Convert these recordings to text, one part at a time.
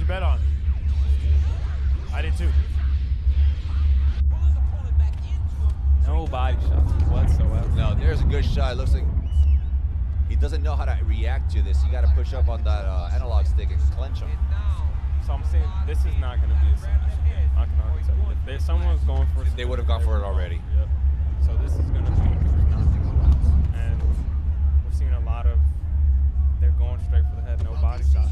you bet on? I did too. No body shots whatsoever. No, there's a good shot. It looks like he doesn't know how to react to this. You got to push up on that analog stick and clench him. So I'm saying this is not going to be a submission. I can already tell you. If there's someone's going for it, They would have gone for it already. Yep. So this is going to be, and we're seeing a lot of, they're going straight for the head, no body shots.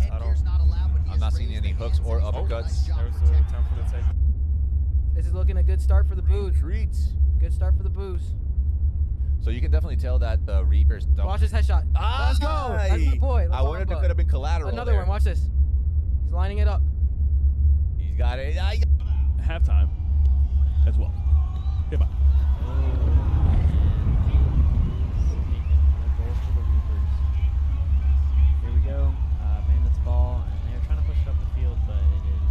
I'm not seeing any hooks or uppercuts. There was an attempt for the take. This is looking a good start for the Buus. Treats. Good start for the Buus. So you can definitely tell that the Reapers don't. Watch this headshot. Let's go. That's the point. I wondered if it could have been collateral. Another there. one. Watch this. He's lining it up. He's got it. Halftime as well. Goodbye. Here we go. Bandits ball, and they're trying to push it up the field, but it is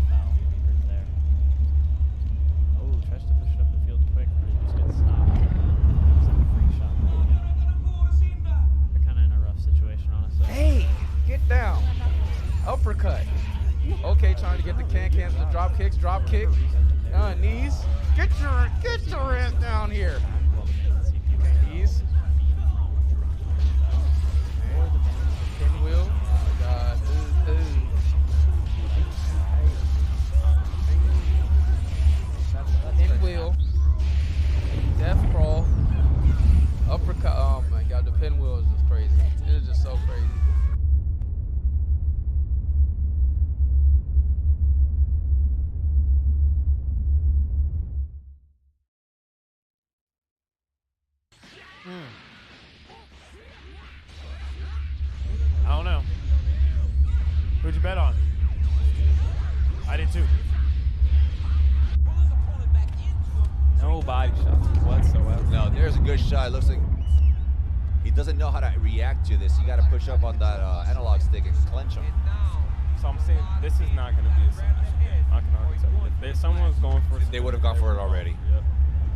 foul. Reapers there. Oh, tries to push it up the field quick, but it just gets stopped. It's like a free shot. They're kind of in a rough situation, honestly. Hey, get down. Uppercut. Okay, trying to get the can-cans, the drop kicks, drop kick. Knees. Get your ass down here. Knees. Pinwheel. Oh, God. Pinwheel. Death crawl. Uppercut. Oh, my God. The pinwheel is just crazy. It is just so crazy. I don't know. Who'd you bet on? I did too. No body shots whatsoever. No, there's a good shot. It looks like he doesn't know how to react to this. You got to push up on that analog stick and clench him. So I'm saying this is not going to be a submission. I can already tell you. If there's someone's going for it, They would have gone for it already. Yep.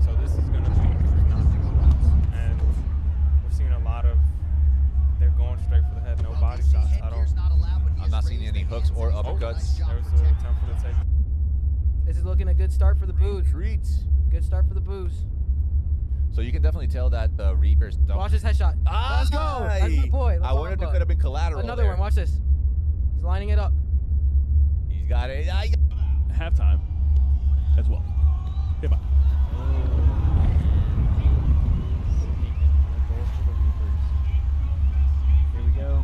So this is going to be, and we're seeing a lot of, they're going straight for the head, no body shots. I'm not seeing any hooks or uppercuts. There was an attempt for the take. This is looking a good start for the Buus. Treats. Good start for the Buus. So you can definitely tell that the Reapers don't. Watch this headshot. Let's go. That's the point. I wondered if it could have been collateral. Another there. one. Watch this. He's lining it up. He's got it. Halftime as well. Goodbye. Here we go.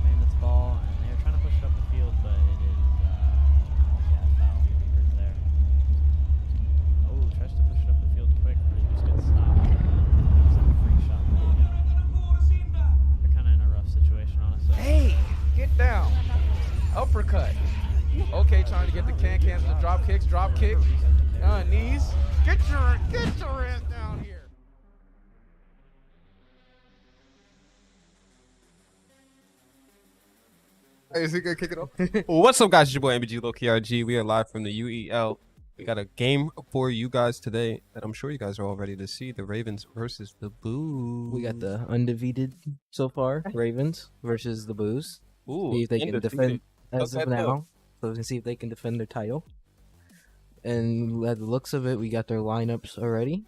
Bandits ball, and they're trying to push it up the field, but it is foul. Reapers there. Oh, tries to push it up the field quick, but it just gets stopped. It's like a free shot. They're kind of in a rough situation, honestly. Hey, get down. Uppercut. Okay, trying to get the can-cans, the drop kicks, drop kick. Knees. Get your ass down here. Is he gonna kick it off? What's up, guys? It's your boy MBG LowKRG. We are live from the UEL. We got a game for you guys today that I'm sure you guys are all ready to see. The Ravens versus the Buus. We got the undefeated so far, Ravens versus the Buus. Ooh, See if they can defend as Okay, of now. So we can see if they can defend their title. And at the looks of it, we got their lineups already.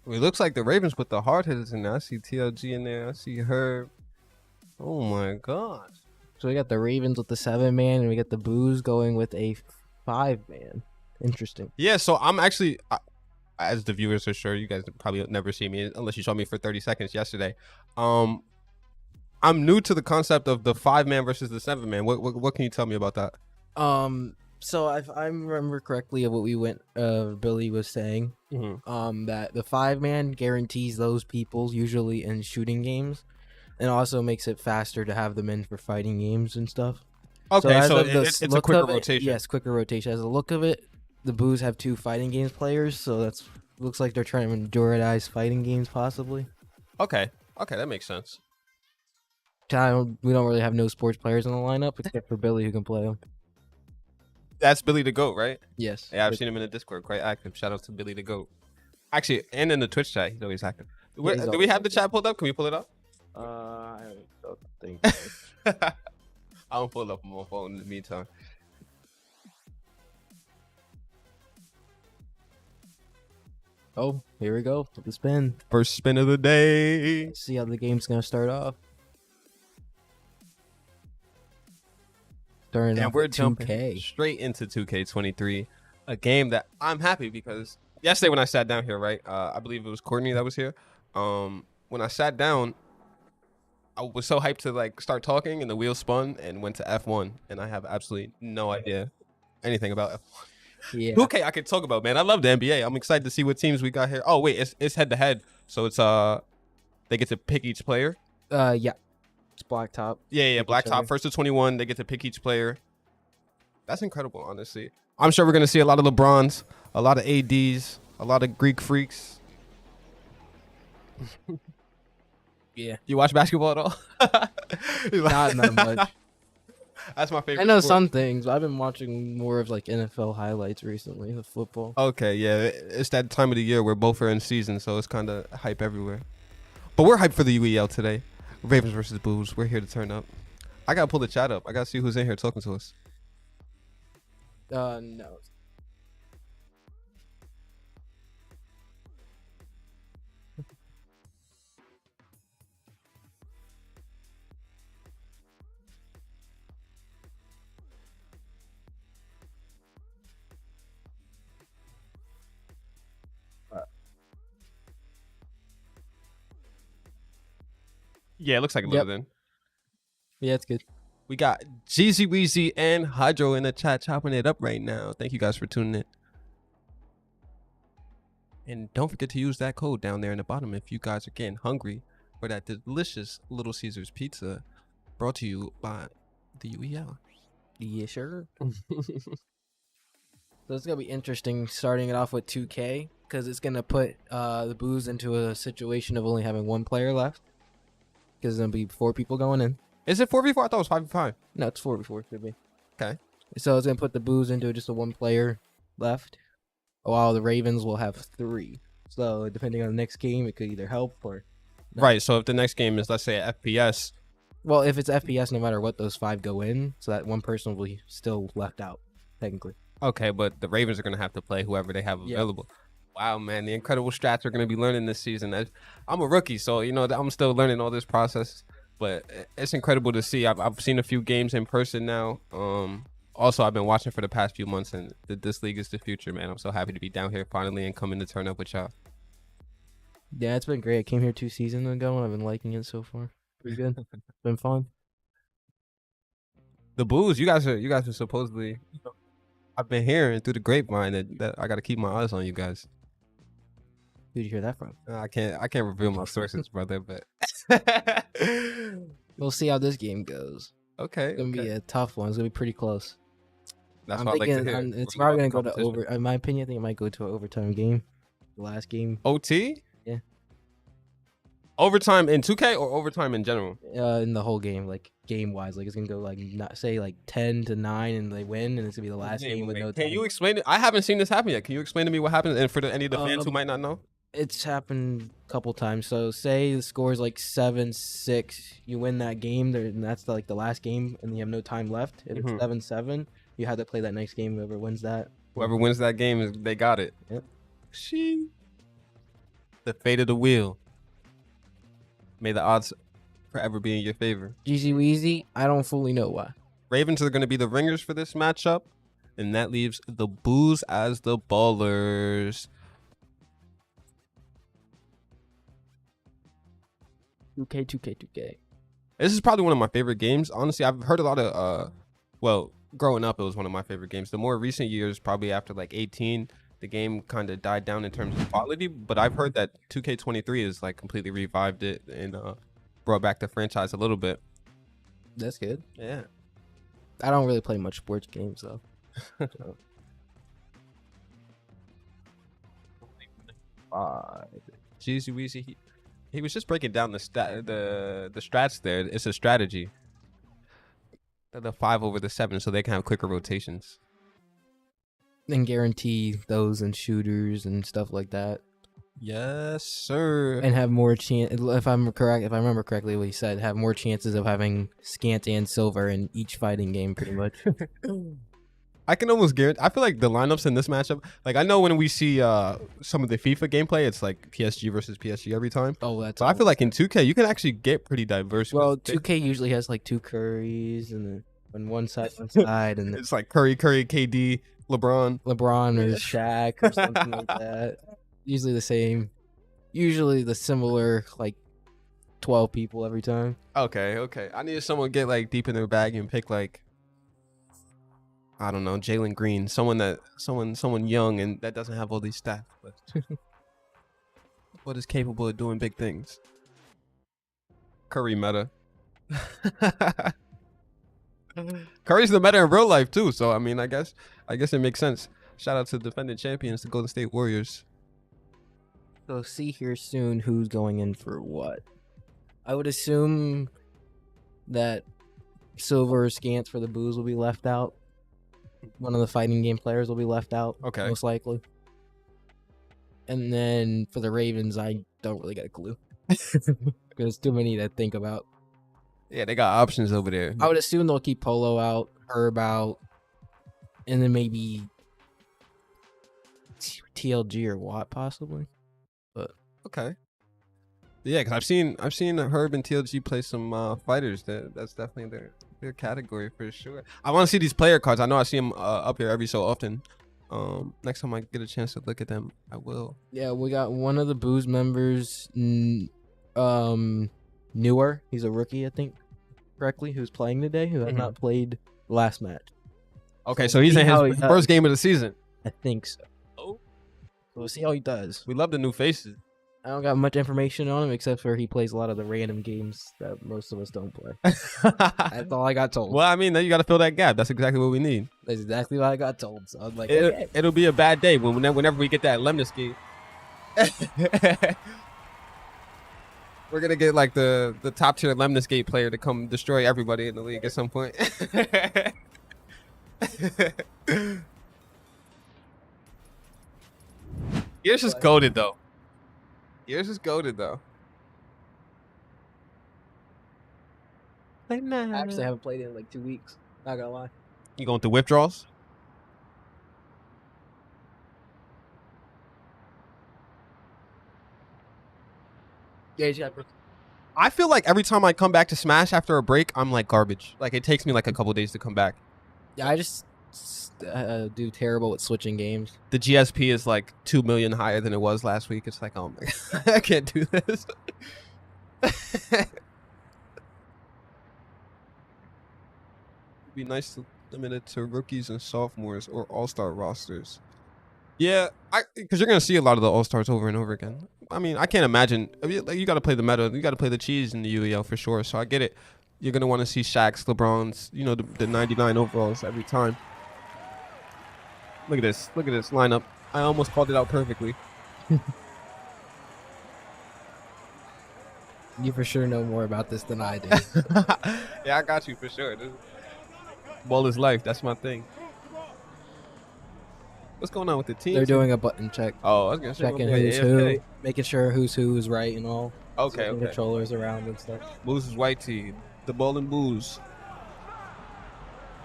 It looks like the Ravens put the hard hitters in there. I see TLG in there. I see Herb. Oh my gosh. So we got the Ravens with the 7-man, and we got the Buus going with a 5-man. Interesting. Yeah, so I'm actually, as the viewers are sure, you guys probably never see me unless you saw me for 30 seconds yesterday. I'm new to the concept of the 5-man versus the 7-man. What can you tell me about that? So if I remember correctly of what Billy was saying, that the 5-man guarantees those people usually in shooting games, and also makes it faster to have them in for fighting games and stuff. Okay, so as of the it's a look quicker of it- rotation. Yes, quicker rotation. As a look of it, the Buus have 2 fighting games players, so that's looks like they're trying to endurance fighting games possibly. Okay, that makes sense. We don't really have no sports players in the lineup except for Billy who can play them. That's Billy the GOAT, right? Yes. Yeah, I've seen him in the Discord, quite active. Shout out to Billy the GOAT. Actually, and in the Twitch chat, he's always active. he's Do we have the chat pulled up? Can we pull it up? I don't think. I'll pull up on my phone in the meantime. Oh, here we go. The spin. First spin of the day. Let's see how the game's gonna start off. Starting And off we're with jumping 2K. straight into 2K23, a game that I'm happy because yesterday when I sat down here, right, I believe it was Courtney that was here. When I sat down, I was so hyped to like start talking, and the wheel spun and went to F1, and I have absolutely no idea anything about F1. Yeah. 2K I could talk about, man. I love the NBA. I'm excited to see what teams we got here. Oh wait, it's head to head, so it's they get to pick each player. Yeah. It's blacktop. Yeah, Pick each blacktop. other. First to 21, they get to pick each player. That's incredible, honestly. I'm sure we're gonna see a lot of LeBrons, a lot of ADs, a lot of Greek freaks. Yeah. You watch basketball at all? Not that much. That's my favorite. I know sport. some things, but I've been watching more of like NFL highlights recently, the football. Okay, yeah, it's that time of the year where both are in season, so it's kind of hype everywhere. But we're hyped for the UEL today. Ravens versus Buus. We're here to turn up. I gotta pull the chat up. I gotta see who's in here talking to us. No. Yeah, it looks like a Yep. little then. Yeah, it's good. We got Jeezy Weezy and Hydro in the chat chopping it up right now. Thank you guys for tuning in. And don't forget to use that code down there in the bottom if you guys are getting hungry for that delicious Little Caesars pizza brought to you by the UEL. Yeah, sure. So it's gonna be interesting starting it off with 2K because it's gonna put the Buus into a situation of only having one player left because there's gonna be 4 people going in. Is it 4v4? I thought it was 5v5. No, it's 4v4 should be. Okay. So it's gonna put the Buus into just a one player left, while the Ravens will have 3. So depending on the next game, it could either help or no. Right, so if the next game is, let's say, FPS. Well, if it's FPS, no matter what, those 5 go in, so that one person will be still left out technically. Okay, but the Ravens are going to have to play whoever they have Yeah. available. Wow, man, the incredible strats we're going to be learning this season. I'm a rookie, so, you know, I'm still learning all this process. But it's incredible to see. I've seen a few games in person now. Also, I've been watching for the past few months, and this league is the future, man. I'm so happy to be down here finally and coming to turn up with y'all. Yeah, it's been great. I came here 2 seasons ago, and I've been liking it so far. Pretty good. It's been fun. The Buus, you guys are supposedly. I've been hearing through the grapevine that I got to keep my eyes on you guys. Who'd you hear that from? I can't reveal my sources, brother, but We'll see how this game goes. okay. It's gonna be a tough one. It's gonna be pretty close. That's I'm what I like to thinking hear. it's We're probably gonna about go to competition. over. In my opinion, I think it might go to an overtime game. The last game, OT? Yeah. Overtime in 2K or overtime in general? in the whole game, like game wise, like it's gonna go like not say like 10-9, and they win, and it's gonna be the last game with no Can time. you explain it? I haven't seen this happen yet. Can you explain to me what happens? And for any of the fans who might not know? It's happened a couple times. So say the score is like 7-6, you win that game, and that's like the last game, and you have no time left. If Mhm. it's 7-7, you have to play that next game. Whoever wins that. Whoever wins that game, they got it. Yep. She. The fate of the wheel. May the odds forever be in your favor. Jeezy Weezy, I don't fully know why. Ravens are going to be the ringers for this matchup, and that leaves the Buus as the ballers. 2K. This is probably one of my favorite games. Honestly, I've heard a lot of, well, growing up, it was one of my favorite games. The more recent years, probably after like 18, the game kind of died down in terms of quality. But I've heard that 2K23 has like completely revived it and brought back the franchise a little bit. That's good. Yeah. I don't really play much sports games though. Jeezy Weezy, he was just breaking down the strats there. It's a strategy. The 5 over the 7, so they can have quicker rotations. And guarantee those and shooters and stuff like that. Yes, sir. And have more chance. If I remember correctly, what he said, have more chances of having Scant and Silver in each fighting game, pretty much. I can almost guarantee. I feel like the lineups in this matchup, like I know when we see some of the FIFA gameplay, it's like PSG versus PSG every time. Oh, that's. But I feel like in 2K, you can actually get pretty diverse. Well, with 2K usually has like 2 Currys and on one side, and it's like Curry, KD, LeBron. LeBron or Shaq or something like that. Usually the same. Usually the similar, like 12 people every time. Okay. I need someone to get like deep in their bag and pick like, I don't know, Jalen Green, someone young and that doesn't have all these stats, but is capable of doing big things. Curry meta. Curry's the meta in real life too, so I mean, I guess it makes sense. Shout out to defending champions, the Golden State Warriors. So see here soon who's going in for what. I would assume that Silver or Scants for the Buus will be left out. One of the fighting game players will be left out, Okay. most likely. And then for the Ravens, I don't really get a clue. There's too many to think about. Yeah, they got options over there. I would assume they'll keep Polo out, Herb out, and then maybe TLG or Watt possibly. Okay. Yeah, because I've seen Herb and TLG play some fighters. That's definitely their category for sure. I want to see these player cards. I know I see them up here every so often. Next time I get a chance to look at them, I will. Yeah, we got one of the Buus members, newer. He's a rookie, I think, correctly, who's playing today, who has not played last match. Okay, so he's in his first game of the season. I think so. Oh. So we'll see how he does. We love the new faces. I don't got much information on him except for he plays a lot of the random games that most of us don't play. That's all I got told. Well, I mean, then you got to fill that gap. That's exactly what we need. That's exactly what I got told. So I'm like, okay. It'll be a bad day whenever we get that Lemnisky. We're gonna get like the top tier Lemnisgate player to come destroy everybody in the league at some point. Yours is goated though. I actually haven't played it in like 2 weeks. Not gonna lie. You going through withdrawals? Yeah, you got. I feel like every time I come back to Smash after a break, I'm like garbage. Like it takes me like a couple days to come back. Yeah, I just do terrible with switching games. The GSP is like 2 million higher than it was last week. It's like, oh my God, I can't do this. It'd be nice to limit it to rookies and sophomores or all-star rosters. Yeah, because you're gonna see a lot of the all-stars over and over again. I mean, I can't imagine. I mean, like, you got to play the meta. You got to play the cheese in the UEL for sure. So I get it. You're gonna want to see Shaq's, LeBron's, you know, the 99 overalls every time. Look at this lineup. I almost called it out perfectly. You for sure know more about this than I do. Yeah, I got you for sure. Ball is life. That's my thing. What's going on with the team? They're doing a button check. Oh, I was gonna say, Checking who's who, making sure who's who is right and all. Okay, Switching okay. controllers around and stuff. Buus is white tee. The ball and Buus.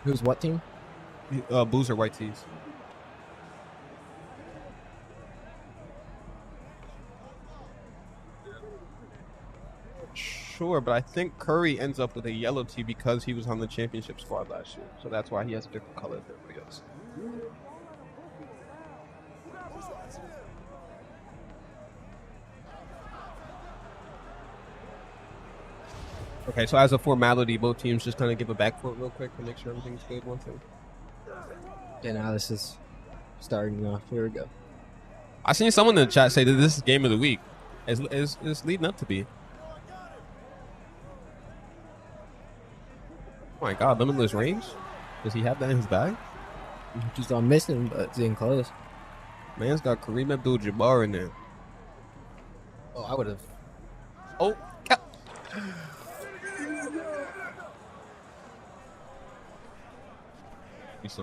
Who's what team? Buus are white tees. Sure, but I think Curry ends up with a yellow tee because he was on the championship squad last year. So that's why he has a different color than everybody else. Okay, so as a formality, both teams just kind of give a backcourt real quick to make sure everything's good. One thing. Yeah, now this is starting off. Here we go. I seen someone in the chat say that this is game of the week. Is leading up to be. Oh my God, limitless range? Does he have that in his bag? Just on missing, but it's getting close. Man's got Kareem Abdul-Jabbar in there. Oh, I would have. Oh. Is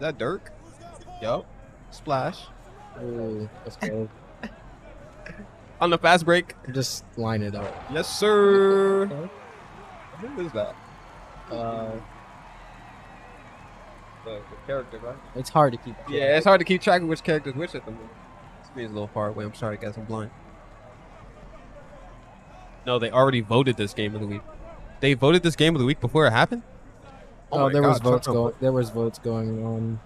that Dirk? Yup. Splash. Ooh, let's go. On the fast break. Just line it up. Yes, sir. Who is that? The character, right? It's hard to keep. Yeah, it's hard to keep track of which character's which at the moment. Screen's a little far away. I'm sorry, guys. I'm blind. No, they already voted this game of the week. They voted this game of the week before it happened? Oh, my there was God, votes Trump. going. There was votes going on.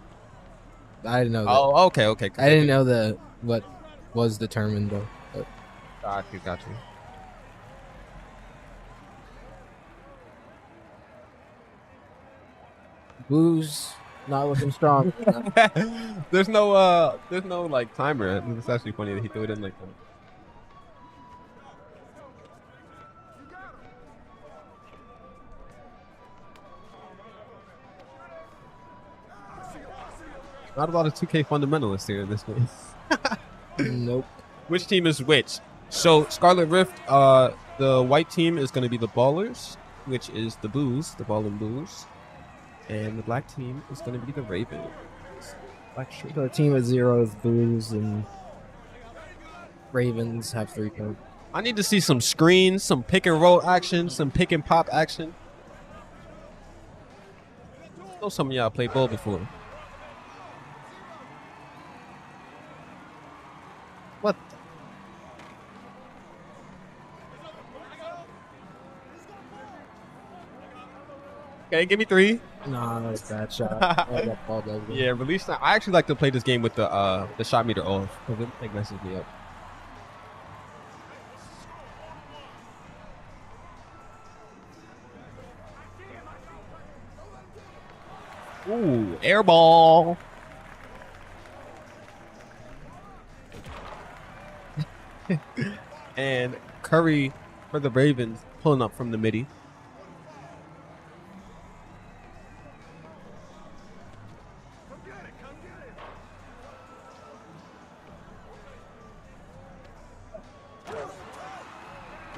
I didn't know that. Oh, okay. I didn't know what was determined though. But Got you. Buus not looking strong. There's no like timer. It's actually funny that he threw it in like that. Not a lot of 2K fundamentalists here in this game. Nope. Which team is which? So Scarlet Rift, the white team is going to be the Ballers, which is the Buus, the Ball and Buus, and the black team is going to be the Ravens. Black shirt. So the team at 0 is Buus and Ravens have 3 points. I need to see some screens, some pick and roll action, some pick and pop action. I know some of y'all played ball before. What? Okay, give me 3. Nah, that's a bad shot. Oh, that ball does it. Yeah, release time. I actually like to play this game with the shot meter off because it messes me up. Ooh, air ball. And Curry for the Ravens pulling up from the midi.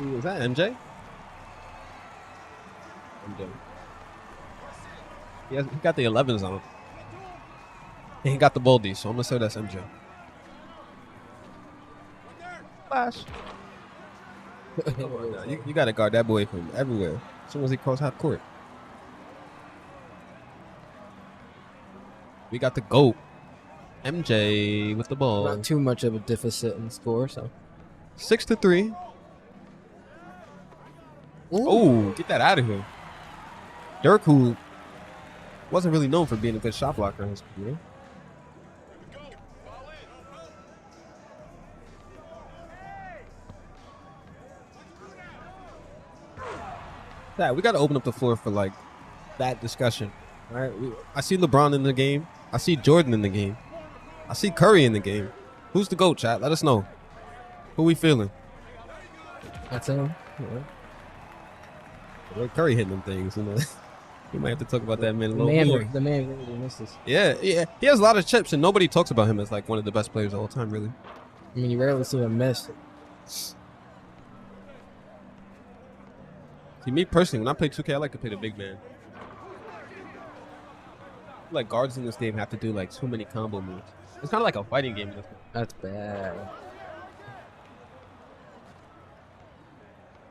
Ooh, is that MJ? MJ. He got the 11s on him. And he got the boldies, so I'm gonna say that's MJ. Flash. You gotta guard that boy from everywhere. As soon as he cross half court. We got the GOAT. MJ with the ball. Not too much of a deficit in score, so. 6-3. Oh, get that out of here. Dirk, who wasn't really known for being a good shot blocker in his career. Yeah, we got to open up the floor for like that discussion. All right, I see LeBron in the game. I see Jordan in the game. I see Curry in the game. Who's the GOAT, chat? Let us know. Who we feeling? That's him. Yeah. Curry hitting them things, you know. We might have to talk about that man a little more. The man really misses. Yeah. He has a lot of chips, and nobody talks about him as like one of the best players of all time, really. I mean, you rarely see him miss. See, me personally, when I play 2K, I like to play the big man. Like guards in this game have to do like too many combo moves. It's kind of like a fighting game. That's bad.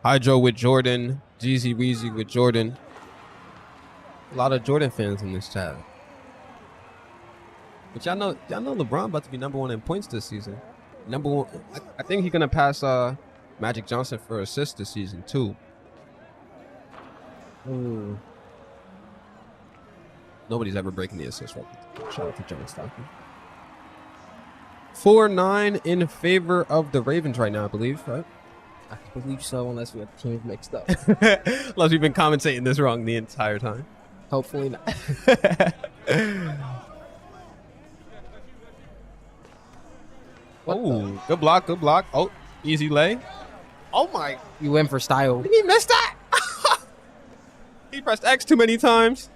Hydro with Jordan, Jeezy Weezy with Jordan. A lot of Jordan fans in this chat. But y'all know LeBron about to be number 1 in points this season. Number 1, I think he's gonna pass Magic Johnson for assists this season too. Ooh. Nobody's ever breaking the assist record. Shout out to John Stockton. 4-9 in favor of the Ravens right now, I believe, right? I believe so, unless we have teams mixed up. Unless we've been commentating this wrong the entire time. Hopefully not. Oh, good block, good block. Oh, easy lay. Oh my. You win for style. Did he miss that? He pressed X too many times.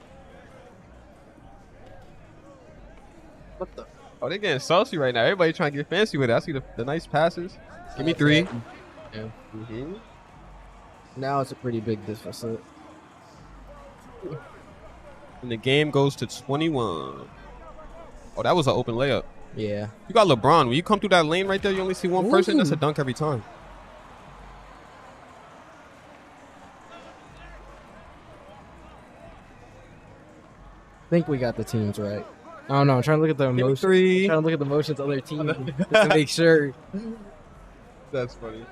What the? Oh, they're getting saucy right now. Everybody trying to get fancy with it. I see the nice passes. Give me 3. Yeah. Mm-hmm. Now it's a pretty big deficit. And the game goes to 21. Oh, that was an open layup. Yeah. You got LeBron. When you come through that lane right there, you only see one person. That's a Ooh. dunk every time. think we got the teams right. I don't know. I'm trying to look at the Give me emotions. three. Trying to look at the emotions of their team just to make sure. That's funny.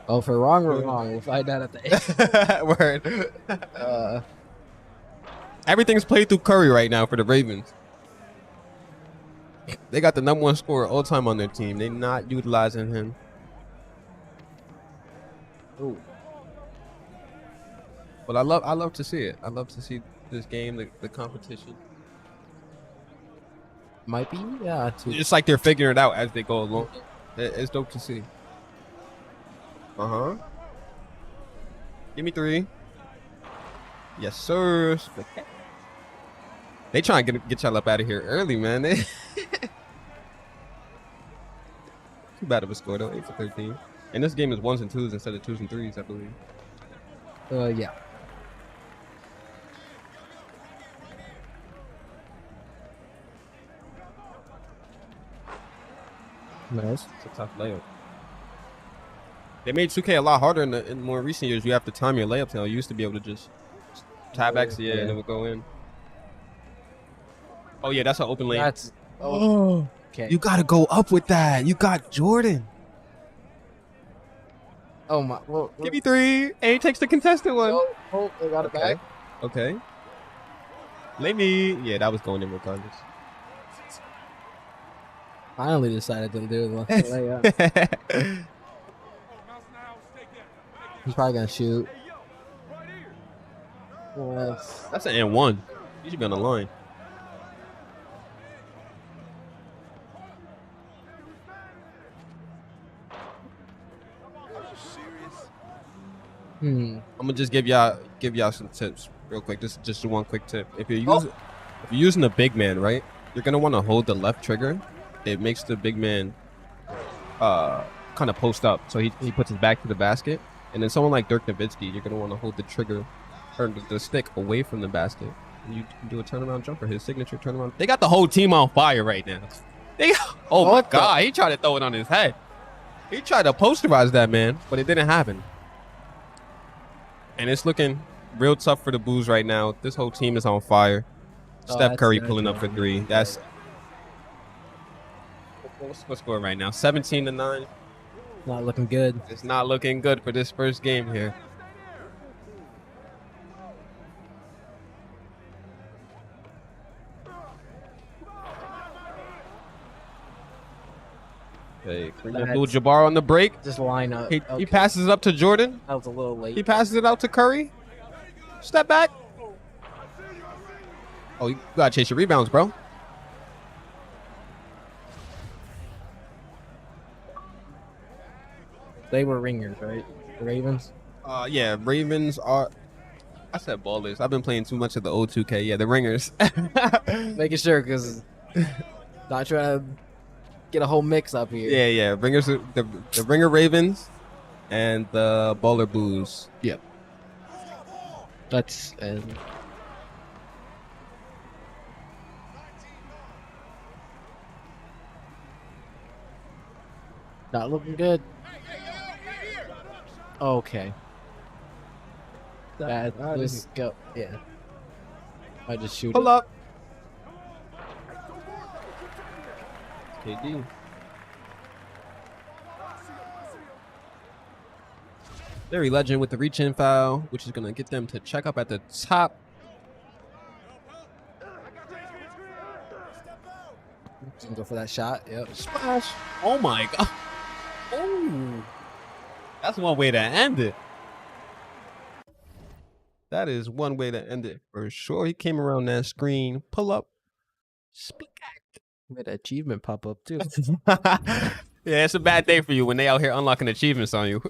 Oh, for wrong or wrong, we'll find out at the end. Word. Everything's played through Curry right now for the Ravens. They got the #1 scorer all time on their team. They're not utilizing him. Ooh. But I love to see it. I love to see this game, the competition. Might be, yeah. It's like they're figuring it out as they go along. It's dope to see. Give me 3. Yes, sir. They trying to get y'all up out of here early, man. Too bad of a score though, 8-13. And this game is 1s and 2s instead of 2s and 3s, I believe. Yeah. Nice. It's a tough layup. They made 2K a lot harder in more recent years. You have to time your layups now. You used to be able to just tap X, and it would go in. Oh yeah, that's an open lane. That's okay. You gotta go up with that. You got Jordan. Oh my. Well, Give me 3. And he takes the contested one. Oh, they got it Okay. back. Okay. Let me. Yeah, that was going in regardless. Finally decided to do the layup. He's probably gonna shoot. Yes. That's an N1. You should be on the line. Hmm. I'm gonna just give y'all some tips real quick. Just one quick tip. If you're using a big man, right? You're gonna want to hold the left trigger. It makes the big man kind of post up, so he puts his back to the basket. And then someone like Dirk Nowitzki, you're gonna want to hold the trigger or the stick away from the basket. And you can do a turnaround jumper, his signature turnaround. They got the whole team on fire right now. Oh my God, he tried to throw it on his head. He tried to posterize that man, but it didn't happen. And it's looking real tough for the Buus right now. This whole team is on fire. Steph Curry pulling up for 3. That's what's the score right now? 17-9. Not looking good. It's not looking good for this first game here. Okay, Abdul-Jabbar on the break. Just line up. He passes it up to Jordan. That was a little late. He passes it out to Curry. Step back. Oh, you gotta chase your rebounds, bro. They were ringers, right? The Ravens. Yeah, Ravens are. I said ballers. I've been playing too much of the old 2K. Yeah, the ringers. Making sure, because not trying to get a whole mix up here. Yeah. Ringers, the ringer Ravens, and the baller Buus. Yep. That's not looking good. Okay. Let's go. Yeah. I just shoot. Pull up. KD. Larry Legend with the reach-in foul, which is going to get them to check up at the top. Go for that shot. Yep. Splash. Oh, my God. Oh. That's one way to end it. That is one way to end it for sure. He came around that screen. Pull up. Split. Made an achievement pop up, too. Yeah, it's a bad day for you when they out here unlocking achievements on you.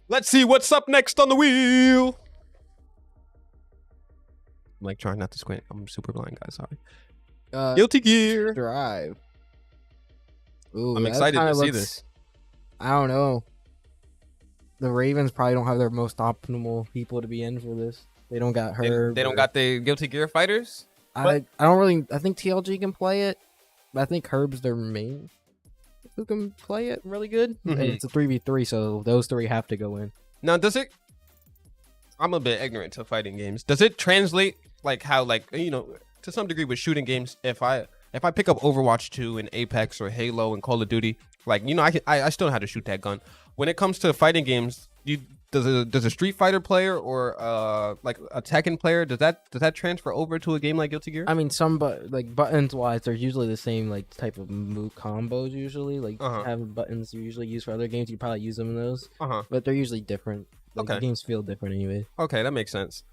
Let's see what's up next on the wheel. I'm like trying not to squint. I'm super blind, guys. Sorry. Guilty Gear. Drive. Ooh, I'm excited to see this. I don't know. The Ravens probably don't have their most optimal people to be in for this. They don't got her. They don't got the Guilty Gear fighters. I don't really. I think TLG can play it, but I think Herb's their main who can play it really good. Mhm. It's a 3v3, so those three have to go in. Now, does it? I'm a bit ignorant to fighting games. Does it translate like how, like, you know, to some degree with shooting games? If I pick up Overwatch 2 and Apex or Halo and Call of Duty, like, you know, I still know how to shoot that gun. When it comes to fighting games, does a Street Fighter player or like a Tekken player, does that transfer over to a game like Guilty Gear? I mean, like buttons wise, they're usually the same like type of move combos. Usually, like have buttons you usually use for other games, you probably use them in those. But they're usually different. Like, Okay. the games feel different anyway. Okay, that makes sense.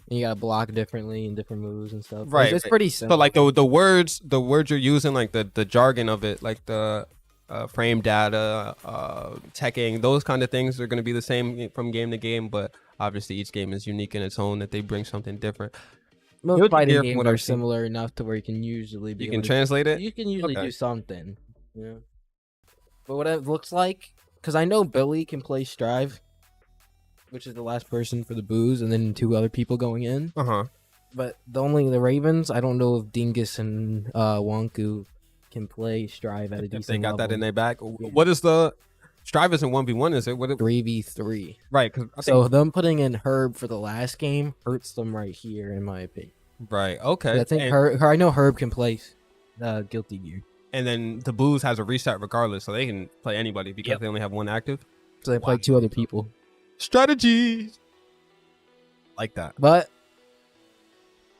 And you gotta block differently and different moves and stuff. Right, It's right. pretty simple. So like the words you're using, like the jargon of it, like the frame data, teching, those kind of things are going to be the same from game to game, but obviously each game is unique in its own, that they bring something different. Most Guilty fighting Gear, from games what are I've seen- similar enough to where you can usually be You able can to- translate it? You can usually Okay. do something. Yeah. But what it looks like, because I know Billy can play Strive, which is the last person for the Buus, and then 2 other people going in. But the Ravens, I don't know if Dingus and Wonku can play Strive at a If decent they got that level. in their back. What is the Strive isn't 1v1, is it? What 3v3. Right, because So them putting in Herb for the last game hurts them right here, in my opinion. right, okay. I think and, I know Herb can play Guilty Gear. and then the Buus has a reset regardless, so they can play anybody because Yep. they only have one active. So they play 2 other people. Strategies like that. But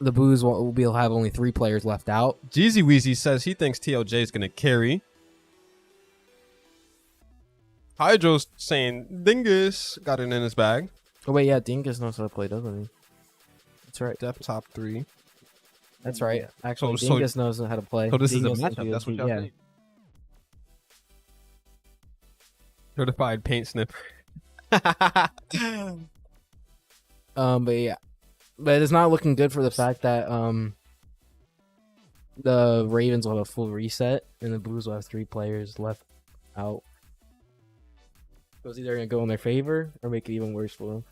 the Buus will have only 3 players left out. Jeezy Weezy says he thinks TLJ is going to carry. Hydro's saying Dingus got it in his bag. Oh wait, yeah, Dingus knows how to play, doesn't he? That's right. Def top 3. That's right. Actually, So- Dingus knows how to play. So this is a Dingus matchup. and That's what GLG, y'all yeah. think. Certified paint sniffer. But yeah, but it's not looking good for the fact that the Ravens will have a full reset and the Buus will have 3 players left out. So it's either gonna go in their favor or make it even worse for them.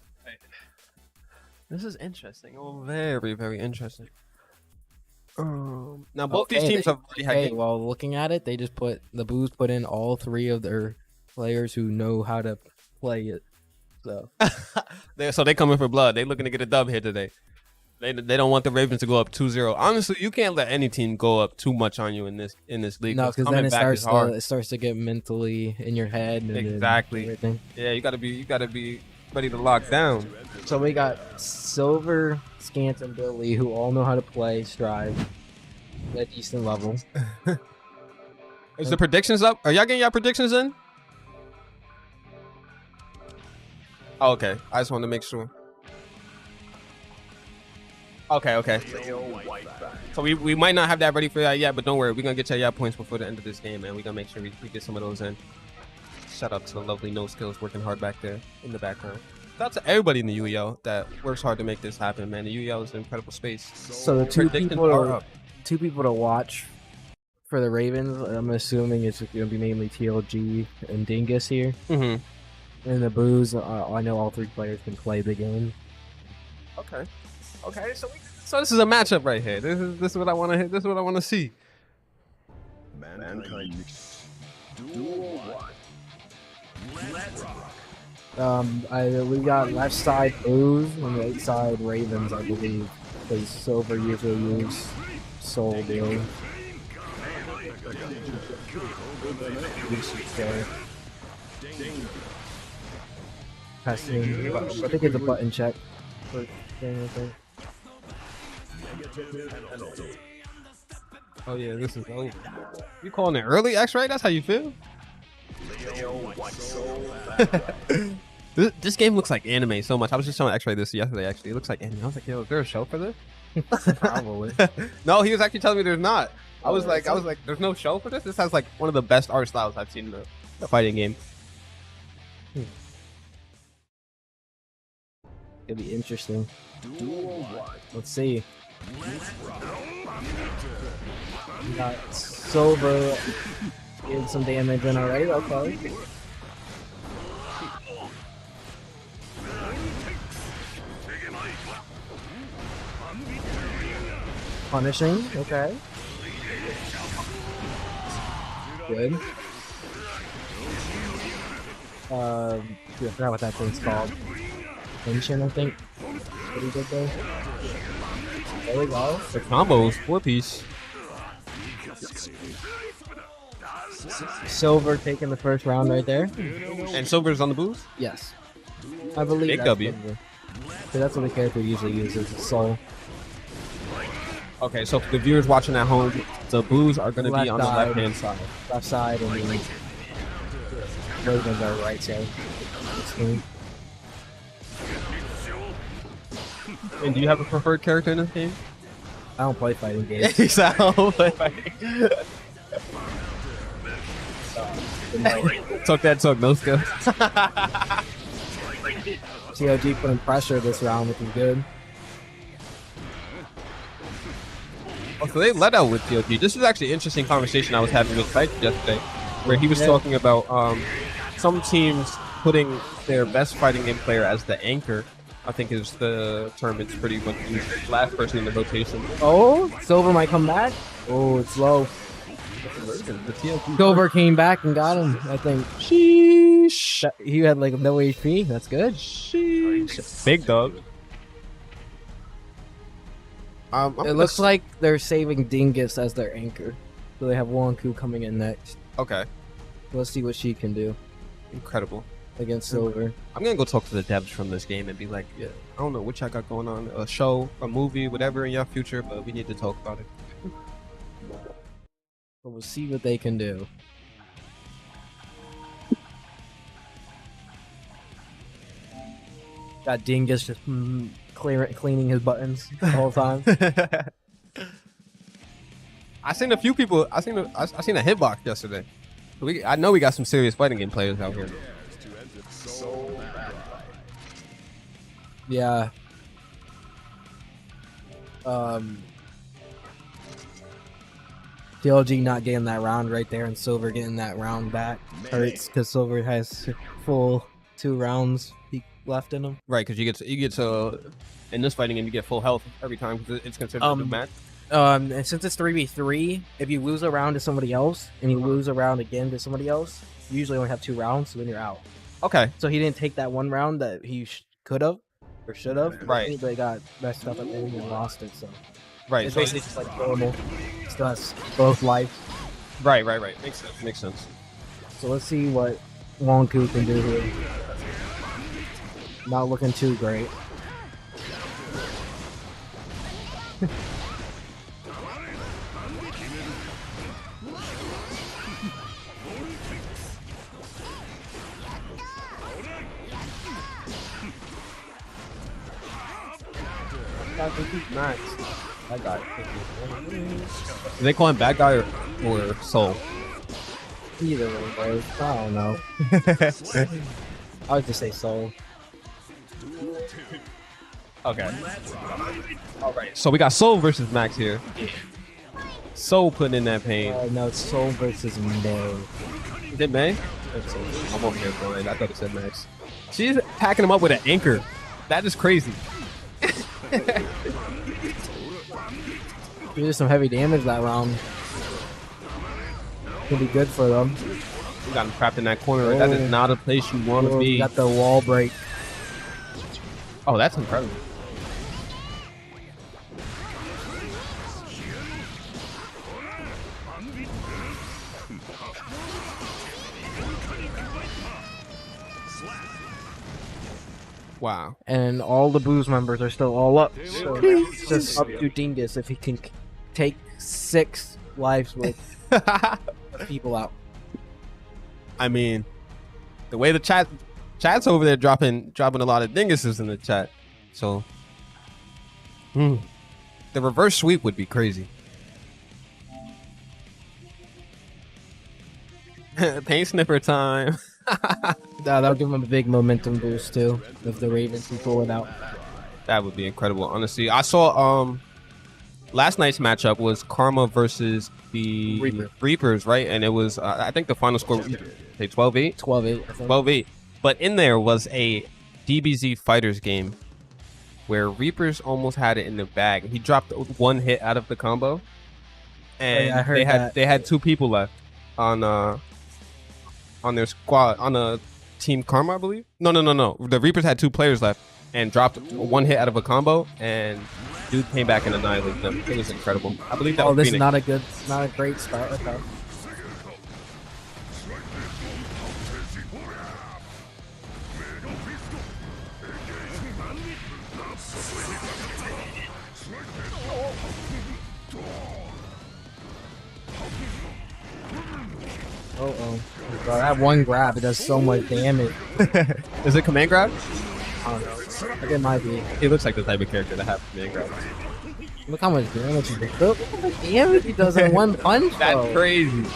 This is interesting. Oh, very, very interesting. Now both these teams have already had Okay, games. well, looking at it, they just put the Buus put in all 3 of their players who know how to play it. So So they coming for blood. They looking to get a dub here today. They don't want the Ravens to go up 2-0. Honestly, you can't let any team go up too much on you in this league. no, because coming then back is hard. it starts to get mentally in your head. And then Exactly. everything. Yeah, you gotta be ready to lock down. So we got Silver, Scant, and Billy, who all know how to play Strive at a decent level. Is the predictions up? Are y'all getting y'all predictions in? Oh, okay. I just want to make sure. Okay. So we might not have that ready for that yet, but don't worry. We're going to get y'all points before the end of this game, man. We're going to make sure we get some of those in. Shout out to the lovely No Skills working hard back there in the background. Shout out to everybody in the UEL that works hard to make this happen, man. The UEL is an incredible space. So the two Predictions are up. people to watch for the Ravens, I'm assuming it's going to be mainly TLG and Dingus here. Mm-hmm. And the Buus, I know all 3 players can play the game. Okay. So this is a matchup right here. This is what I want to hit. This is what I want to see. We got left side Buus and right side Ravens, I believe. Because Silver usually use Soul Billy. I think it's a button check. Oh yeah, this is over. You calling it early, X-Ray? That's how you feel? This game looks like anime so much. I was just showing X-Ray this yesterday. Actually, it looks like anime. I was like, yo, is there a show for this? Probably. No, he was actually telling me there's not. I was like, there's no show for this. This has like one of the best art styles I've seen in a fighting game. It'll be interesting. Let's see. We got Silver getting some damage in already. Okay. Punishing. Okay. Good. I forgot what that thing's called. Tension, I think. What he did there. There we go. The combos, 4-piece. Silver taking the first round right there. And Silver's on the Buus? Yes. I believe Big that's W. Silver. So that's what the character usually uses, Soul. Okay, so for the viewers watching at home, the Buus are going to be on the Left left-hand side. Left side, and the Ravens are right side. And do you have a preferred character in this game? I don't play fighting games. Took that took, no skill. COG putting pressure this round, which is good. Oh, so they let out with TLG. This is actually an interesting conversation I was having with Fight yesterday, where he was talking about some teams putting their best fighting game player as the anchor. I think is the term it's pretty much used. Last person in the rotation. Oh, Silver might come back. Oh, it's low. The TLG. Silver came back and got him, I think. Sheesh. He had like no HP. That's good. Sheesh. Big dog. It looks like they're saving Dingus as their anchor. So they have Wonku coming in next. Okay. Let's see what she can do Incredible. against Silver. I'm gonna go talk to the devs from this game and be like, yeah, I don't know what y'all got going on, a show, a movie, whatever in your future, but we need to talk about it. So we'll see what they can do. Got Dingus just cleaning his buttons the whole time. I seen a few people. I seen a hitbox yesterday. I know we got some serious fighting game players out here. Yeah. TLG not getting that round right there, and Silver getting that round back hurts because Silver has full 2 rounds left in him. Right, because you get to in this fighting game you get full health every time because it's considered a new match. And since it's 3v3, if you lose a round to somebody else and you lose a round again to somebody else, you usually only have 2 rounds, so then you're out. Okay. So he didn't take that 1 round that he could have or should have. Right. But he got messed up at the end and lost it. So Right. it's So basically just like normal. Still has both life. right. Makes sense. So let's see what Wonku can do here. Not looking too great. Nice. Bad guy. Do they call him bad guy or soul? Either way, bro. I don't know. I would just say soul. Okay. All right. So we got Soul versus Max here. Soul putting in that pain. No, it's soul versus May. Is it May? I'm over here, bro. I thought it said Max. She's packing him up with an anchor. That is crazy. He did some heavy damage that round. Could be good for them. You got him trapped in that corner. Right? That is not a place you want to be. Got the wall break. Oh, that's incredible. Wow. And all the Buus members are still all up. So it's just up to Dingus if he can take 6 lives with people out. I mean, the way the chat's over there dropping a lot of dinguses in the chat. So the reverse sweep would be crazy. Paint snipper time. That'll give him a big momentum boost too if the Ravens can pull it out. That would be incredible. Honestly, I saw last night's matchup was Karma versus the Reapers, right? And it was I think the final score was 12-8. 12-8. 12-8. But in there was a DBZ Fighters game where Reapers almost had it in the bag. He dropped one hit out of the combo, and I heard they had 2 people left on their squad on Team Karma, I believe. No. The Reapers had 2 players left and dropped one hit out of a combo, and dude came back and annihilated them. It was incredible. I believe that Oh, was this is Phoenix. not a great start. Okay. Oh. Bro, that one grab, it does so much damage. Is it command grab? I don't know. I think it might be. He looks like the type of character that has command grab. Look how much damage he does. Look how much damage he does in one punch, That's bro. crazy.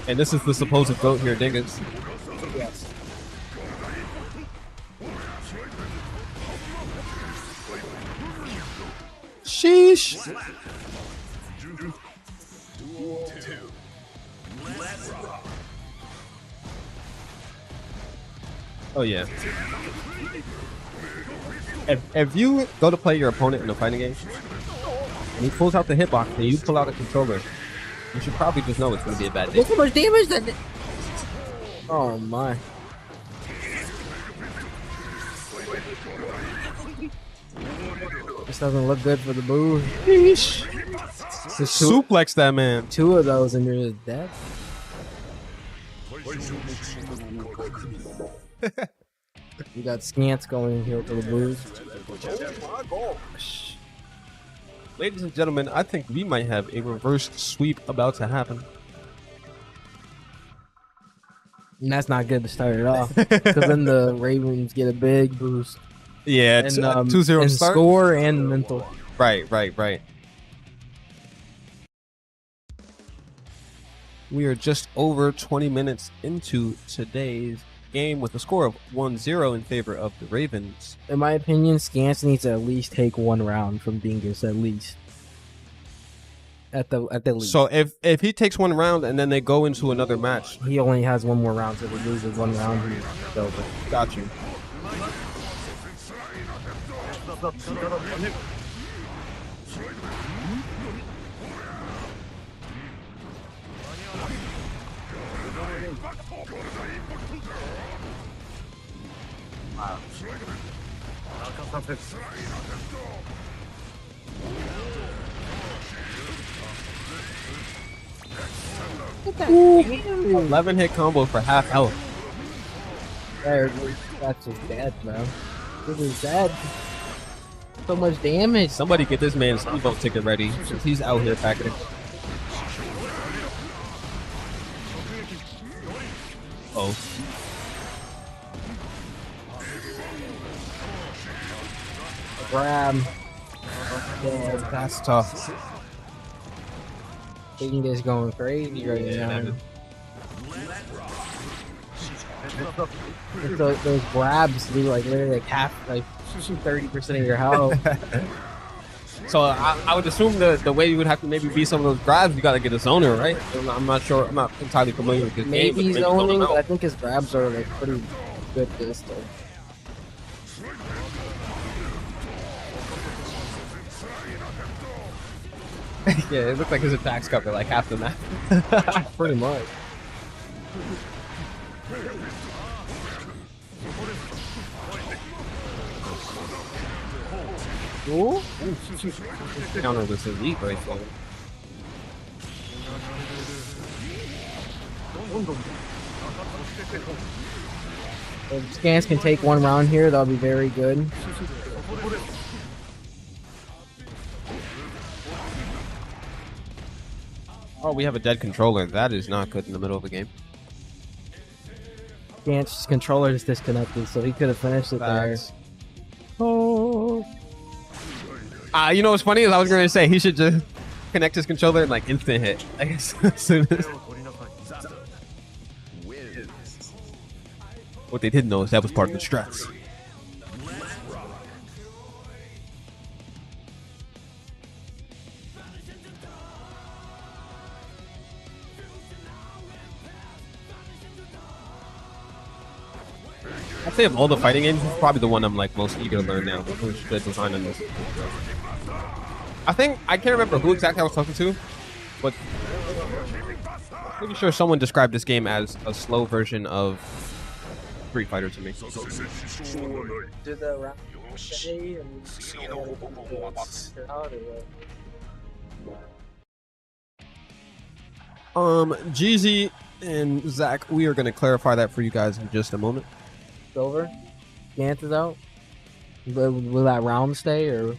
And this is the supposed goat here, Dingus. Yes. Sheesh. Oh yeah. If you go to play your opponent in a fighting game, and he pulls out the hitbox and you pull out a controller, you should probably just know it's going to be a bad day. Look how much damage that did. Oh my. This doesn't look good for the Buus. Suplex that man. 2 of those and you're just dead. We got Scants going here for the Buus. Ladies and gentlemen, I think we might have a reverse sweep about to happen. And that's not good to start it off. Because then the Ravens get a big boost. Yeah, And, 2-0 and start. score and mental. Right. We are just over 20 minutes into today's game with a score of 1-0 in favor of the Ravens. In my opinion, Scants needs to at least take 1 round from Dingus, at least. At the least. So if he takes 1 round and then they go into another match, He only has 1 more round, so if he loses 1 round, he's over. got you. Ooh, 11 hit combo for half health. That's just bad, bro. This is bad. So much damage. Somebody get this man Steamboat ticket ready since he's out here packing it. Oh. Grab. Yeah, that's tough. Dingus going crazy right now. Those grabs do like literally like half, like 30% of your health. So I would assume the way you would have to maybe beat some of those grabs, you got to get a zoner, right? I'm not sure. I'm not entirely familiar with this game. Maybe but zoning, don't but I know. think his grabs are like pretty good for this though. Yeah, it looked like his attacks cover like half the map. Pretty much. Ooh. Counter this elite right there. If Scans can take 1 round here, that'll be very good. Oh, we have a dead controller. That is not good in the middle of a game. Scans' controller is disconnected, so he could have finished it there. Facts. Oh. You know what's funny is I was going to say he should just connect his controller and like instant hit. I guess as soon as. What they didn't know is that was part of the strats. I say of all the fighting games, this is probably the one I'm like most eager to learn now. Who's the design on this? I think I can't remember who exactly I was talking to, but pretty sure someone described this game as a slow version of Street Fighter to me. Did the round stay and Jeezy and Zach, we are going to clarify that for you guys in just a moment. it's over? Gant is out? Will that round stay or?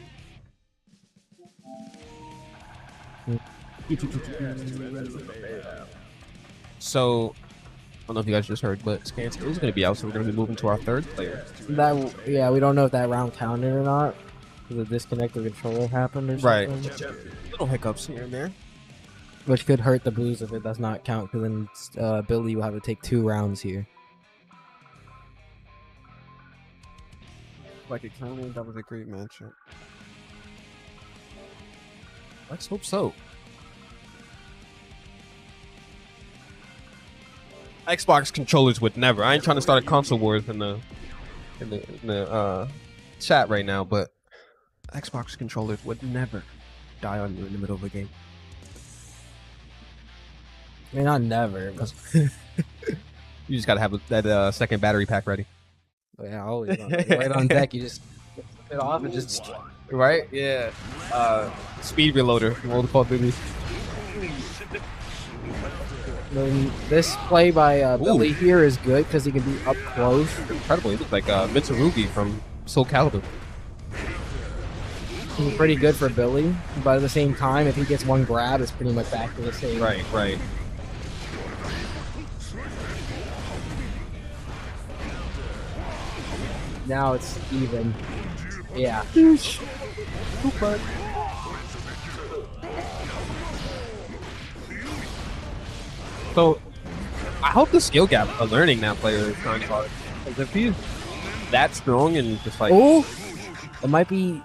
So, I don't know if you guys just heard, but Scans is going to be out, so we're going to be moving to our third player. Yeah, we don't know if that round counted or not. The disconnect of the controller happened or Right. something. Little hiccups here and there. Which could hurt the Buus if it does not count, because then Billy will have to take 2 rounds here. Like it counted, that was a great matchup. Let's hope so. Xbox controllers would never. I ain't trying to start a console wars in the chat right now, but Xbox controllers would never die on you in the middle of a game. I mean, not never, but You just gotta have that second battery pack ready. yeah, always right on deck. You just flip it off and just. Right? Yeah. Speed reloader. World of Call of Duty. This play by Billy here is good because he can be up close. Incredible. He looks like Mitsurugi from Soul Calibur. He's pretty good for Billy, but at the same time, if he gets one grab, it's pretty much back to the same. Right, right. Now it's even. Yeah. So, I hope the skill gap of learning that player is kind of hard. Because if he's that strong and just like... Oh! It might be...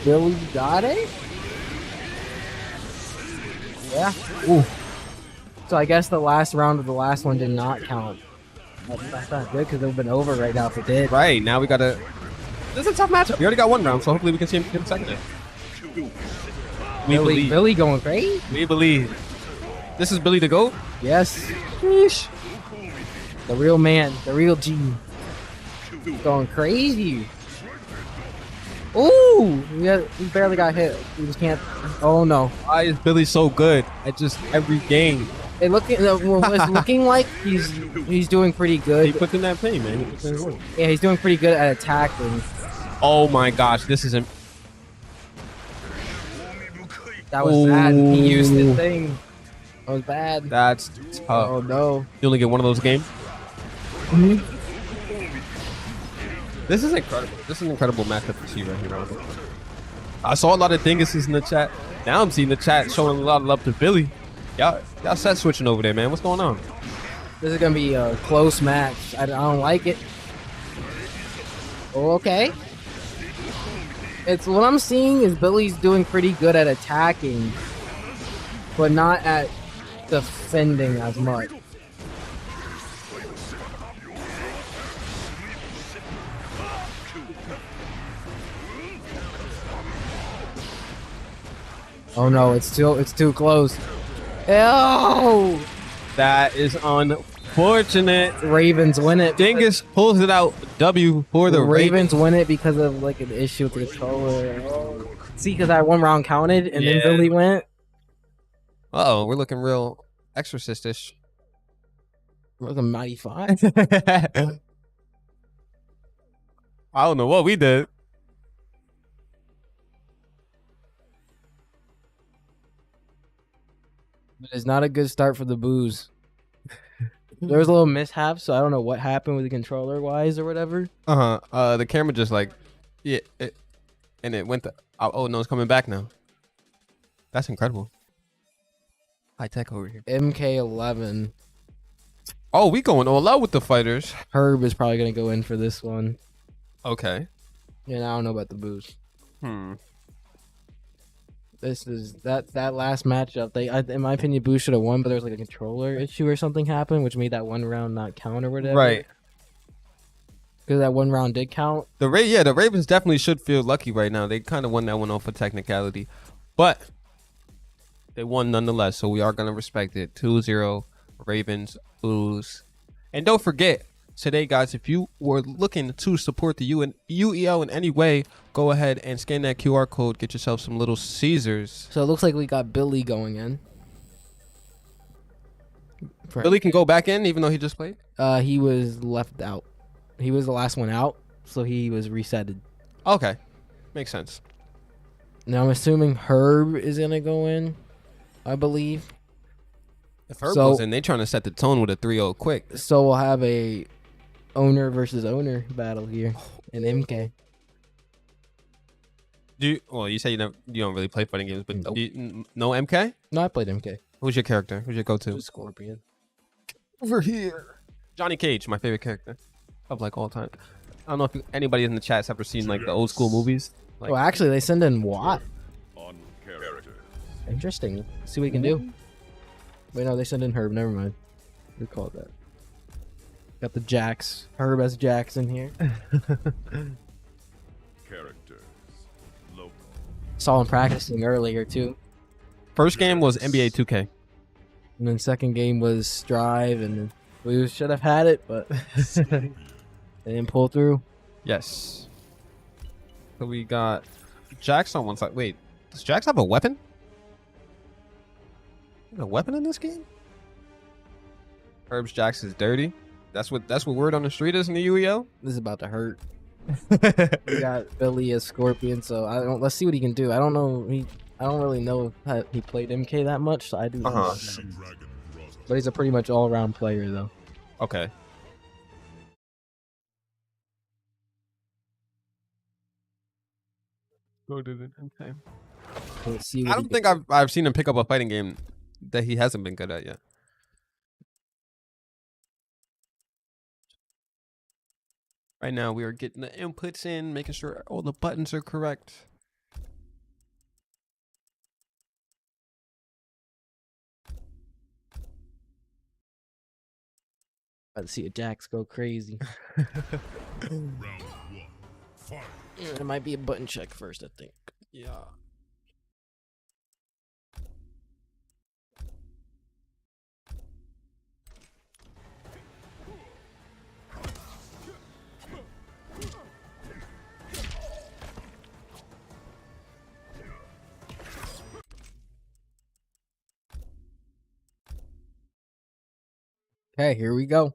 Billy got it? Yeah. Ooh. So I guess the last round of the last one did not count. That's not good because it would have been over right now if it did. Right, now we gotta... This is a tough matchup. We already got one round, so hopefully we can see him get a second. We believe. Billy going crazy? We believe. This is Billy the GOAT? Yes. Sheesh. The real man, the real G. Going crazy. Ooh! He barely got hit. We just can't... Oh no. Why is Billy so good at just every game? It's looking like he's doing pretty He good. puts in that pain, man. He puts in his work. Yeah, he's doing pretty good at attacking. Oh my gosh, this isn't... That was bad. He used his thing. That was bad. That's tough. Oh no. You only get one of those games? This is incredible. This is an incredible matchup to see right here. I saw a lot of dinguses in the chat. Now I'm seeing the chat showing a lot of love to Billy. Y'all set switching over there, man. What's going on? This is gonna be a close match. I don't like it. Oh, okay. It's what I'm seeing is Billy's doing pretty good at attacking, but not at defending as much. Oh no, it's too close. Ew! That is unfortunate. Ravens win it. Dingus pulls it out. W for the Ravens win it because of like an issue with the controller. Oh. See, because that one round counted and then Billy went. Uh-oh, we're looking real exorcist-ish. We're looking mighty fine. I don't know what we did. But it's not a good start for the Buus. There was a little mishap, so I don't know what happened with the controller wise or whatever. The camera just like, and it went. Oh no, it's coming back now. That's incredible. High tech over here. MK11. Oh, we going all out with the fighters. Herb is probably gonna go in for this one. Okay. And I don't know about the Buus. This is that last matchup. In my opinion, Buus should have won, but there was like a controller issue or something happened, which made that one round not count or whatever. Right. Because that one round did count. The Ravens definitely should feel lucky right now. They kind of won that one off for technicality, but they won nonetheless. So we are gonna respect it. 2-0 Ravens. Buus. And don't forget today, guys, if you were looking to support the UEL in any way, go ahead and scan that QR code. Get yourself some Little Caesars. So it looks like we got Billy going in. Billy can go back in even though he just played. He was left out. He was the last one out, so he was resetted. Okay, makes sense. Now I'm assuming Herb is gonna go in, I believe. If Herb goes in, they trying to set the tone with a 3-0 quick. So we'll have a owner versus owner battle here in MK. You say you don't really play fighting games, but Nope. No MK? No, I played MK. Who's your character? Who's your go-to? Scorpion. Over here. Johnny Cage, my favorite character of like all time. I don't know if anybody in the chat has ever seen like the old school movies. Like, Well, actually, they send in Watt. On character. Interesting. See what he can do. Wait, no, they send in Herb. Never mind. We called that. Got the Jax. Herb as Jax in here. Characters. Local. Saw him practicing earlier, too. first game was NBA 2K. And then second game was Strive, and we should have had it, but they didn't pull through. Yes. So we got Jax on one side. Wait, does Jax have a weapon? A weapon in this game? Herb's Jax is dirty. That's what word on the street is in the UEL. This is about to hurt. We got Billy as Scorpion, so let's see what he can do. I don't know. I don't really know how he played MK that much, so I do. But he's a pretty much all-around player, though. Okay. Go to the MK. Let's see I what don't he think I've seen him pick up a fighting game that he hasn't been good at yet. Right now, we are getting the inputs in, making sure all the buttons are correct. Let's see a Jax go crazy. Round one. Fight. It might be a button check first, I think. Yeah. Okay, here we go.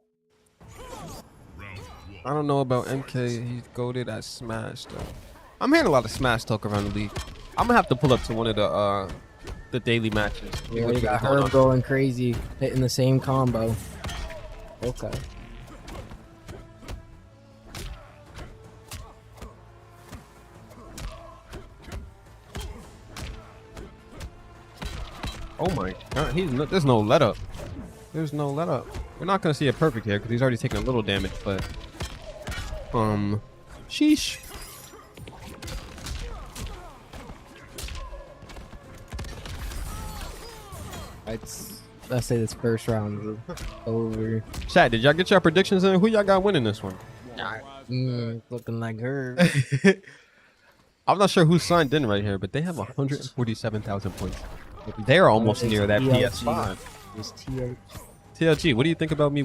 I don't know about MK. He's goated at Smash though. I'm hearing a lot of Smash talk around the league. I'm gonna have to pull up to one of the daily matches. Yeah, we got Herb going crazy, hitting the same combo. Okay. Oh my god, there's no let up. There's no let up. We're not gonna see it perfect here because he's already taking a little damage, but sheesh. Let's say this first round is over. Chat, did y'all get your predictions in? Who y'all got winning this one? Looking like Herb. I'm not sure who signed in right here, but they have 147,000 points. They're almost near that PS5. It's TH. TLG, what do you think about me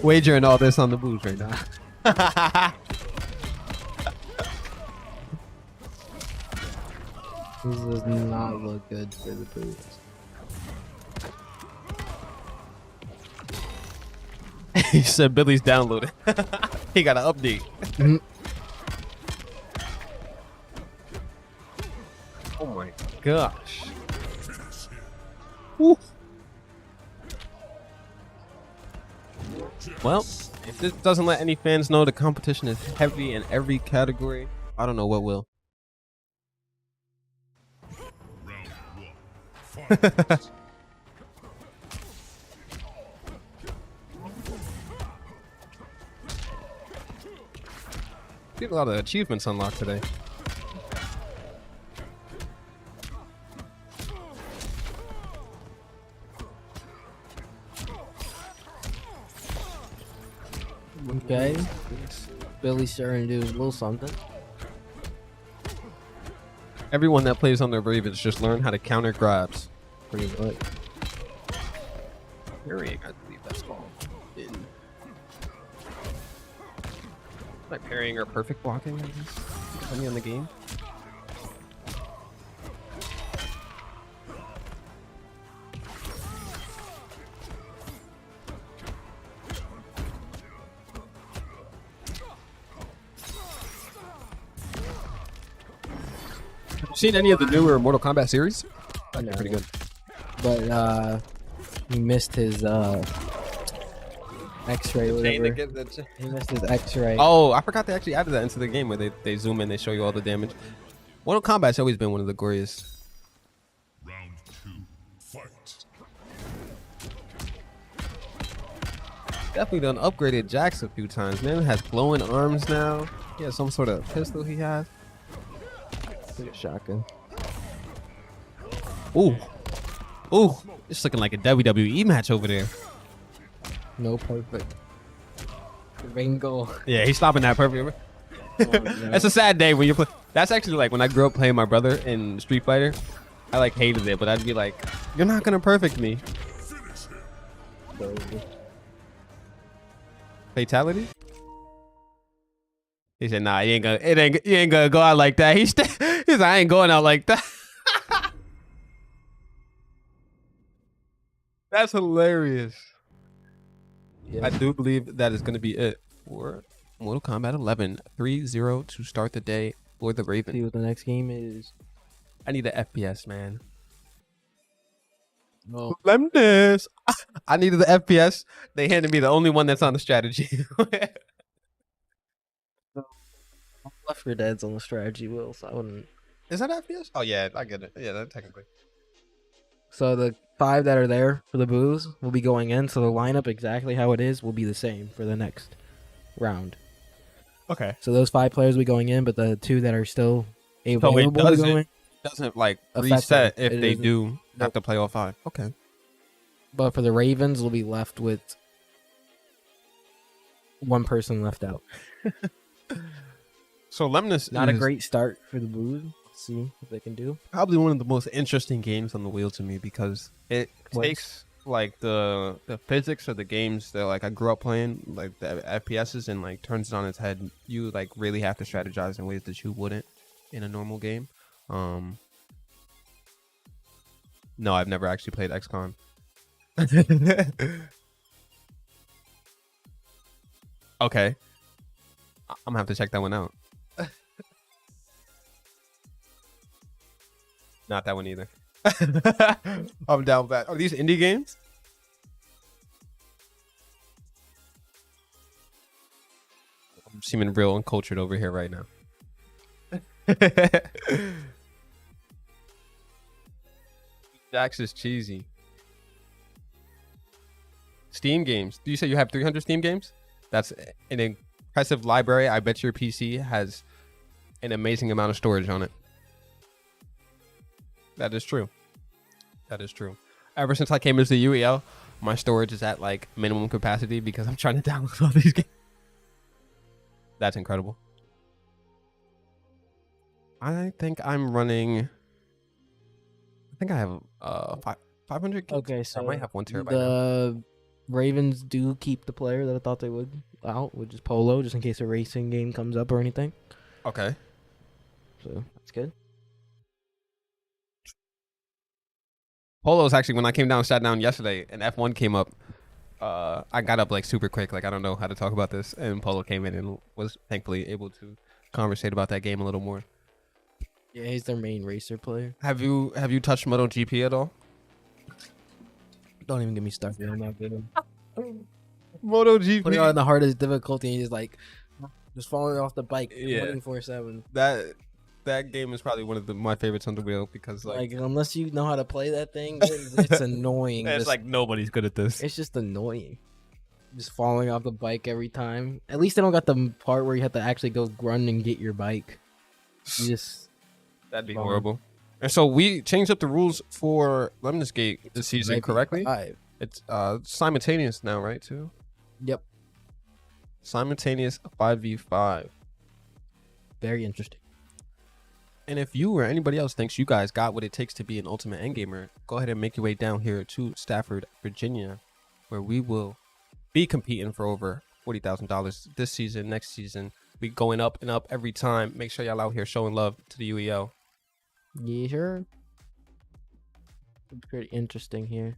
wagering all this on the Buus right now? This does not look good for the Buus. He said Billy's downloaded. He got an update. Oh my gosh. Woo. Well, if this doesn't let any fans know the competition is heavy in every category, I don't know what will. Round one. Fight. Get a lot of achievements unlocked today. Okay. Billy's starting to do a little something. Everyone that plays on the Ravens just learn how to counter grabs. Pretty much. Parrying, I believe that's called. Like parrying or perfect blocking, I guess, depending on the game. Have you seen any of the newer Mortal Kombat series? No. Pretty good. But he missed his X-ray, whatever. He missed his X-ray. Oh, I forgot they actually added that into the game where they zoom in, they show you all the damage. Mortal Kombat's always been one of the goriest. Round 2. Fight. Definitely done upgraded Jax a few times. Man has glowing arms now. He has some sort of pistol he has. Look at shotgun. Ooh. Ooh. It's looking like a WWE match over there. No perfect. Ringo. Yeah, he's stopping that perfect. It's a sad day when you play. That's actually like when I grew up playing my brother in Street Fighter. I like hated it, but I'd be like, "You're not gonna perfect me." Fatality? He said, "Nah, you ain't gonna go out like that." He's like, "I ain't going out like that." That's hilarious. Yeah. I do believe that is going to be it for Mortal Kombat 11. 3-0 to start the day for the See Ravens. what the next game is. I need an FPS, man. No. Lemnis. I needed the FPS. They handed me the only one that's on the strategy. Left 4 Dead's on the strategy wheel, so I wouldn't. Is that FPS? Oh, yeah, I get it. Yeah, that technically. So the 5 that are there for the Buus will be going in. So the lineup exactly how it is will be the same for the next round. Okay. So those 5 players will be going in, but the 2 that are still So it available to go in. doesn't like Affect reset them. if It they isn't- do have Nope. to play all 5. Okay. But for the Ravens, we'll be left with one person left out. So Lemnis Not a is great start for the Buus. Let's see what they can do. probably one of the most interesting games on the wheel to me because it What? takes like the physics of the games that like I grew up playing, like the FPSs, and like turns it on its head. You like really have to strategize in ways that you wouldn't in a normal game. No, I've never actually played XCOM. Okay. I'm gonna have to check that one out. Not that one either. I'm down with that. Are these indie games? I'm seeming real uncultured over here right now. Jax is cheesy. Steam games. Do you say you have 300 Steam games? That's an impressive library. I bet your PC has an amazing amount of storage on it. That is true. That is true. Ever since I came into the UEL, my storage is at like minimum capacity because I'm trying to download all these games. That's incredible. I think I'm running. I think I have 500 gigs. Okay, so I might have 1 terabyte now. the Ravens do keep the player that I thought they would out, which is Polo, just in case a racing game comes up or anything. Okay. So that's good. Polo's actually, when I came down, sat down yesterday, and F1 came up. I got up like super quick, like I don't know how to talk about this, and Polo came in and was thankfully able to conversate about that game a little more. Yeah, he's their main racer player. Have you touched MotoGP at all? Don't even get me started on that video. MotoGP. Putting on the hardest difficulty, and he's like just falling off the bike Yeah. 24/7. That game is probably one of my favorites on the wheel because Like unless you know how to play that thing, it's annoying. it's Just- like nobody's good at this. it's just annoying. Just falling off the bike every time. At least they don't got the part where you have to actually go run and get your bike. You just That'd be Bummer. horrible. And so we changed up the rules for Lemnis Gate this season, might be correctly? 5. It's simultaneous now, right? Too. Yep. Simultaneous 5v5. Very interesting. And if you or anybody else thinks you guys got what it takes to be an ultimate endgamer, go ahead and make your way down here to Stafford, Virginia, where we will be competing for over $40,000 this season, next season. We going up and up every time. Make sure y'all out here showing love to the UEL. Yeah, sure. Pretty interesting here.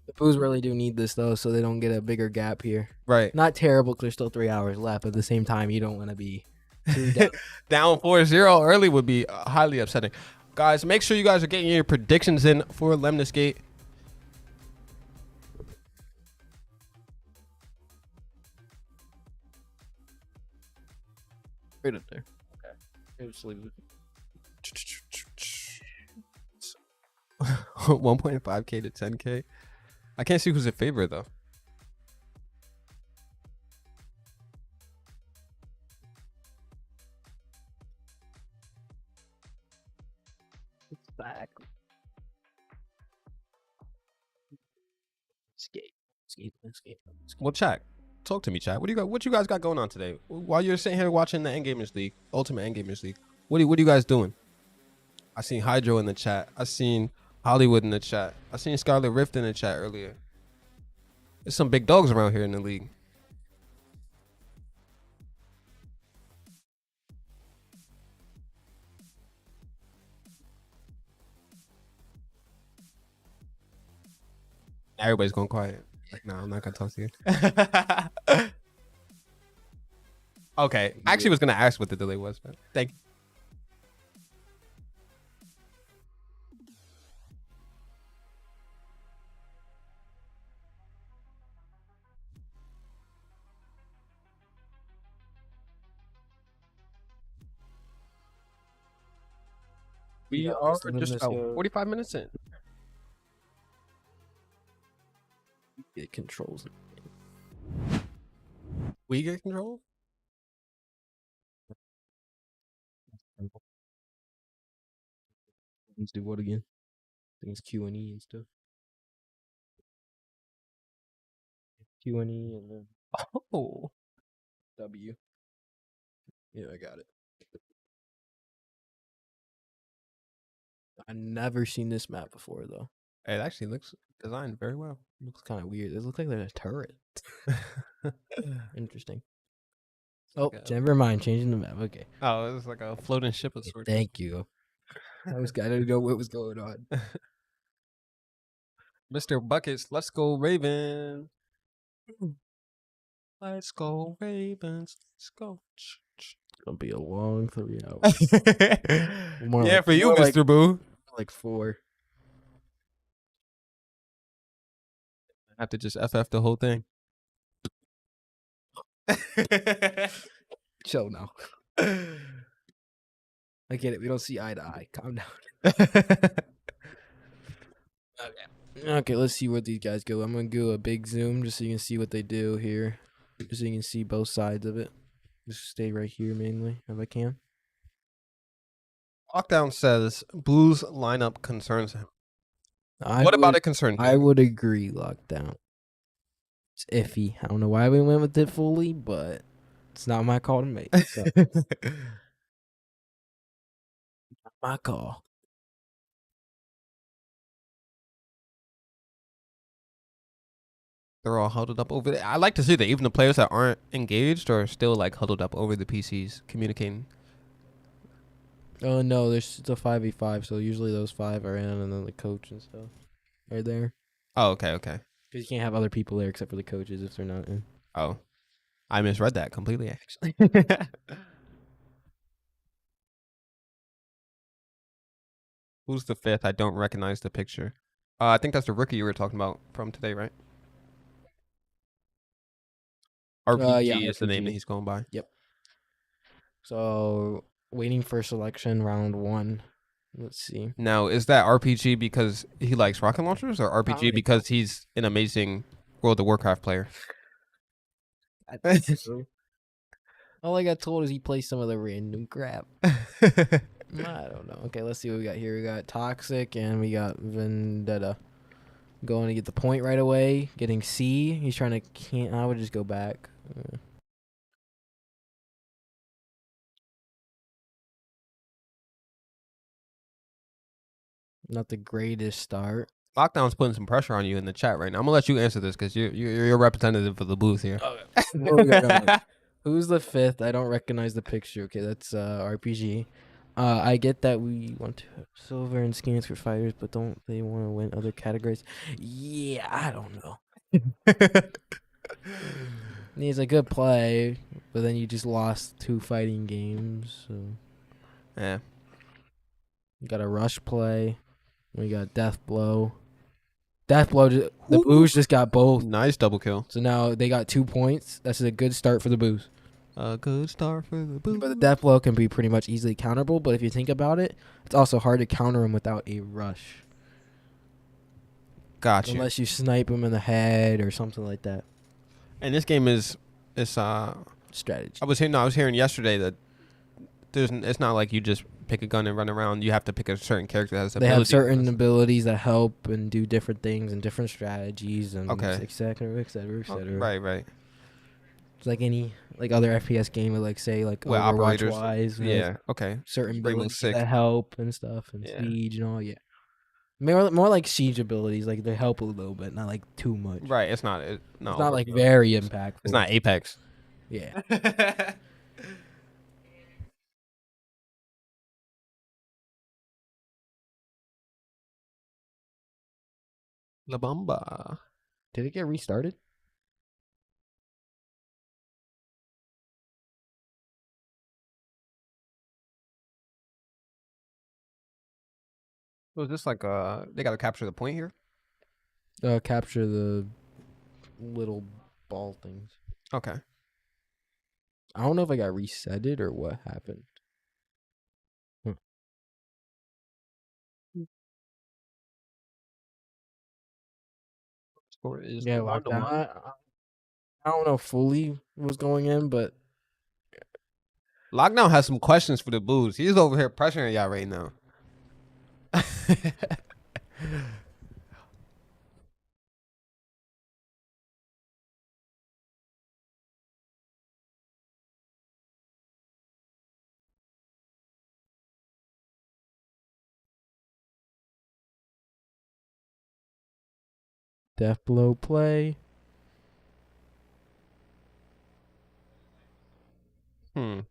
The Buus really do need this though, so they don't get a bigger gap here. Right. Not terrible because there's still 3 hours left. At the same time, you don't want to be too down. Down 4-0 early would be highly upsetting. Guys, make sure you guys are getting your predictions in for Lemnis Gate. Right up there. Okay. Just leave it. 1.5k to 10k. I can't see who's in favor though. Exactly. Escape. Well, chat. Talk to me, chat. What you guys got going on today? While you're sitting here watching the Endgamers League, Ultimate Endgamers League, what are you guys doing? I seen Hydro in the chat. I seen Hollywood in the chat. I seen Scarlet Rift in the chat earlier. There's some big dogs around here in the league. Everybody's going quiet. Like, nah, I'm not gonna talk to you. Okay, I actually was gonna ask what the delay was, but thank you. We Yeah, are still in just this, about yo. 45 minutes in. It controls it. We get control? Let's do what again? I think it's Q and E and stuff. Q and E and then Oh. W. Yeah, I got it. I've never seen this map before though. It actually looks designed very well. Looks kind of weird. It looks like there's a turret. Interesting. Oh, like a- never mind. Changing the map. Okay. Oh, it's like a floating ship of sorts. Thank you. I didn't know what was going on. Mr. Buckets, let's go Ravens. Let's go Ravens. Let's go. It's gonna be a long 3 hours. More Yeah, like- for you, more like- Mr. Boo. Like 4. I have to just FF the whole thing. Chill now. I get it. We don't see eye to eye. Calm down. Okay, let's see where these guys go. I'm gonna go a big zoom just so you can see what they do here. Just so you can see both sides of it. Just stay right here mainly, if I can. Lockdown says Blues lineup concerns him. I What about would- it concerns I him? would agree, Lockdown. It's iffy. I don't know why we went with it fully, but it's not my call to make. So, my call. They're all huddled up over there. I like to see that even the players that aren't engaged are still like huddled up over the PCs communicating. Oh no, there's it's a 5v5, so usually those 5 are in, and then the coach and stuff are there. Oh, okay. Because you can't have other people there except for the coaches if they're not in. Oh, I misread that completely, actually. Who's the fifth? I don't recognize the picture. I think that's the rookie you were talking about from today, right? RPG Yeah, is the name RPG. that he's going by. So waiting for selection round 1. Let's see. Now, is that RPG because he likes rocket launchers, or RPG Probably. because he's an amazing World of Warcraft player? I think so. All I got told is he plays some of the random crap. I don't know. Okay, let's see what we got here. We got Toxic and we got Vendetta. going to get the point right away, getting C. He's trying to can't. I would just go back. Not the greatest start. Lockdown's putting some pressure on you in the chat right now. I'm gonna let you answer this because you're a representative for the booth here. Who's the fifth? I don't recognize the picture. Okay, that's RPG. I get that we want to have silver and skins for fighters, but don't they want to win other categories? Yeah, I don't know. He's a good play, but then you just lost 2 fighting games. So Yeah. you got a rush play. We got death blow. Death blow. The Buus just got both. Nice double kill. So now they got 2 points. That's a good start for the Buus. A good start for the Buus. But the death blow can be pretty much easily counterable. But if you think about it, it's also hard to counter him without a rush. Gotcha. Unless you snipe him in the head or something like that. And this game is Strategy. I was hearing yesterday that it's not like you just pick a gun and run around. You have to pick a certain character that has They have certain abilities that help and do different things and different strategies and Okay. et cetera, et cetera, et cetera. Right. It's like any other FPS game, like say like Well, Overwatch operators. wise. Yeah. Okay. Certain Rainbow abilities Six. that help and stuff and Yeah. siege and all. Yeah. More like siege abilities, like they help a little bit, not like too much. Right. It's not like very impactful. It's not Apex. Yeah. La Bamba. Did it get restarted? So is this like they gotta capture the point here? Capture the little ball things. Okay. I don't know if I got resetted or what happened. Score is Yeah, 1-1. I don't know fully what's going in, but Lockdown has some questions for the Buus. He's over here pressuring y'all right now. death blow play. Can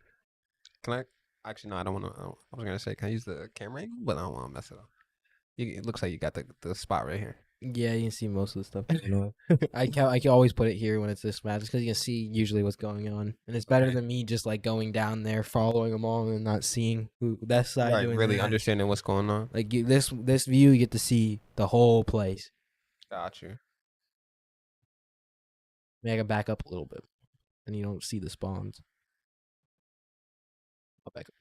I? Actually, no. I don't want to. I was gonna say, can I use the camera angle? But I don't want to mess it up. It looks like you got the spot right here. Yeah, you can see most of the stuff. I can always put it here when it's this match because you can see usually what's going on, and it's better than me just like going down there, following them all, and not seeing who that side. Right, doing really that. understanding what's going on. Like this view, you get to see the whole place. Got you. Maybe I can back up a little bit, and you don't see the spawns. I'll back up.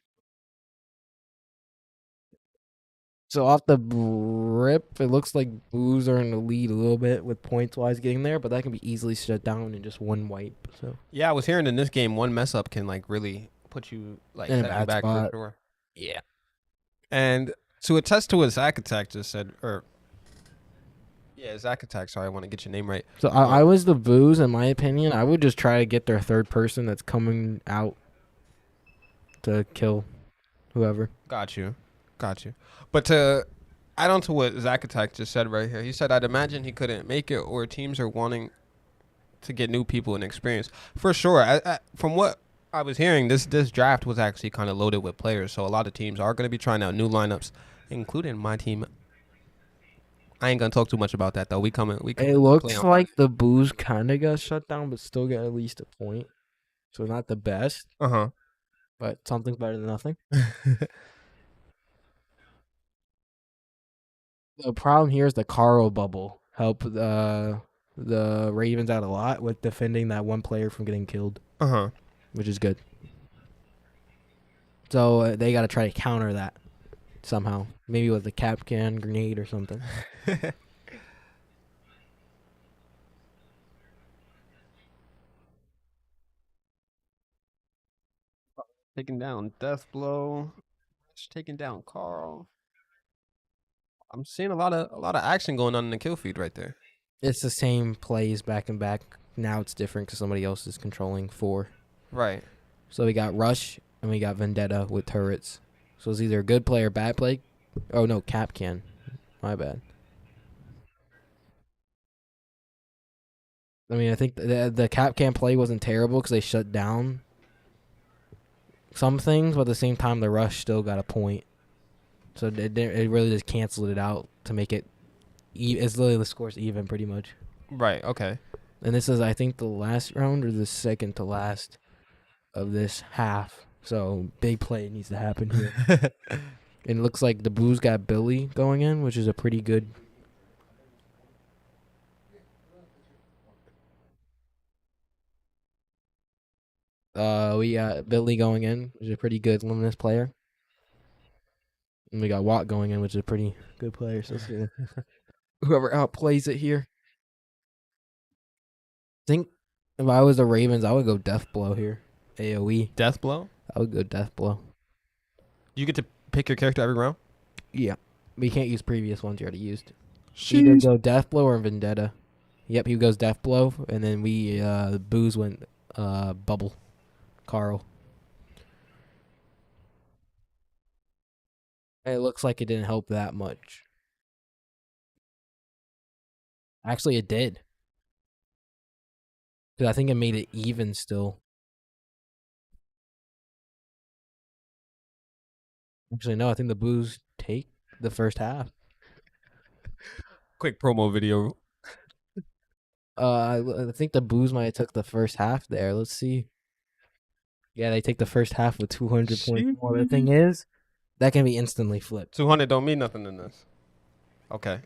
So off the rip, it looks like Buus are in the lead a little bit with points wise getting there, but that can be easily shut down in just one wipe. So Yeah, I was hearing in this game, one mess up can like really put you like In a set you bad back spot. for sure. yeah, And to attest to what Zach Attack just said, Zach Attack. Sorry, I want to get your name right. so I was the Buus in my opinion. I would just try to get their third person that's coming out to kill whoever. Got you. But to add on to what Zach Attack just said right here, he said, I'd imagine he couldn't make it or teams are wanting to get new people and experience. For sure. From what I was hearing, this draft was actually kind of loaded with players. So a lot of teams are going to be trying out new lineups, including my team. I ain't going to talk too much about that, though. We coming. It looks like the Buus kind of got shut down, but still got at least a point. So not the best, but something's better than nothing. The problem here is the Carl bubble help the Ravens out a lot with defending that one player from getting killed, which is good. So they got to try to counter that somehow, maybe with a cap can grenade or something. Taking down Death Blow. Taking down Carl. I'm seeing a lot of action going on in the kill feed right there. It's the same plays back and back. Now it's different because somebody else is controlling 4. Right. So we got Rush and we got Vendetta with turrets. So it's either a good play or bad play. Oh no, Cap can. My bad. I mean, I think the Cap can play wasn't terrible because they shut down some things, but at the same time, the Rush still got a point. So it really just canceled it out to make it. It's literally the score's even pretty much. Right. Okay. And this is, I think, the last round or the second to last of this half. So big play needs to happen here. And it looks like the Buus got Billy going in, which is a pretty good. We got Billy going in, which is a pretty good luminous player. And we got Watt going in, which is a pretty good player. So whoever outplays it here. I think if I was the Ravens, I would go Death Blow here. AoE. Death blow. I would go Death Blow. You get to pick your character every round. Yeah. But you can't use previous ones you already used. Either go Death Blow or Vendetta. Yep, he goes Death Blow, and then we Buus went Bubble. Carl. And it looks like it didn't help that much. Actually, it did. Because I think it made it even still. Actually, no, I think the Buus take the first half. Quick promo video. I think the Buus might have took the first half there. Let's see. Yeah, they take the first half with 200 points more. The thing is, that can be instantly flipped. 200 don't mean nothing in this. Okay.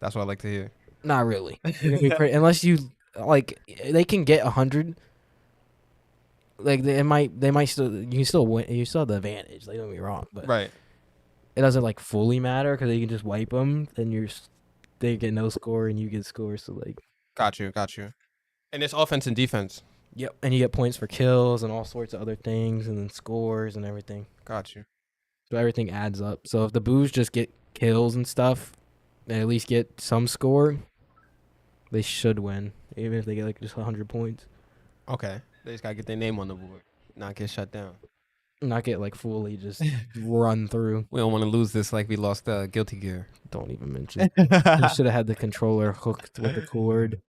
That's what I like to hear. Not really. Unless you, like, they can get 100. Like, they might still, you can still win. You still have the advantage. Like, don't get me wrong. But Right. it doesn't, like, fully matter because you can just wipe them. Then they get no score and you get scores. So, like. Got you. And it's offense and defense. Yep. And you get points for kills and all sorts of other things and then scores and everything. Got you. So everything adds up. So if the Buus just get kills and stuff and at least get some score, they should win. Even if they get like just 100 points. Okay. They just got to get their name on the board. Not get shut down. Not get like fully just run through. We don't want to lose this like we lost Guilty Gear. Don't even mention. You should have had the controller hooked with the cord.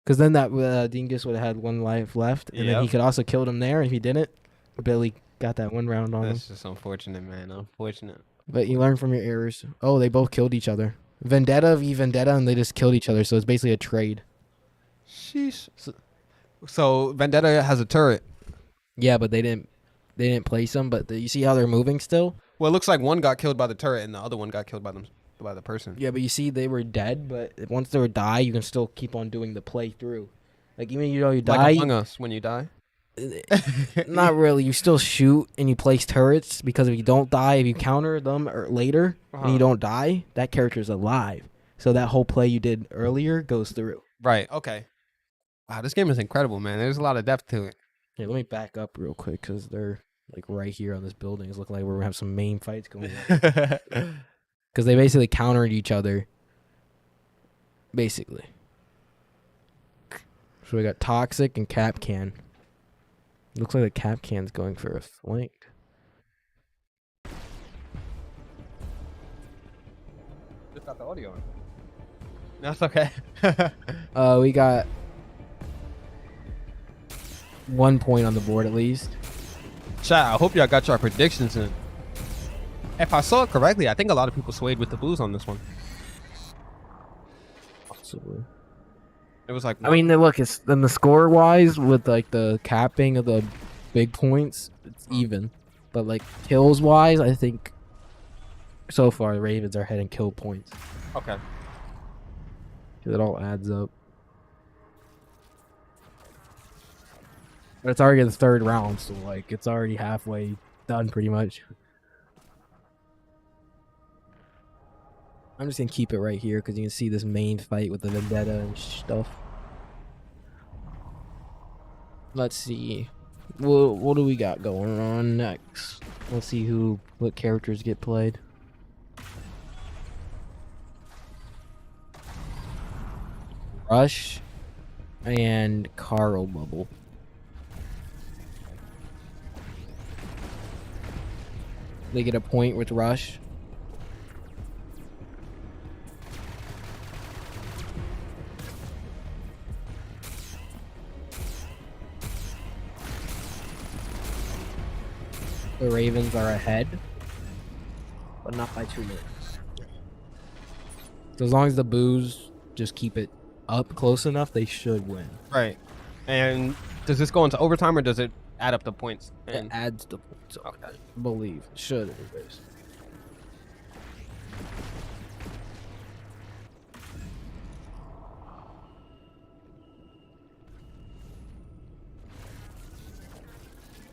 Because then that Dingus would have had 1 life left. And then he could also killed him there. If he didn't, Billy got that 1 round on him. That's just unfortunate, man. Unfortunate. But you learn from your errors. Oh, they both killed each other. Vendetta v Vendetta, and they just killed each other. So it's basically a trade. Sheesh. So Vendetta has a turret. Yeah, but they didn't place them. But you see how they're moving still? Well, it looks like one got killed by the turret and the other one got killed by the person. Yeah, but you see they were dead. But once they were die, you can still keep on doing the play through. Like even you die. Like Among Us when you die. Not really. You still shoot and you place turrets because if you don't die, if you counter them or later and you don't die, that character's alive. So that whole play you did earlier goes through. Right. Okay. Wow, this game is incredible, man. There's a lot of depth to it. Here, let me back up real quick because they're like right here on this building. It's looking like we're gonna have some main fights going on. Because they basically countered each other. Basically. So we got Toxic and Cap Can. Looks like the Cap Can's going for a flank. Just got the audio on. That's okay. We got 1 point on the board at least. Chat, I hope y'all got your predictions in. If I saw it correctly, I think a lot of people swayed with the Buus on this one. Possibly. It was like, I mean, look, it's in the score wise with like the capping of the big points, it's even. But like kills wise, I think so far the Ravens are ahead in kill points. okay. 'Cause it all adds up. But it's already the 3rd round, so like it's already halfway done pretty much. I'm just gonna keep it right here because you can see this main fight with the Vendetta and stuff. Let's see. What do we got going on next? Let's see what characters get played. Rush and Carl Bubble. They get a point with Rush. The Ravens are ahead, but not by 2 minutes. So as long as the Buus just keep it up close enough, they should win. Right. And does this go into overtime or does it add up the points? It adds the points. I believe. Should anyways.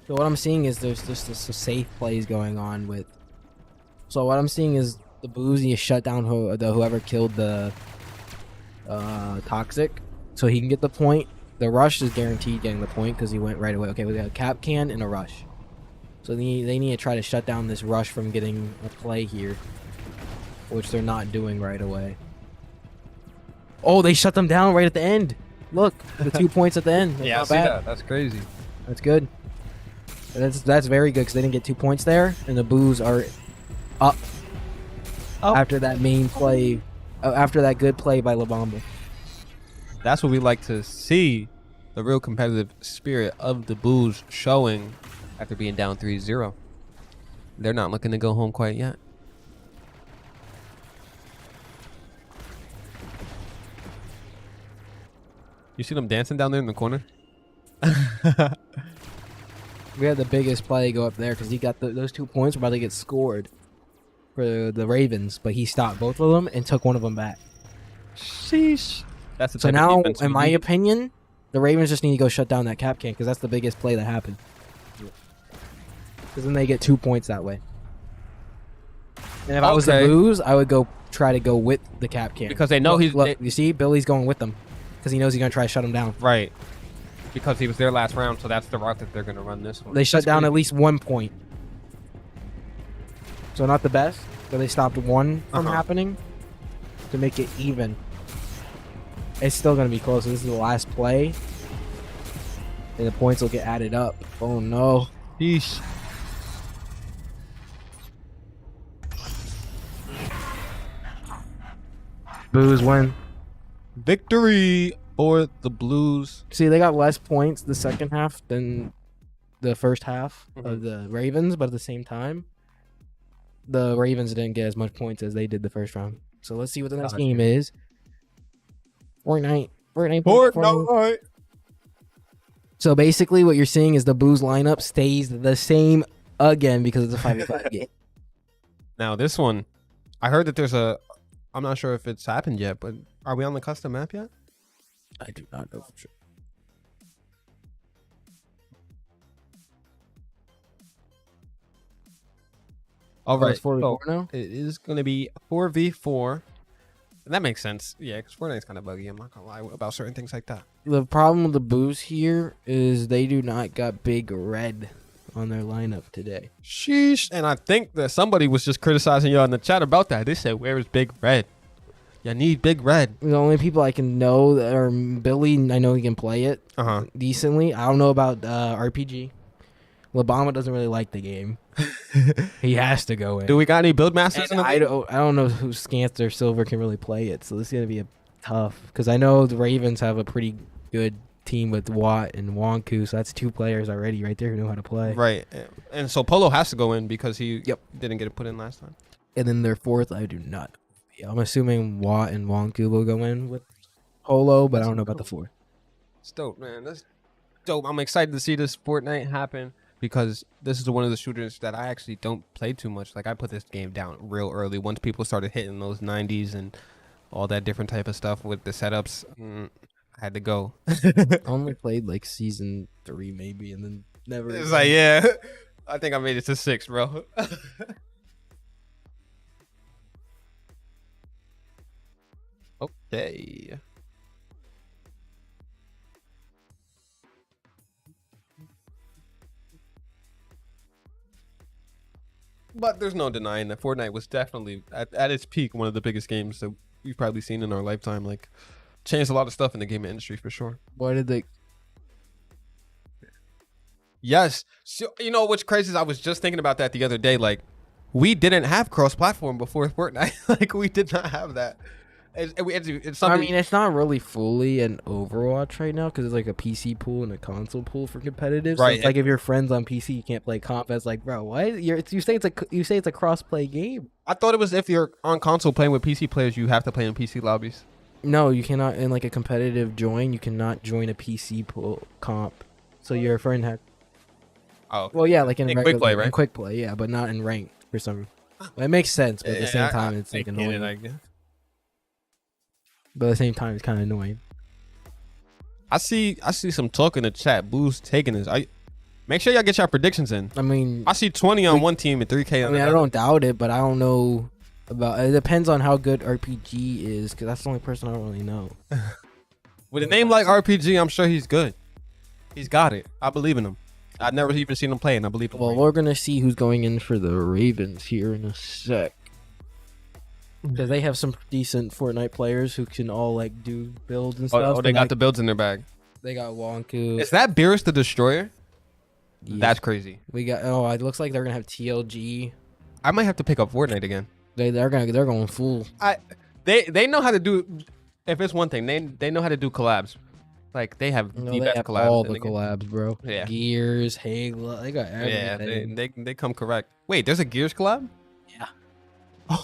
So what I'm seeing is there's just this safe plays going on with. So what I'm seeing is the Buus need to shut down whoever killed the Toxic, so he can get the point. The Rush is guaranteed getting the point because he went right away. Okay, we got a Cap Can and a Rush. So they need to try to shut down this Rush from getting a play here, which they're not doing right away. Oh, they shut them down right at the end. Look, the 2 points at the end. That's Yeah, I not see bad. that. That's crazy. That's good. That's very good because they didn't get 2 points there, and the Buus are up after that main play, after that good play by Labamba. That's what we like to see, the real competitive spirit of the Buus showing after being down 3-0. They're not looking to go home quite yet. You see them dancing down there in the corner? We had the biggest play go up there because he got those 2 points were about to get scored for the Ravens, but he stopped both of them and took one of them back. Sheesh. That's the So type of now, defense we in my need. opinion, the Ravens just need to go shut down that Cap Can because that's the biggest play that happened. Because then they get 2 points that way. And if I was the Okay. Buus, I would try to go with the Cap Can Because they know look, you see, Billy's going with them because he knows he's gonna try to shut him down. Right. Because he was there last round, so that's the route that they're going to run this one. They shut That's down great. at least 1 point. So not the best, but they stopped one from happening to make it even. It's still going to be close. This is the last play. And the points will get added up. Oh no. Sheesh. Buus win. Victory for the Blues. See, they got less points the second half than the first half of the Ravens, but at the same time, the Ravens didn't get as much points as they did the first round. So let's see what the next game is. Fortnite. So basically, what you're seeing is the Buus lineup stays the same again because it's a 5v5 game. Now, this one, I heard that there's a... I'm not sure if it's happened yet, but are we on the custom map yet? I do not know for sure. All Oh, right. it's 4v4 so now? it is going to be 4v4. And that makes sense. Yeah, because Fortnite's kind of buggy. I'm not going to lie about certain things like that. The problem with the Buus here is they do not got Big Red on their lineup today. Sheesh. And I think that somebody was just criticizing you in the chat about that. They said, where is Big Red? You need Big Red. The only people I can know that are Billy. I know he can play it decently. I don't know about RPG. Labama doesn't really like the game. He has to go in. Do we got any build masters in And the I don't know who Scantz or Silver can really play it, so this is gonna be a tough. Because I know the Ravens have a pretty good team with Watt and Wonku, so that's 2 players already right there who know how to play. Right. And so Polo has to go in because he didn't get it put in last time. And then their fourth, I do not. I'm assuming Watt and Wonku will go in with Polo, but I don't know about the fourth. It's dope, man. That's dope. I'm excited to see this Fortnite happen because this is one of the shooters that I actually don't play too much. Like, I put this game down real early. Once people started hitting those 90s and all that different type of stuff with the setups, I had to go. I only played like season 3 maybe, and then never. It's like, yeah, I think I made it to 6, bro. Okay. But there's no denying that Fortnite was definitely at its peak one of the biggest games that we've probably seen in our lifetime. Like, changed a lot of stuff in the gaming industry for sure. Why did they? Yes. So, you know what's crazy is I was just thinking about that the other day. Like, we didn't have cross-platform before Fortnite. Like, we did not have that. It's I something. mean, it's not really fully an Overwatch right now because it's like a PC pool and a console pool for competitive. So Right. it's like if your friends on PC, you can't play comp. It's like, bro, what? You say it's a cross-play game. I thought it was if you're on console playing with PC players, you have to play in PC lobbies. No, you cannot. In like a competitive join, you cannot join a PC pool comp. So your friend had. Oh, Well, yeah, like in In regular, quick play, right? In quick play, yeah, but not in ranked for some. Well, it makes sense, but at the same time, it's like I get annoying. it, I guess. But at the same time, it's kind of annoying. I see some talk in the chat. Buus taking this. Make sure y'all get your predictions in. I mean, I see 20 on one team and 3K on I another. don't doubt it, but I don't know about. It depends on how good RPG is, because that's the only person I don't really know. With a name like RPG, I'm sure he's good. He's got it. I believe in him. I've never even seen him play, and I believe in him. Well, we're gonna see who's going in for the Ravens here in a sec, because they have some decent Fortnite players who can all like do builds and stuff. Oh, they but, got like, the builds in their bag. They got Wonku. Is that Beerus the Destroyer? Yeah. That's crazy. We got. Oh, it looks like they're gonna have TLG. I might have to pick up Fortnite again. They're going full. They know how to do. If it's one thing, they know how to do collabs. Like they have No, the they best have collabs. all in the game. collabs, bro. Yeah. Gears, Halo, they got Yeah, everything. they come correct. Wait, there's a Gears collab? Yeah.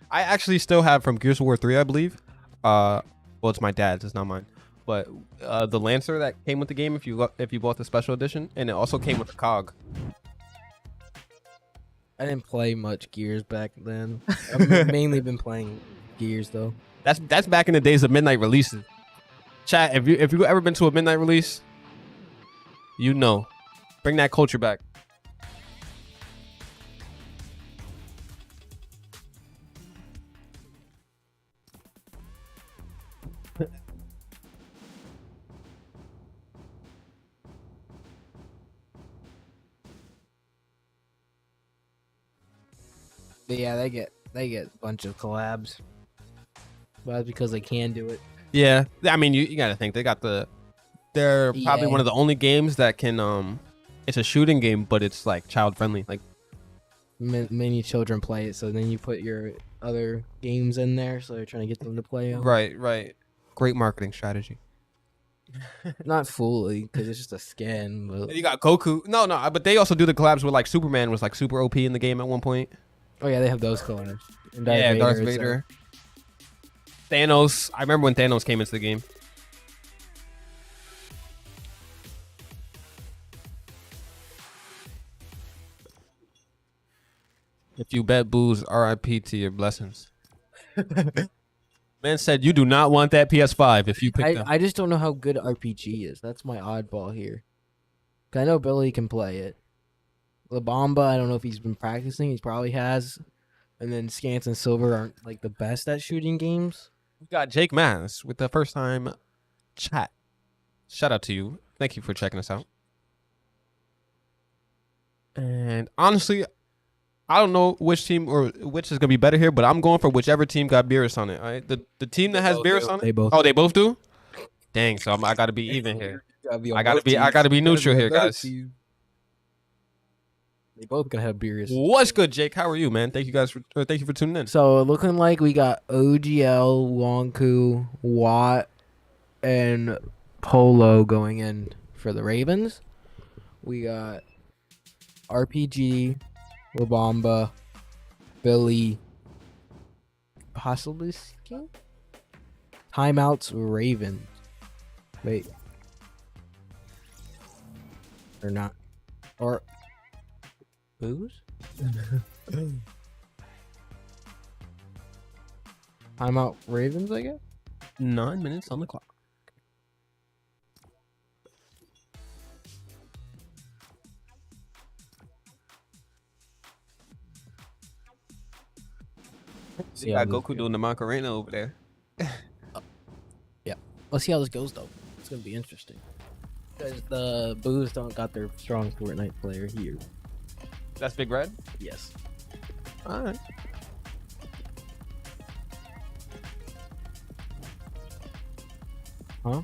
I actually still have from Gears of War 3, I believe. Well, it's my dad's, it's not mine. But the Lancer that came with the game, if you bought the special edition, and it also came with the COG. I didn't play much Gears back then. I've mainly been playing Gears though. That's back in the days of midnight releases. Chat, if you ever been to a midnight release, you know, bring that culture back. But yeah, they get a bunch of collabs. But that's because they can do it. Yeah, I mean, you got to think they're probably EA. one of the only games that can it's a shooting game, but it's like child friendly. Like Many children play it, so then you put your other games in there, so they're trying to get them to play them. right. Great marketing strategy. Not fully, because it's just a skin. But You got Goku. No, but they also do the collabs with like Superman was like super OP in the game at one point. oh yeah, they have those colors. And Darth is, Vader. Thanos. I remember when Thanos came into the game. If you bet Buus, RIP to your blessings. Man said you do not want that PS5 if you pick them. I just don't know how good RPG is. That's my oddball here. 'Cause I know Billy can play it. La Bamba, I don't know if he's been practicing. He probably has. And then Scants and Silver aren't like the best at shooting games. We got Jake Mass with the first time chat. Shout out to you. Thank you for checking us out. And honestly, I don't know which team or which is gonna be better here, but I'm going for whichever team got Beerus on it. All right, the team that has Beerus on it. They both. Oh, they both do. Dang, so I gotta be even here. I gotta be neutral here, guys. They both gonna have beers. What's good, Jake? How are you, man? Thank you for tuning in. So looking like we got OGL, Wonku, Watt, and Polo going in for the Ravens. We got RPG, Labamba, Billy, possibly Skin? Timeouts, Ravens. Wait. Or not. Or Buus? Timeout Ravens, I guess? 9 minutes on the clock. See You how got this Goku goes. doing the Macarena over there. Let's see how this goes, though. It's gonna be interesting. Because the Buus don't got their strong Fortnite player here. That's Big Red. Yes. All right. Huh?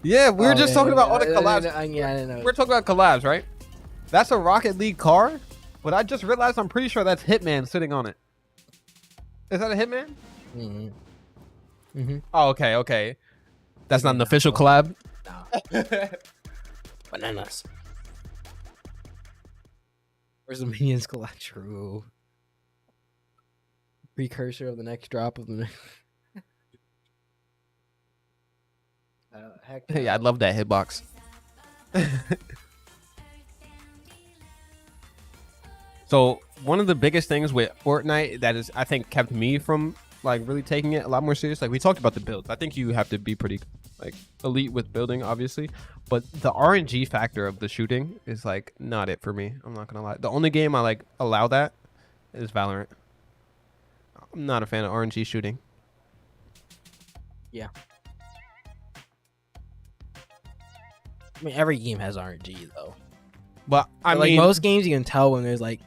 Yeah, we were just talking about all the collabs. Yeah, I didn't know. We're talking about collabs, right? That's a Rocket League car, but I just realized I'm pretty sure that's Hitman sitting on it. Is that a Hitman? Mm-hmm. Mm-hmm. Oh, okay. That's not an official collab. No. Bananas. Where's the Minions collab? True. Precursor of the next drop of the next. Heck Hey, I love that hitbox. So one of the biggest things with Fortnite that is, I think, kept me from like really taking it a lot more serious. Like we talked about the builds. I think you have to be pretty like elite with building, obviously, but the RNG factor of the shooting is like not it for me. I'm not gonna lie. The only game I like allow that is Valorant. I'm not a fan of RNG shooting. Yeah. I mean, every game has RNG though. But I But, like mean, most games, you can tell when there's like,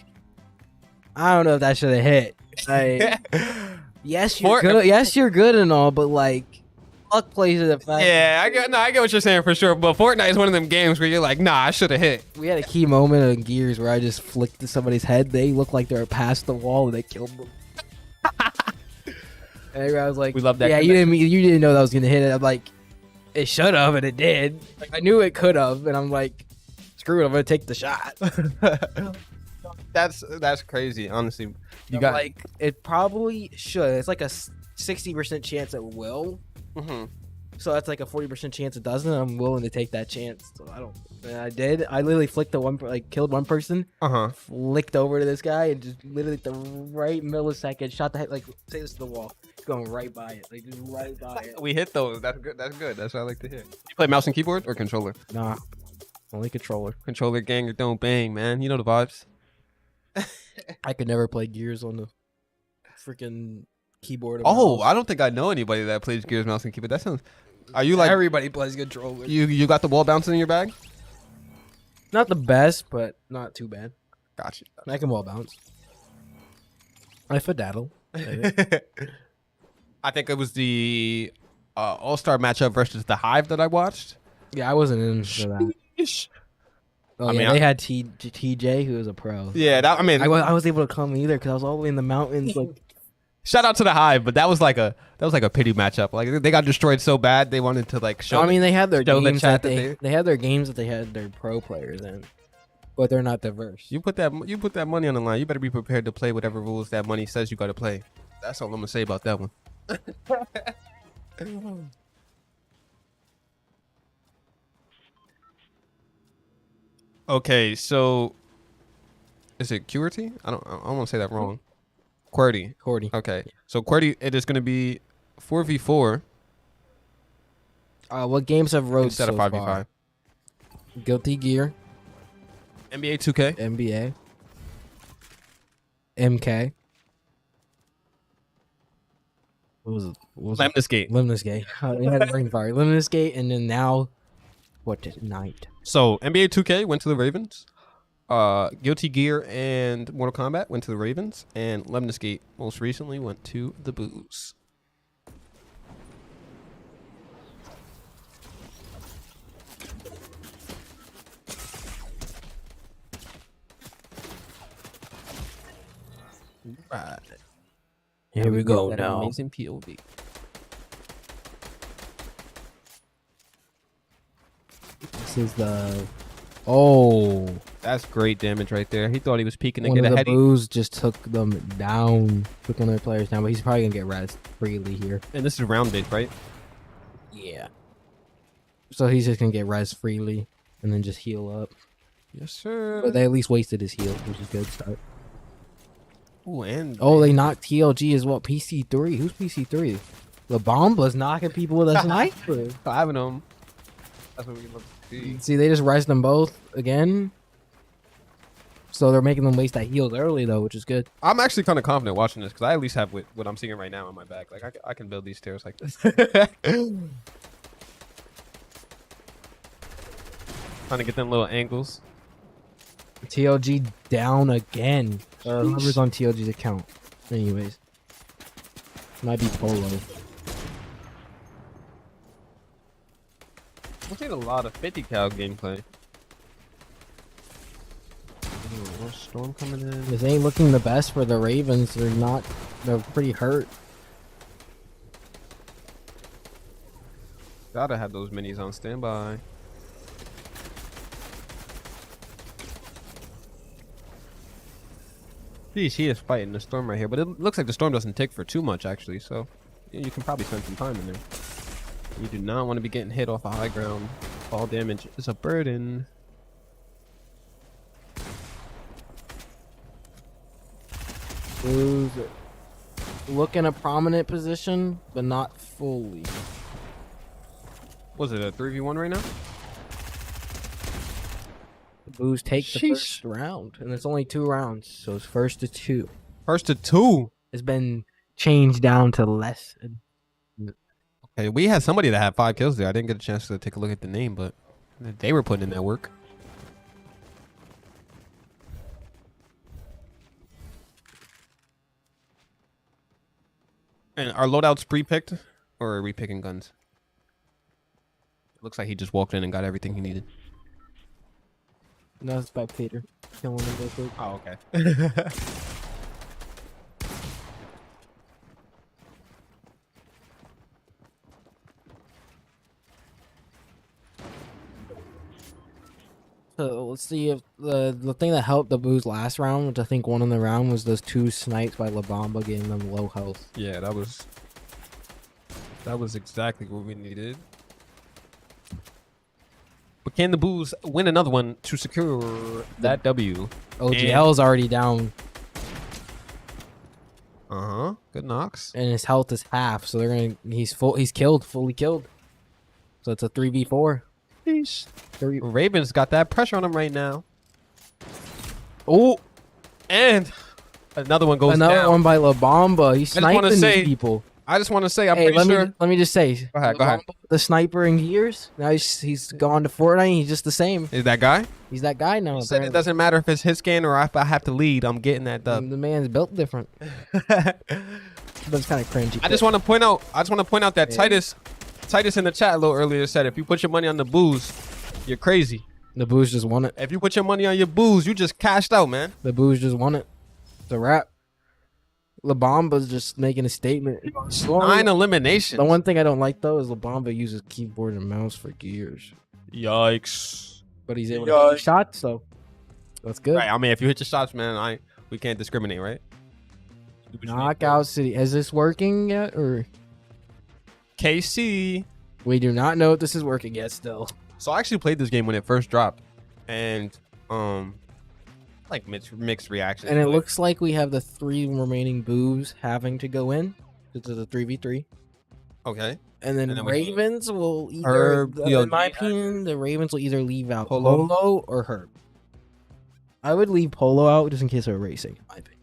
I don't know if that should have hit. Like, yes, you're good. Yes, you're good and all, but like, luck plays to the fact. yeah, I get what you're saying for sure. But Fortnite is one of them games where you're like, nah, I should have hit. We had a key moment in Gears where I just flicked to somebody's head. They looked like they were past the wall and they killed them. And I was like, We love that Yeah, connection. you didn't know that was gonna hit it. I'm like, it should have, and it did. Like, I knew it could have, and I'm like, screw it, I'm gonna take the shot. That's crazy, honestly. You I'm got like, it probably should. It's like a 60% chance it will. Mhm. So that's like a 40% chance it doesn't. I'm willing to take that chance. So I don't. And I did. I literally flicked killed one person, flicked over to this guy, and just literally at the right millisecond shot the head, like say this to the wall, going right by it, like just right by it. We hit those. That's good. That's what I like to hear. You play mouse and keyboard or controller? Nah, only controller. Controller gang or don't bang, man. You know the vibes. I could never play Gears on the freaking keyboard. or Oh, mouse. I don't think I know anybody that plays Gears mouse and keyboard. That sounds. Are you like Everybody plays controller. you got the wall bouncing in your bag? Not the best, but not too bad. Gotcha. I can wall bounce. I fadaddle. I think it was the All-Star matchup versus the Hive that I watched. Yeah, I wasn't in for that. Oh, I yeah, mean, they had TJ, who was a pro. Yeah, I mean, I was able to come either because I was all the way in the mountains. Like, shout out to the Hive, but that was like a pity matchup. Like they got destroyed so bad, they wanted to like show. I mean, they had their show the games chat that that they had their games that they had their pro players in, but they're not diverse. you put that money on the line. You better be prepared to play whatever rules that money says you got to play. That's all I'm gonna say about that one. Okay, so is it QWERTY? I don't want to say that wrong. QWERTY. Cordy. Okay, so QWERTY, it is going to be 4v4 What games have roads instead so of 5v5. far? Guilty Gear, NBA 2K. NBA, MK. What was it? Lemnis Gate. Lemnis Gate. We had Ring Fire. Lemnis Gate, and then now, what is Night? So NBA 2K went to the Ravens. Guilty Gear and Mortal Kombat went to the Ravens, and Lemnis Gate most recently went to the Buus. Right. Here we go That now. amazing POV. This is the. Oh. That's great damage right there. He thought he was peeking to One get of a the heady. Buus just took them down. Took one of their players down, but he's probably going to get res freely here. And this is round based, right? Yeah. So he's just going to get res freely and then just heal up. Yes, sir. But they at least wasted his heal, which is good start. Ooh, and Oh, they knocked TLG as well. PC3. Who's PC3? The Bomba's knocking people with a sniper. 5 of them. That's what we love to see. See, they just resed them both again. So they're making them waste that heals early, though, which is good. I'm actually kind of confident watching this because I at least have what I'm seeing right now on my back. Like I can build these stairs like this. Trying to get them little angles. TLG down again. Whoever's on TLG's account. Anyways. Might be Polo. seeing a lot of 50 cal gameplay. More storm coming in. This ain't looking the best for the Ravens. They're pretty hurt. Gotta have those minis on standby. Geez, he is fighting the storm right here, but it looks like the storm doesn't tick for too much actually, so you can probably spend some time in there. You do not want to be getting hit off a high ground. Fall damage is a burden. Buus look in a prominent position, but not fully. Was it a 3v1 right now? The Buus take the Sheesh. first round, and it's only 2 rounds, so it's first to 2. First to 2. It's been changed down to less. Okay, we had somebody that had 5 kills there. I didn't get a chance to take a look at the name, but they were putting in that work. And are loadouts pre-picked, or are we picking guns? Looks like he just walked in and got everything he needed. No, it's spectator. Killing them real quick. Oh, okay. So let's see if the thing that helped the Buus last round, which I think won in the round, was those 2 snipes by La Bamba getting them low health. Yeah, that was exactly what we needed. But can the Buus win another one to secure that W? OGL's already down, Good knocks. and his health is half, so he's fully killed. So it's a 3v4. Sheesh. Ravens got that pressure on him right now. Oh, And another one goes another down. one by La Bamba. He's I just wanna sniping say- these people. I just want to say, I'm Hey, pretty sure. let me just say. Go ahead, go ahead. La Bamba, the sniper in Gears. Now he's gone to Fortnite. He's just the same. Is that guy? He's that guy now. He said it apparently. doesn't matter if it's his scan or if I have to lead. I'm getting that dub. The man's built different. But it's kind of cringy. I just want to point out. That Yeah. Titus in the chat a little earlier said, if you put your money on the Buus, you're crazy. The Buus just won it. If you put your money on your Buus, you just cashed out, man. The Buus just won it. It's a wrap. La Bamba's just making a statement. 9 eliminations. The one thing I don't like though is La Bamba uses keyboard and mouse for Gears, Yikes. but he's able to hit shots, so that's good. Right. I mean, if you hit your shots, man, we can't discriminate, right? Do what you need. Knockout City. Is this working yet, or KC. we do not know if this is working yet? Still, So I actually played this game when it first dropped, and like mixed reactions. and it to looks like we have the 3 remaining Buus having to go in. This is a 3v3. okay. And then, And then we- Ravens will either, Herb, in my PLG. opinion, the Ravens will either leave out Polo. Polo or Herb. I would leave Polo out just in case they're racing, in my opinion.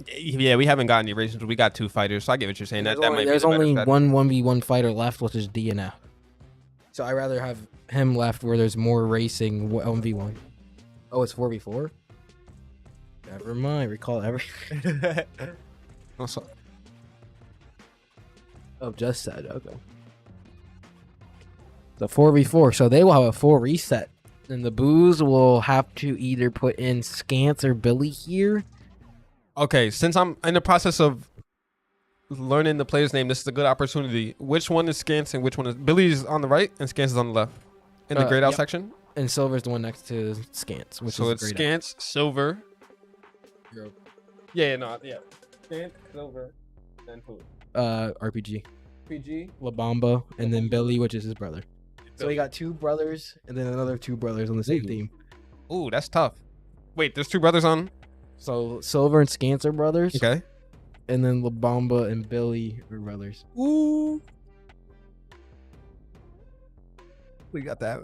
Yeah, we haven't got any races. We got 2 fighters, so I get what you're saying. That might be There's the better only strategy. one 1v1 fighter left, which is DNF. So I'd rather have him left where there's more racing 1v1. Oh, it's 4v4? Never mind. Recall everything. Also, Oh, just said. Okay. The 4v4. So they will have a full reset. And the Buus will have to either put in Scance or Billy here. okay, since I'm in the process of learning the player's name, this is a good opportunity. Which one is Scance and which one is Billy's on the right and Scance is on the left in the grayed out yep. section? And Silver's the one next to Scance, which So is it's great. Scance, Silver. Yep. Yeah, Scance, Silver, and who? RPG. PG. La Bamba, and then Billy, which is his brother. So we got 2 brothers, and then another 2 brothers on the same team. Ooh, that's tough. Wait, there's 2 brothers on. So Silver and Scance are brothers, Okay. and then La Bamba and Billy are brothers. Ooh. We got that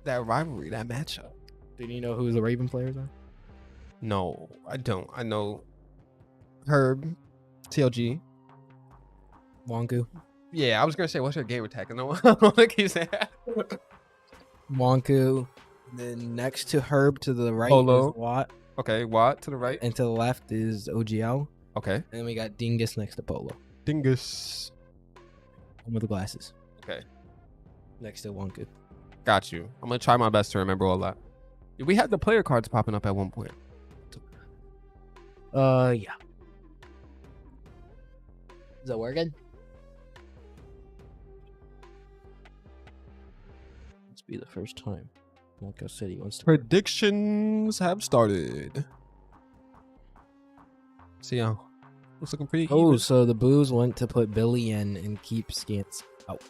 rivalry, that matchup. Did you know who the Raven players are? No, I don't. I know Herb, TLG. Wonku. Yeah, I was gonna say, what's your gamer tag? No, I don't want to keep saying that. Wonku. Then next to Herb to the right Polo. is Watt, Okay, Watt to the right. and to the left is OGL. Okay. And then we got Dingus next to Polo. Dingus. One with the glasses. Okay. next to Wonka. Got you. I'm gonna try my best to remember all that. We had the player cards popping up at one point. Yeah. Is that working? Let's be the first time Wonka City wants to. Predictions have started. See how looks looking pretty. Oh, even. so the Buus went to put Billy in and keep Scants out,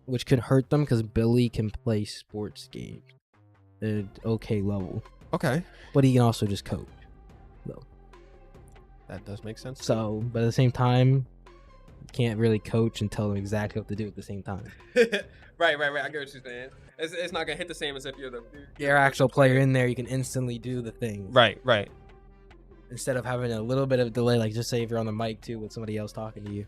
which could hurt them because Billy can play sports games at an okay level, Okay, but he can also just coach. that does make sense. So, but at the same time, you can't really coach and tell them exactly what to do at the same time. right. I get what you're saying. It's not gonna hit the same as if you're the Your actual player in there, you can instantly do the thing. Right. Instead of having a little bit of delay, like just say if you're on the mic too with somebody else talking to you.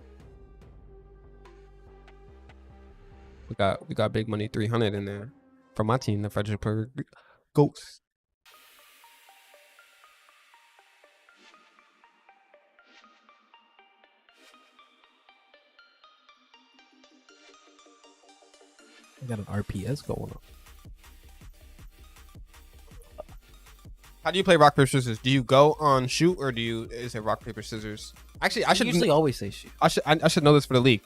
We got big money 300 in there from my team, the Fredericksburg Ghosts. We got an RPS going on. How do you play rock paper scissors? Do you go on shoot or is it rock paper scissors? Actually, I should usually always say shoot. I should know this for the league.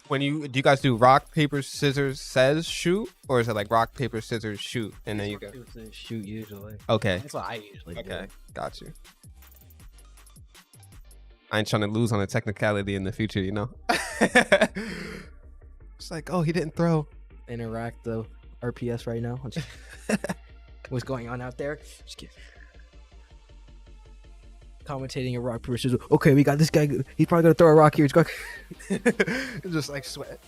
Do you guys do rock paper scissors says shoot, or is it like rock paper scissors shoot and then you go? Shoot usually. Okay. That's what I usually do. Okay, got you. I ain't trying to lose on a technicality in the future, you know. It's like, oh, he didn't throw. Interact the RPS right now. What's going on out there? Just kidding. Commentating a rock paper scissors. Okay, we got this guy. He's probably gonna throw a rock here. It's going. Just like sweat.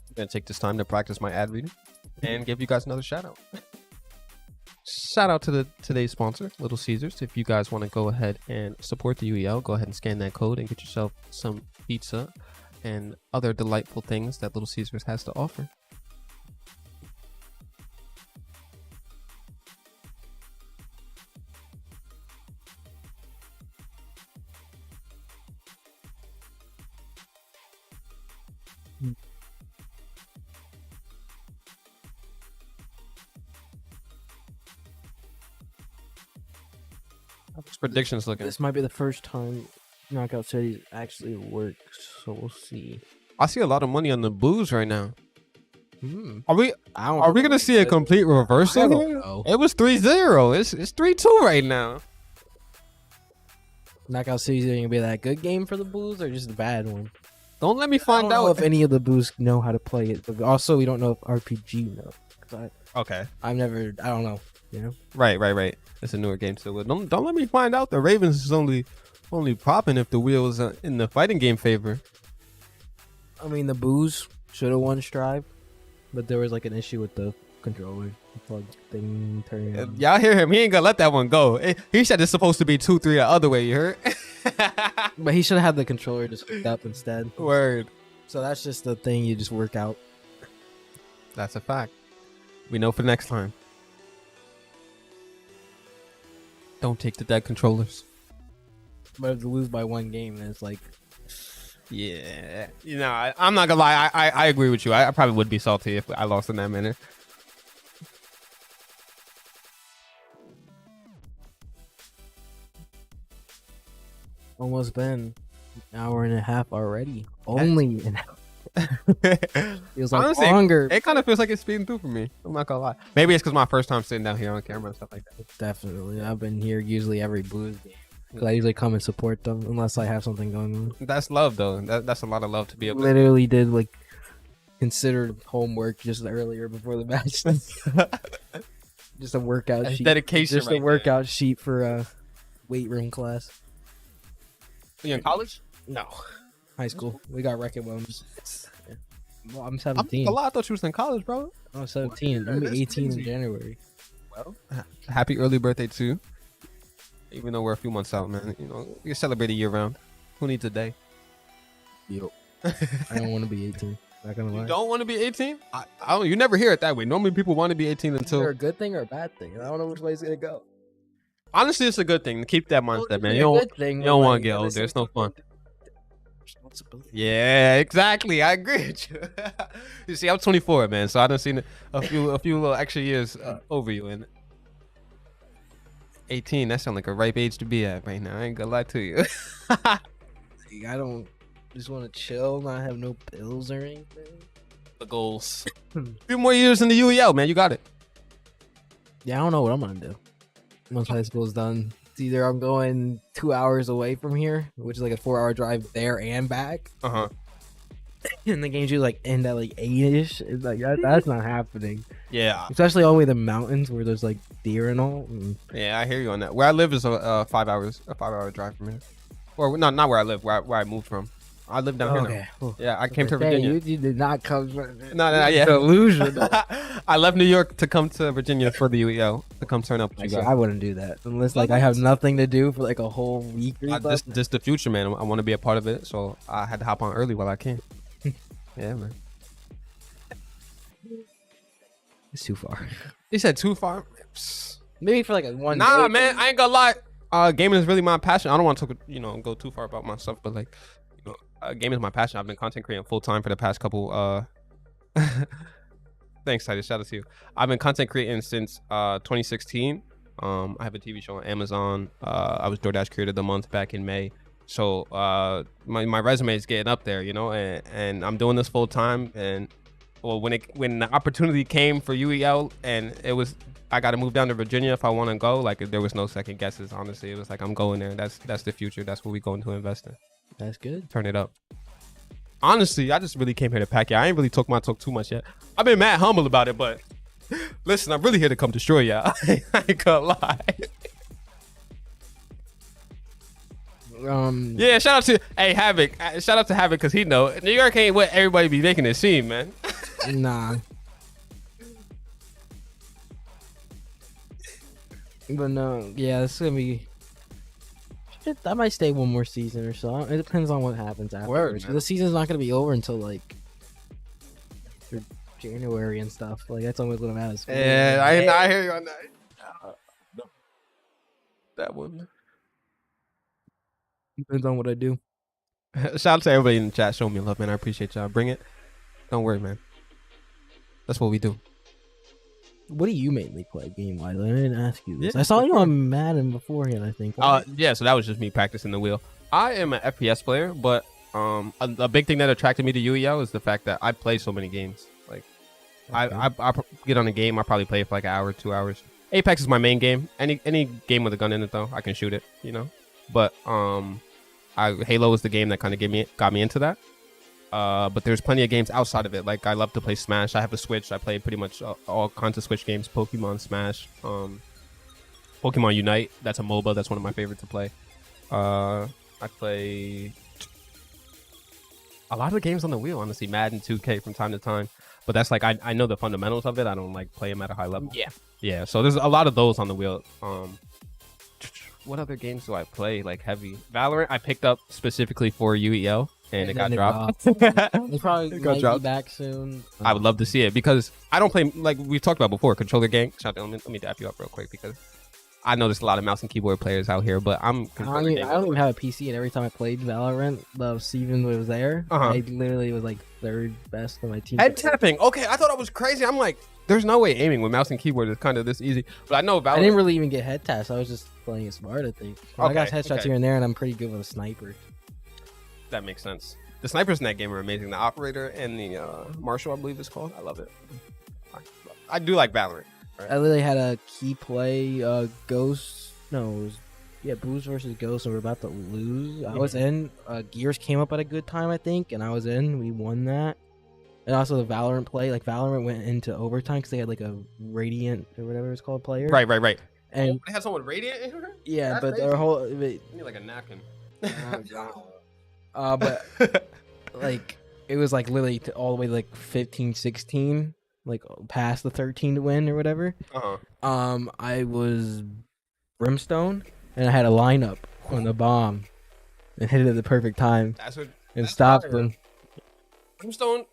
I'm gonna take this time to practice my ad reading and give you guys another shout out. Shout out to today's sponsor, Little Caesars. If you guys want to go ahead and support the UEL, go ahead and scan that code and get yourself some pizza and other delightful things that Little Caesars has to offer. How's predictions looking? This might be the first time Knockout Cities actually works, so we'll see. I see a lot of money on the Buus right now. Are we I don't are we gonna see a complete reversal I don't here? know. It was 3-0. It's 3-2 right now. Knockout Cities are gonna be that good game for the Buus or just a bad one? Don't let me I find don't know out if any of the Buus know how to play it. But also, we don't know if RPG knows. 'Cause Okay. I don't know. You know. Right. It's a newer game still. But don't let me find out the Ravens is only popping if the wheels are in the fighting game favor. I mean, the Buus should have won Strive, but there was like an issue with the controller. The plug thing turning on. Y'all hear him? He ain't gonna let that one go. He said it's supposed to be 2-3 the other way. You heard? But he should have had the controller just hooked up instead. Word. So that's just the thing you just work out. That's a fact. We know for next time. Don't take the dead controllers. But if you lose by one game, then it's like, Yeah. You know, I'm not gonna lie. I agree with you. I probably would be salty if I lost in that manner. almost been an hour and a half already. Only an hour. Feels like Honestly, longer. It kind of feels like it's speeding through for me. I'm not gonna lie. Maybe it's because my first time sitting down here on camera and stuff like that. Definitely. I've been here usually every Blues game. Because I usually come and support them unless I have something going on. That's love, though. That's a lot of love to be able to. Literally did like considered homework just earlier before the match. Just a workout That's sheet. dedication. Just right a workout sheet for weight room class. there. You in college? No. High school. We got wrecking bones. Yeah. Well, I'm I'm 17. a lot. I thought you was in college, bro. I'm 17. I'm That's 18 in crazy. January. Well, happy early birthday too. Even though we're a few months out, man. You know, you celebrate a year round. Who needs a day? Yo. I don't want to be 18. Not gonna lie. You don't want to be 18? I don't. You never hear it that way. Normally, people want to be 18 Is until. there a good thing or a bad thing? I don't know which way it's gonna go. Honestly, it's a good thing to keep that mindset, man. It's You a don't. good thing, You but, don't want like, to get at the older. same It's no fun. responsibility. Yeah, exactly. I agree with you. You see, I'm 24, man, so I done seen a few little extra years over you. And 18, that sounds like a ripe age to be at right now. I ain't gonna lie to you. Like, I don't just want to chill, not have no bills or anything. The goals. A few more years in the UEL, man. You got it. Yeah, I don't know what I'm gonna do once high school's done. It's either I'm going 2 hours away from here, which is like a 4-hour drive there and back, and the games usually like end at like 8ish. It's like that's not happening. Yeah. Especially all the way to the mountains where there's like deer and all. Yeah, I hear you on that. Where I live is a 5-hour drive from here. Or not where I live, where I moved from. I live down here now. Yeah, I came to Virginia. You did not come. No, yeah. Delusion. I left New York to come to Virginia for the UEL to come turn up with you Actually, guys. I wouldn't do that unless like I have nothing to do for like a whole week or something. This the future, man. I want to be a part of it, so I had to hop on early while I can. Yeah, man. It's too far. He said too far. Maybe for like a one. Nah, day man, thing. I ain't gonna lie. Gaming is really my passion. I don't want to, go too far about myself, but like, gaming is my passion. I've been content creating full time for the past couple. Thanks, Titus. Shout out to you. I've been content creating since 2016. I have a TV show on Amazon. I was DoorDash Creator of the Month back in May. So my resume is getting up there, and I'm doing this full time. And well, when the opportunity came for UEL, and I got to move down to Virginia if I want to go. Like there was no second guesses. Honestly, it was like I'm going there. That's the future. That's what we going to invest in. That's good. Turn it up. Honestly, I just really came here to pack you. I ain't really talk my talk too much yet. I've been mad humble about it, but listen, I'm really here to come destroy y'all. I ain't gonna lie. Yeah, shout out to Havoc. Shout out to Havoc because he know New York ain't what everybody be making it seem, man. Nah. But no, yeah, it's gonna be. I might stay one more season or so. It depends on what happens afterwards. man. The season's not gonna be over until like January and stuff. Like that's almost what I'm at. Yeah, I hear you on that. That one. Depends on what I do. Shout out to everybody in the chat. Show me love, man. I appreciate y'all. Bring it. Don't worry, man. That's what we do. What do you mainly play game wise? I didn't ask you this. Yeah, I saw for you sure. on Madden beforehand, I think. Yeah, so that was just me practicing the wheel. I am an FPS player, but a big thing that attracted me to UEL is the fact that I play so many games. Like, I get on a game, I probably play it for like an hour, 2 hours. Apex is my main game. Any game with a gun in it though, I can shoot it, But Halo is the game that kind of got me into that. But there's plenty of games outside of it. Like I love to play Smash. I have a Switch. I play pretty much all kinds of Switch games. Pokemon, Smash, Pokemon Unite. That's a MOBA. That's one of my favorites to play. I play a lot of the games on the wheel. Honestly, Madden, 2K from time to time. But that's like I know the fundamentals of it. I don't like play them at a high level. Yeah. So there's a lot of those on the wheel. What other games do I play like heavy? Valorant. I picked up specifically for UEL. And it got dropped. It probably It got might dropped. be back soon. I would love to see it because I don't play, like we talked about before, controller gang. Let me dap you up real quick because I know there's a lot of mouse and keyboard players out here, but I don't even have a PC, and every time I played Valorant, Steven was there. I literally was like third best on my team. Head tapping. Okay, I thought I was crazy. I'm like, there's no way aiming with mouse and keyboard is kind of this easy. But I know Valorant. I didn't really even get head taps. I was just playing it smart, I think. I got headshots here and there, and I'm pretty good with a sniper. That makes sense. The snipers in that game are amazing. The operator and the marshal, I believe it's called. I love it. I do like Valorant. Right? I literally had a key play, Ghost. No, it was, Buus versus Ghost, and we're about to lose. I was in. Gears came up at a good time, I think, and I was in. We won that. And also the Valorant play. Like, Valorant went into overtime because they had, like, a Radiant or whatever it's called player. Right. And they had someone Radiant in here? yeah, That's but crazy. their whole. You need like a napkin. But like it was like literally all the way to like 15, 16, like past the 13 to win or whatever. I was Brimstone and I had a lineup on the bomb and hit it at the perfect time and stopped them. Brimstone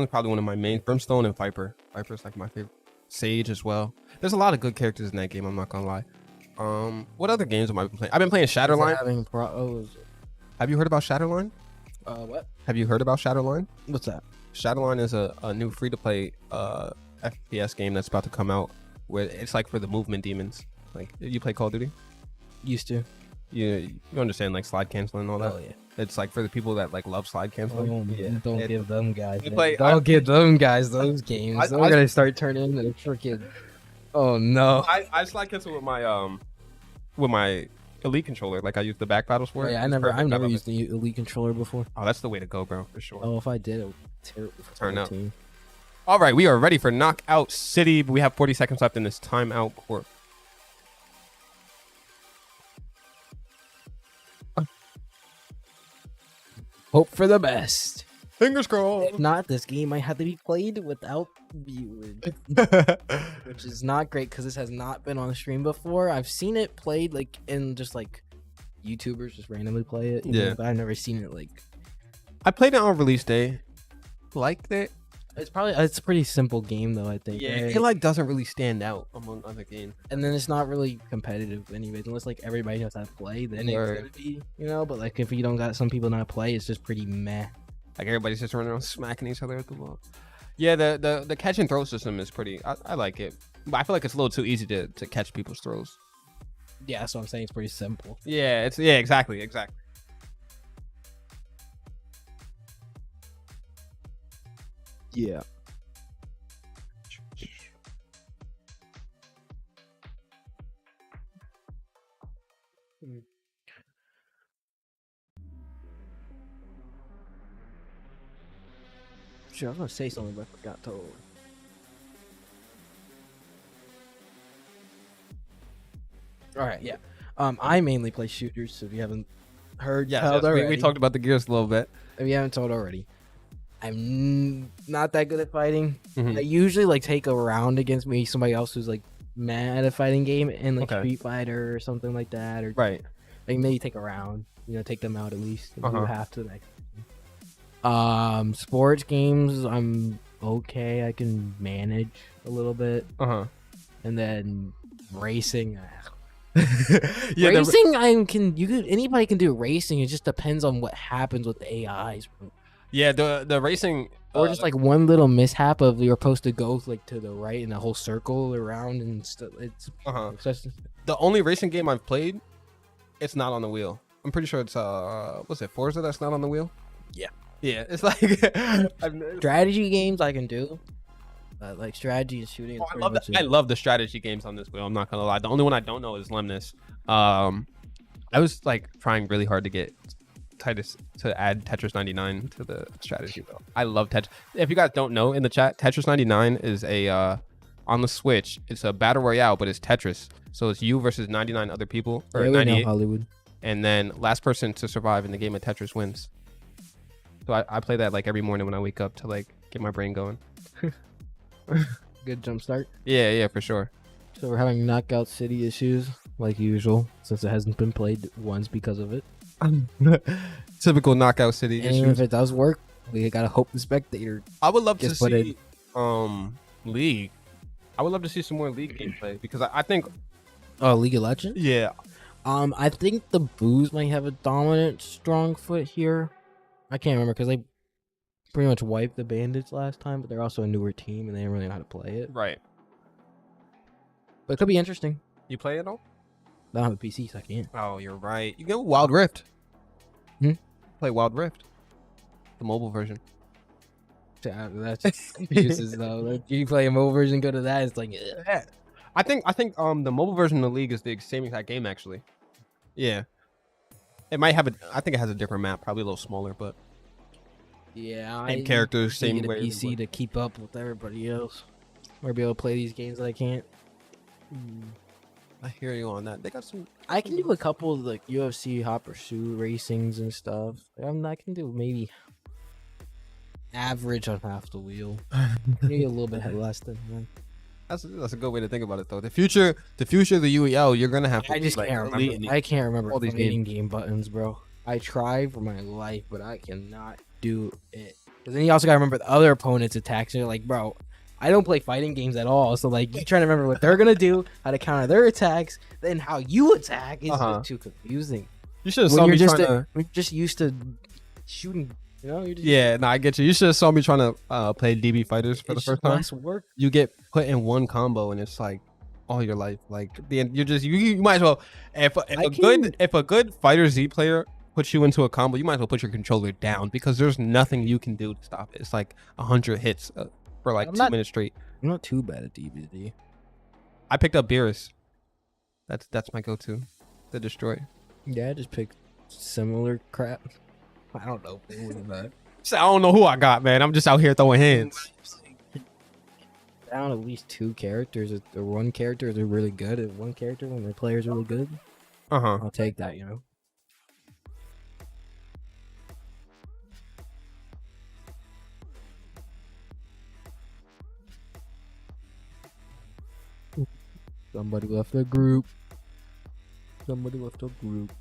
is probably one of my main. Brimstone and Viper. Viper's like my favorite. Sage as well. There's a lot of good characters in that game. I'm not gonna lie. What other games have I been playing? I've been playing Shatterline. Have you heard about Shatterline? What? Have you heard about Shatterline? What's that? Shadowline is a new free-to-play FPS game that's about to come out. Where it's like for the movement demons. Like you play Call of Duty, Used to. you understand like slide canceling and all that. Oh yeah. It's like for the people that like love slide canceling. Don't give them guys. Don't give them guys those games. They're gonna start turning into freaking. Oh no. I slide cancel with my Elite controller. Like I use the back paddles for it. Yeah, I've never used the Elite controller before. Oh, that's the way to go, bro, for sure. Oh, if I did, it would terrible. Turn up. All right, we are ready for Knockout City. But we have 40 seconds left in this timeout court. Hope for the best. Fingers crossed. If not, this game might have to be played without viewers, which is not great because this has not been on stream before. I've seen it played like in just like YouTubers just randomly play it. Yeah, but I've never seen it like. I played it on release day. Liked it. It's a pretty simple game though. I think. Yeah, right? it like doesn't really stand out among other games. And then it's not really competitive anyways, unless like everybody knows how to play. Then it's gonna be, But like if you don't got some people not play, it's just pretty meh. Like everybody's just running around smacking each other at the ball. Yeah, the catch and throw system is pretty. I like it, but I feel like it's a little too easy to catch people's throws. Yeah, that's what I'm saying. It's pretty simple. Yeah, exactly. Yeah. Sure, I was gonna say something, but I forgot totally. All right, yeah. I mainly play shooters, so if you haven't heard, we talked about the gears a little bit. If you haven't told already, I'm not that good at fighting. Mhm. I usually like take a round against maybe somebody else who's like mad at a fighting game in like Okay. Street Fighter or something like that, or Right. like maybe take a round. Take them out at least. If Uh-huh. you have to. Sports games, I'm okay. I can manage a little bit, and then racing. Yeah, Racing, anybody can do racing. It just depends on what happens with the AIs, bro. Yeah, the racing Or just like one little mishap of you're supposed to go like to the right in a whole circle around and stuff. It's just, the only racing game I've played, it's not on the wheel. I'm pretty sure it's what's it, Forza that's not on the wheel? Yeah, it's like strategy games I can do. Like strategy and shooting. I love that. I love the strategy games on this wheel. I'm not gonna lie. The only one I don't know is Lemnis. I was like trying really hard to get Titus to add Tetris 99 to the strategy though. I love Tetris. If you guys don't know in the chat, Tetris 99 is a on the Switch. It's a battle royale, but it's Tetris. So it's you versus 99 other people, or yeah, 98, Hollywood. and then last person to survive in the game of Tetris wins. So I play that like every morning when I wake up to like get my brain going. Good jump start. Yeah, for sure. So we're having Knockout City issues like usual, since it hasn't been played once because of it. Typical Knockout City And issues. if it does work, we gotta hope the spectator. I would love to Just put see League. I would love to see some more League gameplay because I think League of Legends. yeah. I think the Buus might have a dominant strong foot here. I can't remember because they pretty much wiped the Bandits last time, but they're also a newer team and they don't really know how to play it. Right. But it could be interesting. You play it all? I don't have a PC, so I can't. Oh, you're right. You go Wild Rift. Hmm? Play Wild Rift. The mobile version. That's excuses though. Like, you play a mobile version, go to that. It's like, Yeah. I think the mobile version of the League is the same exact game actually. Yeah. It might have I think it has a different map, probably a little smaller, but yeah, same characters, need same a way. PC to keep up with everybody else, or be able to play these games that I can't. I hear you on that. They got some. I can do a couple of like UFC Hot Pursuit racings and stuff. I can do maybe average on half the wheel, maybe a little bit less than that. That's a good way to think about it though. The future of the UEL, you're gonna have to. I just like, can't elite remember. I can't remember all these fighting game buttons, bro. I try for my life, but I cannot do it. Because then you also gotta remember the other opponent's attacks. And you're like, bro, I don't play fighting games at all. So like, you trying to remember what they're gonna do, how to counter their attacks, then how you attack is just too confusing. You should have When saw you're me just trying to. when you're just used to shooting, you know. You're just, Yeah, no, I get you. You should have saw me trying to play DB fighters for the it's first just time. less work. You get put in one combo and it's like all your life. Like the end, you're just you might as well if a good Fighter Z player puts you into a combo, you might as well put your controller down because there's nothing you can do to stop it. It's like 100 hits for like 2 minutes straight. I'm not too bad at DBD. I picked up Beerus. That's my go-to to destroy. Yeah, I just picked similar crap. I don't know. So I don't know who I got, man. I'm just out here throwing hands. Down at least 2 characters or 1 character they're really good. If 1 character when the player's really good, I'll take that, you know. Somebody left the group. Somebody left the group.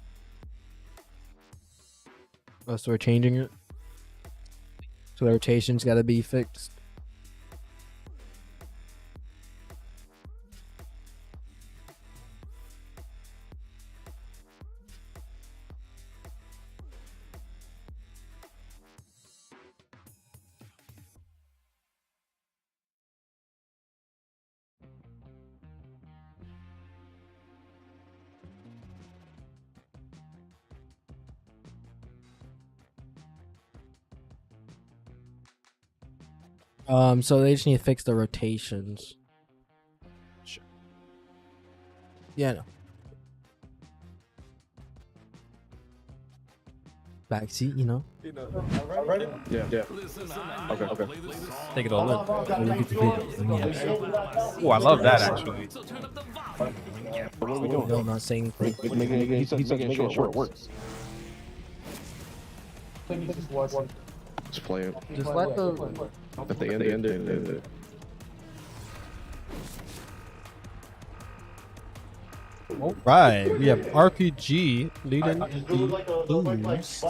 Oh, so we're changing it. So the rotation's got to be fixed. So they just need to fix the rotations. Sure. Yeah, no. Backseat, you know. Ready? Yeah. Okay. Take it all in. Yeah. Oh, I love that actually. What are we doing? No, I'm not saying. He's making sure it works. Just play it. Just let the. At the end it. All right, we have RPG leading the Buus.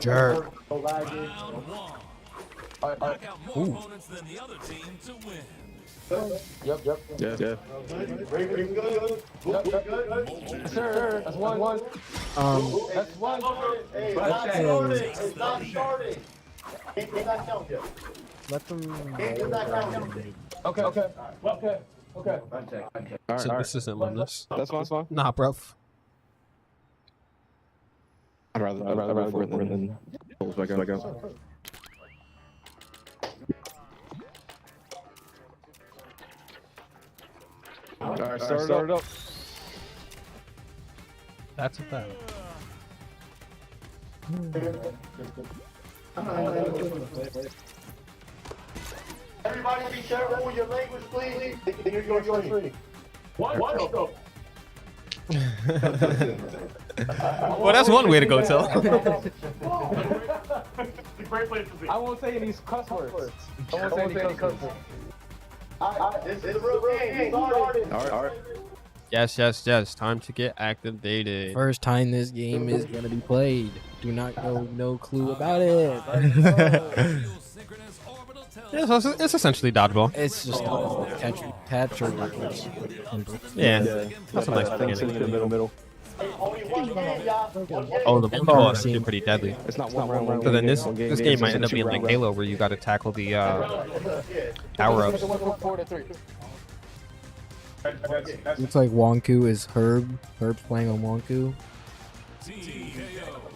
Jerk. Ooh. Yeah. Yes, sir. That's one. That's one. It's not starting. Let them. Okay. So this isn't limbless. That's fine. Nah, bruv. I'd rather go for it than pulls back out. Alright, start it up. That's a fact. Everybody be careful with your language, please. You're free. What? Well, that's one way to go, Tell. I won't say any cuss words. I won't say any cuss words. This is a real game. Alright. Yes. Time to get activated. First time this game is gonna be played. Do not know no clue about it. Yeah, so it's essentially dodgeball. It's just catch or Yeah, that's a nice beginning. Middle. Oh, the ball is actually pretty deadly. It's not one round. So then this game might end up being like Halo, where you got to tackle the power-ups. Looks like Wonku is Herb. Herb's playing on Wonku.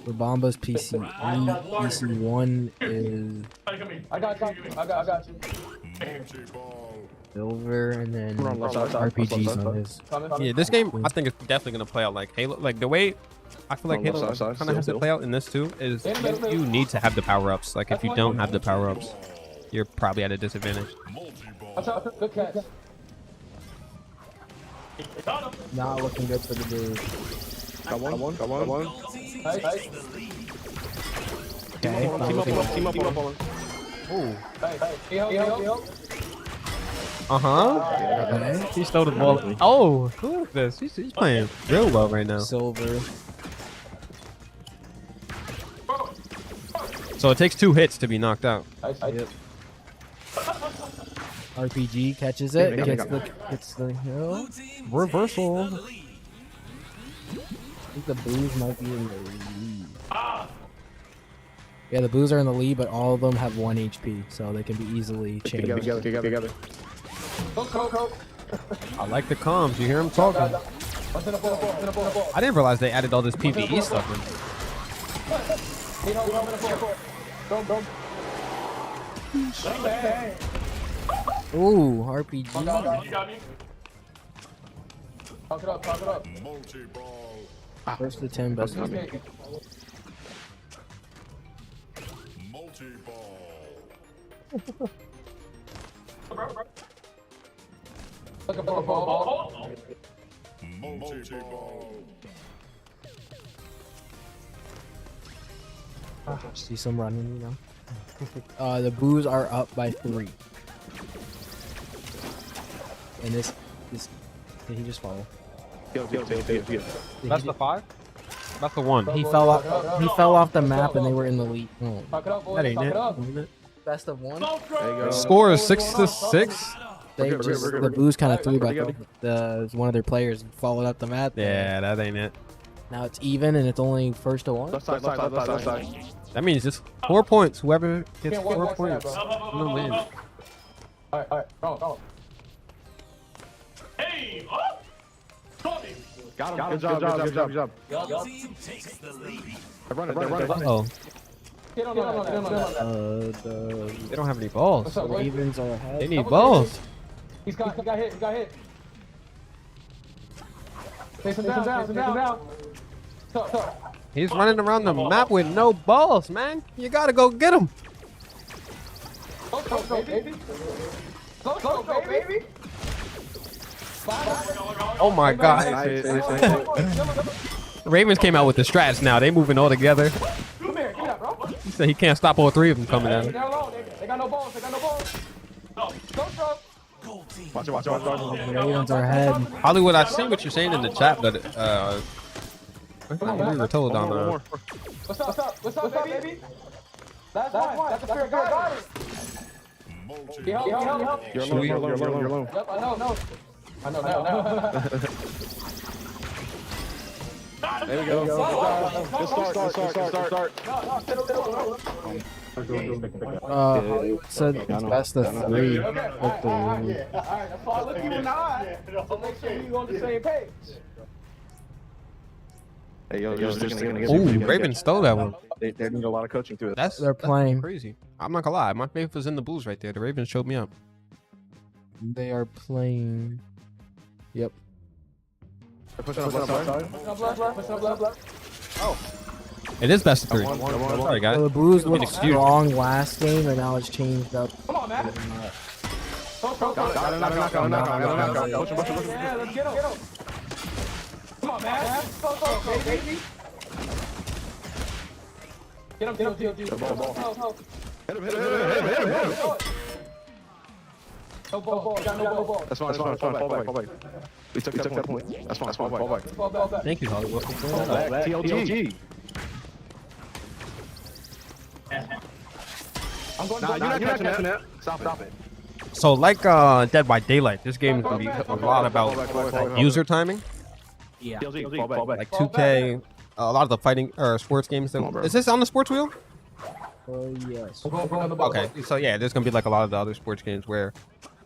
Rabamba's PC. PC1 is I got you. Silver, and then RPG's on his. Yeah, this game I think is definitely gonna play out like Halo. Like the way I feel like Halo kind of has to play out in this too is you need to have the power-ups. Like if you don't have the power-ups, you're probably at a disadvantage. Good catch. Not looking good for the Buus. Got one. Nice. Okay. Team up on one. Hey. Okay. He stole the ball. Oh, look at this. He's playing real well right now. Silver. So it takes 2 hits to be knocked out. Yep. RPG catches it, gets the hill. Reversal. I think the Buus might be in the lead. Yeah, the Buus are in the lead, but all of them have 1 HP, so they can be easily changed. Together. I like the comms. You hear him talking. I didn't realize they added all this PvE stuff in. Ooh, RPG. Talk it up. Multi-ball. First to 10, best of 10. Multi-ball. Looking for a ball. Multi-ball. See some running, you know. The Buus are up by 3. And this did he just fall? That's the 5? That's the 1. He fell off the map and they were in the lead. Oh. That ain't it. Best of 1. Score is 6-6. They We're good, just we're good, the we're good. Buus kind of threw, Alright, but one of their players followed up the map. Yeah, that ain't it. Now it's even and it's only first to 1. Left side. That means it's 4 points. Whoever gets Can't walk 4 back to that, points bro. will win. Alright. Go. Got him. Good job. Run it. Oh, Get on that. they don't have any balls. What's up, boy? Ravens are ahead. They need balls. He got hit. Face him down. Tuck. He's running around the map with no balls, man. You gotta go get him. Go, baby. Go, baby. Oh my God. Ravens came out with the strats now. They moving all together. Come here, give me that, bro. He said he can't stop all 3 of them coming at him. They're alone. They got no balls. Go, Trump. Watch it. Ravens are ahead. Hollywood, I see what you're saying in the chat, but we were told on What's up, baby? Last one. That's a fair guy. Multi-ball. You're alone. Yep, I know now. There we go. Good start. Hollywood said it's best of 3. Okay, alright. That's why I look you in the eye. So make sure you on the same page. Hey, yo, Ooh, Ravens stole that one. They need a lot of coaching through it. They're playing. Crazy. I'm not gonna lie. My faith was in the Bulls right there. The Ravens showed me up. They are playing. Yep. Pushing up left side. It is best of 3. Sorry, guys. So the Buus looked excuse. strong last game, and now it's changed up. Come on, man. Knock out. Push him. Yeah, let's get him. Come on, man. Go, baby. Get him. Ball. Hit him. No ball. Got no ball. That's fine. Fall back. We took that point. That's fine. Fall back. Ball back. Thank you, Hollywood. TLG. I'm going Nah, you're not catching that. Stop it. So, like Dead by Daylight, this game is gonna be a lot about user timing. Yeah. TLG. Fall back. Like 2K, a lot of the fighting or sports games. Is this on the sports wheel? Yes. Okay, so yeah, there's gonna be like a lot of the other sports games where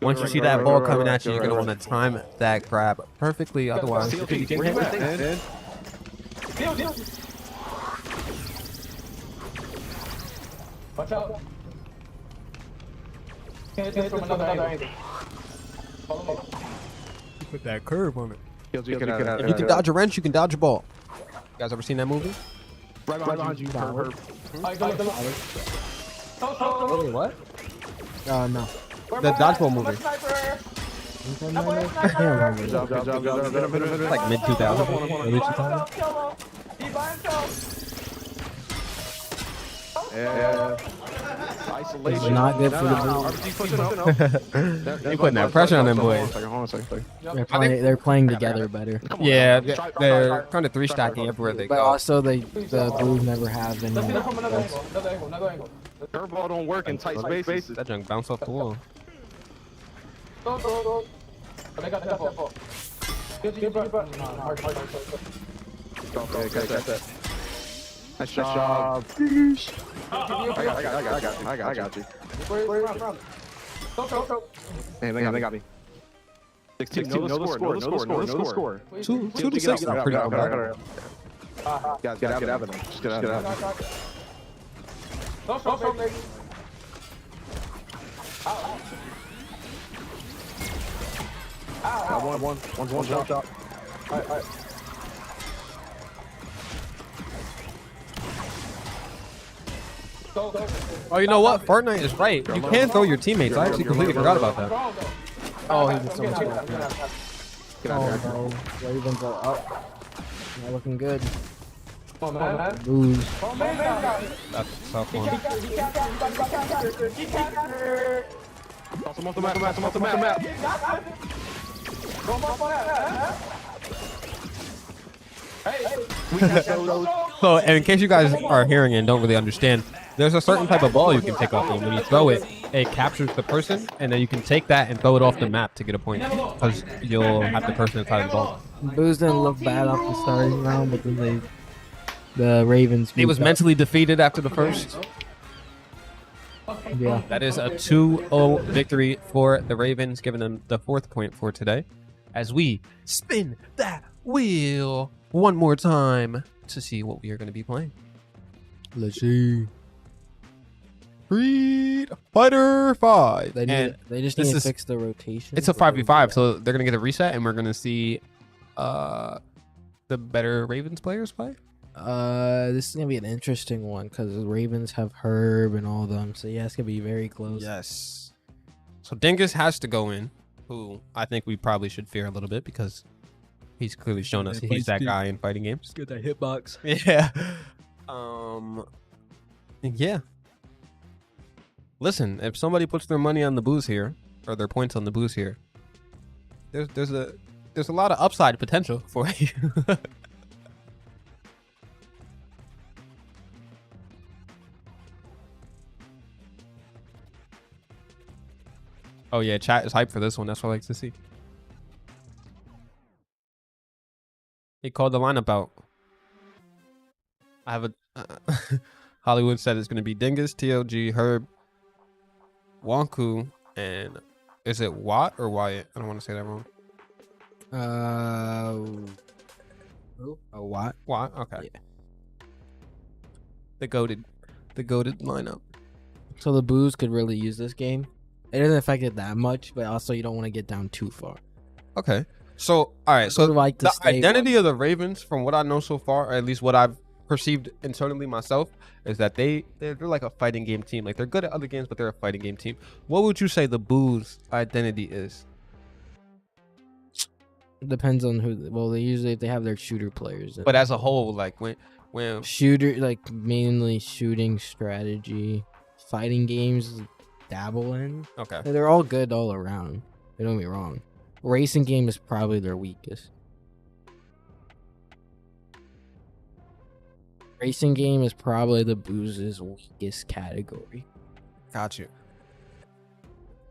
once you see that ball coming at you, you're gonna want to time that grab perfectly. Otherwise, you could be getting hit with things. Deal. Watch out. Can't hit from another angle. Follow me. Put that curve on it. TLG. If you can dodge a wrench, you can dodge a ball. You guys ever seen that movie? Right behind you. Alright, go. Wait, what? No. The dodgeball movie. Good job. Like mid 2000. Early 2000. Yeah. Isolation. It's not good for the RPG pushing up. They putting that pressure on them boys. Hold on a second. They're playing together better. Yeah, they're kind of 3-stacking everywhere they But go. also, the Blues never have any. Curveball don't work in tight spaces. That junk bounced off the wall. Okay, got that. Nice job. I got you. Man, they got me. 16, know the score. 2 to 6 is pretty good. Guys, get out of them. Just get out of them. One shot. Alright. Oh, you know what? Fortnite is right. You can throw your teammates. I actually completely forgot about that. Oh, he did so much better. Get out of here. Oh no, Ravens are up. Not looking good. Come on, man. Blues. That's a tough one. Toss him off the map. So, and in case you guys are hearing and don't really understand, there's a certain type of ball you can pick up, and when you throw it, it captures the person, and then you can take that and throw it off the map to get a point, because you'll have the person inside the ball. Blues didn't look bad off the starting round, but then the Ravens. He was mentally defeated after the first. Yeah. That is a 2-0 victory for the Ravens, giving them the 4th point for today. As we spin that wheel one more time to see what we are going to be playing. Let's see. Street Fighter 5. They just need to fix the rotation. It's a 5v5, so they're going to get a reset, and we're going to see the better Ravens players play. This is gonna be an interesting one because the Ravens have Herb and all them, so yeah, it's gonna be very close. Yes. So Dingus has to go in, who I think we probably should fear a little bit because he's clearly shown us he's that guy in fighting games. Just get that hitbox. Yeah. Yeah. Listen, if somebody puts their money on the Buus here, or their points on the Buus here, there's a lot of upside potential for you. Oh yeah, chat is hyped for this one. That's what I like to see. He called the lineup out. I have a Hollywood said it's going to be Dingus, TLG, Herb, Wonku, and is it Watt or Wyatt? I don't want to say that wrong. Who? Oh, Watt. Watt. Okay. Yeah. The goated lineup. So the Buus could really use this game. It doesn't affect it that much, but also you don't want to get down too far. Okay. So, all right. So like the identity of the Ravens, from what I know so far, or at least what I've perceived internally myself, is that they're like a fighting game team. Like they're good at other games, but they're a fighting game team. What would you say the Buus' identity is? Depends on who. Well, they have their shooter players. But as a whole, like when shooter, like mainly shooting strategy, fighting games, dabble in. Okay. They're all good all around. Don't get me wrong. Racing game is probably their weakest. Racing game is probably the Buus' weakest category. Got you.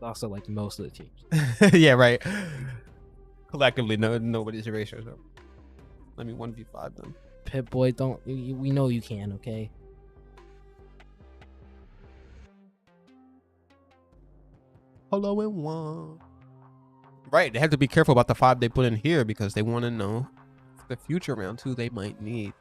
Also, like most of the teams. Yeah, right. Collectively, nobody's a racer. So let me 1v5 them. Pip-Boy, we know you can, okay? Hello and one. Right, they have to be careful about the 5 they put in here because they want to know the future round 2 they might need.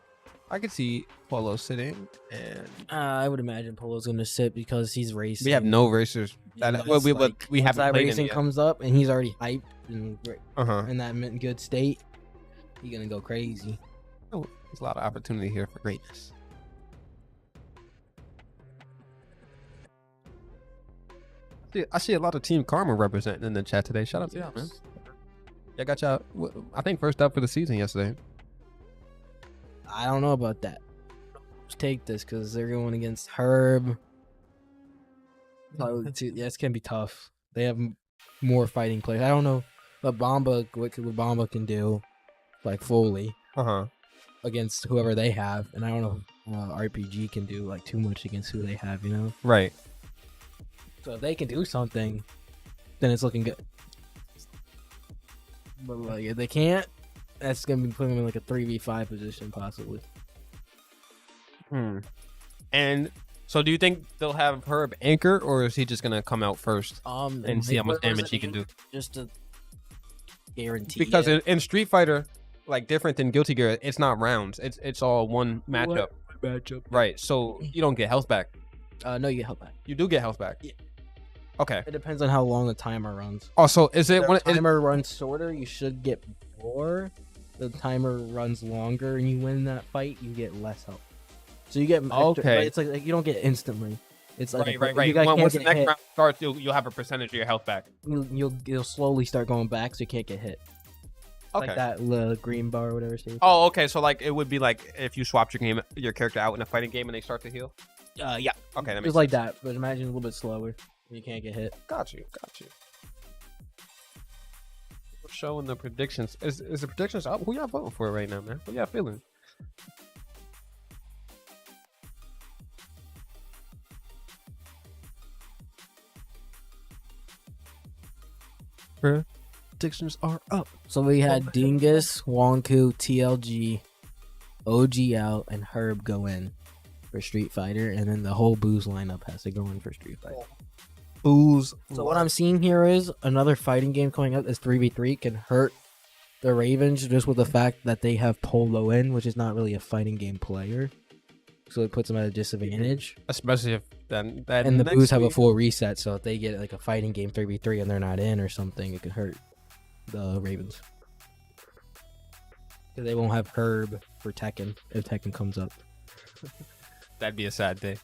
I could see Polo sitting, and I would imagine Polo's going to sit because he's racing. we have no racers. We haven't that played racing yet. comes up and he's already hyped and Uh-huh. in that good state. He's going to go crazy. Oh, there's a lot of opportunity here for greatness. I see a lot of Team Karma representing in the chat today. Shout out to y'all, man. I got y'all, I think, first up for the season yesterday. I don't know about that. Let's take this because they're going against Herb. Yeah, it's gonna be tough. They have more fighting players. I don't know what Bamba can do, like fully against whoever they have, and I don't know if RPG can do like too much against who they have. You know, Right. so if they can do something, then it's looking good. But like if they can't, that's gonna be putting them in like a 3v5 position possibly. And so, do you think they'll have Herb anchor, or is he just gonna come out first and see how much damage he can do? Just to guarantee. Because in Street Fighter, like different than Guilty Gear, it's not rounds. It's all one matchup. Right. So you don't get health back. No, you get health back. You do get health back. Yeah. Okay. It depends on how long the timer runs. Also, is it If when the timer runs shorter, you should get more. The timer runs longer and you win that fight, you get less health. So you get extra, Okay. but it's like you don't get instantly. It's like right. You guys can't Once the get next hit. round starts, you'll have a percentage of your health back. You'll slowly start going back, so you can't get hit. Okay. Like that little green bar or whatever. Oh, okay. So like it would be like if you swapped your character out in a fighting game and they start to heal. Yeah. Okay, that makes It's like that, but imagine a little bit slower. You can't get hit. Got you. We're showing the predictions. Is the predictions up? Who y'all voting for right now, man? What y'all feeling? Predictions are up. So we had Dingus, Wonku, TLG, OGL, and Herb go in for Street Fighter, and then the whole Buus lineup has to go in for Street Fighter. Buus. So what I'm seeing here is another fighting game coming up. This 3v3 can hurt the Ravens just with the fact that they have Polo in, which is not really a fighting game player. So it puts them at a disadvantage. Especially if that And the next Buus have a week- full reset, so if they get like a fighting game 3v3 and they're not in or something, it could hurt the Ravens. Because they won't have Herb for Tekken if Tekken comes up. That'd be a sad day.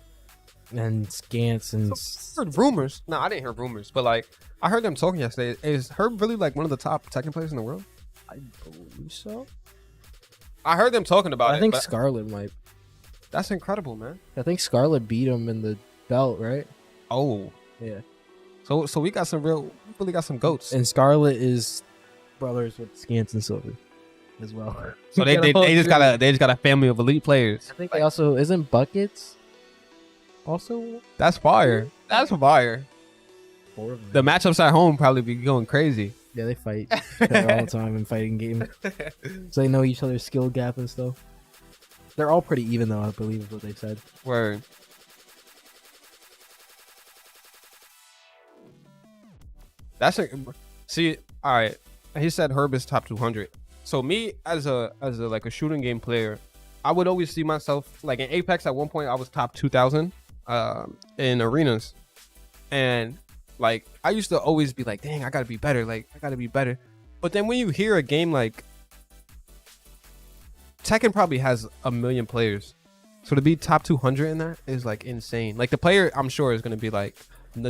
And Scants and... I heard rumors. No, I didn't hear rumors, but like I heard them talking yesterday. Is Herb really like one of the top Tekken players in the world? I believe so. I heard them talking about it. I think but Scarlet might. that's incredible, man. I think Scarlet beat him in the belt, right? Oh, Yeah. so we got some really got some goats. And Scarlet is brothers with Scants and Silver as well. So they just got a family of elite players. I think they also isn't Buckets also That's fire. That's fire. 4 of them. The matchups at home probably be going crazy. Yeah, they fight together all the time in fighting games. So they know each other's skill gap and stuff. They're all pretty even though, I believe is what they said. Word. That's a see. All right, he said Herb is top 200. So me as a like a shooting game player, I would always see myself like in Apex. At one point, I was top 2,000 in arenas, and like I used to always be like, dang, I gotta be better. Like I gotta be better. But then when you hear a game like Tekken probably has 1 million players. So to be top 200 in that is like insane. Like the player, I'm sure, is going to be like,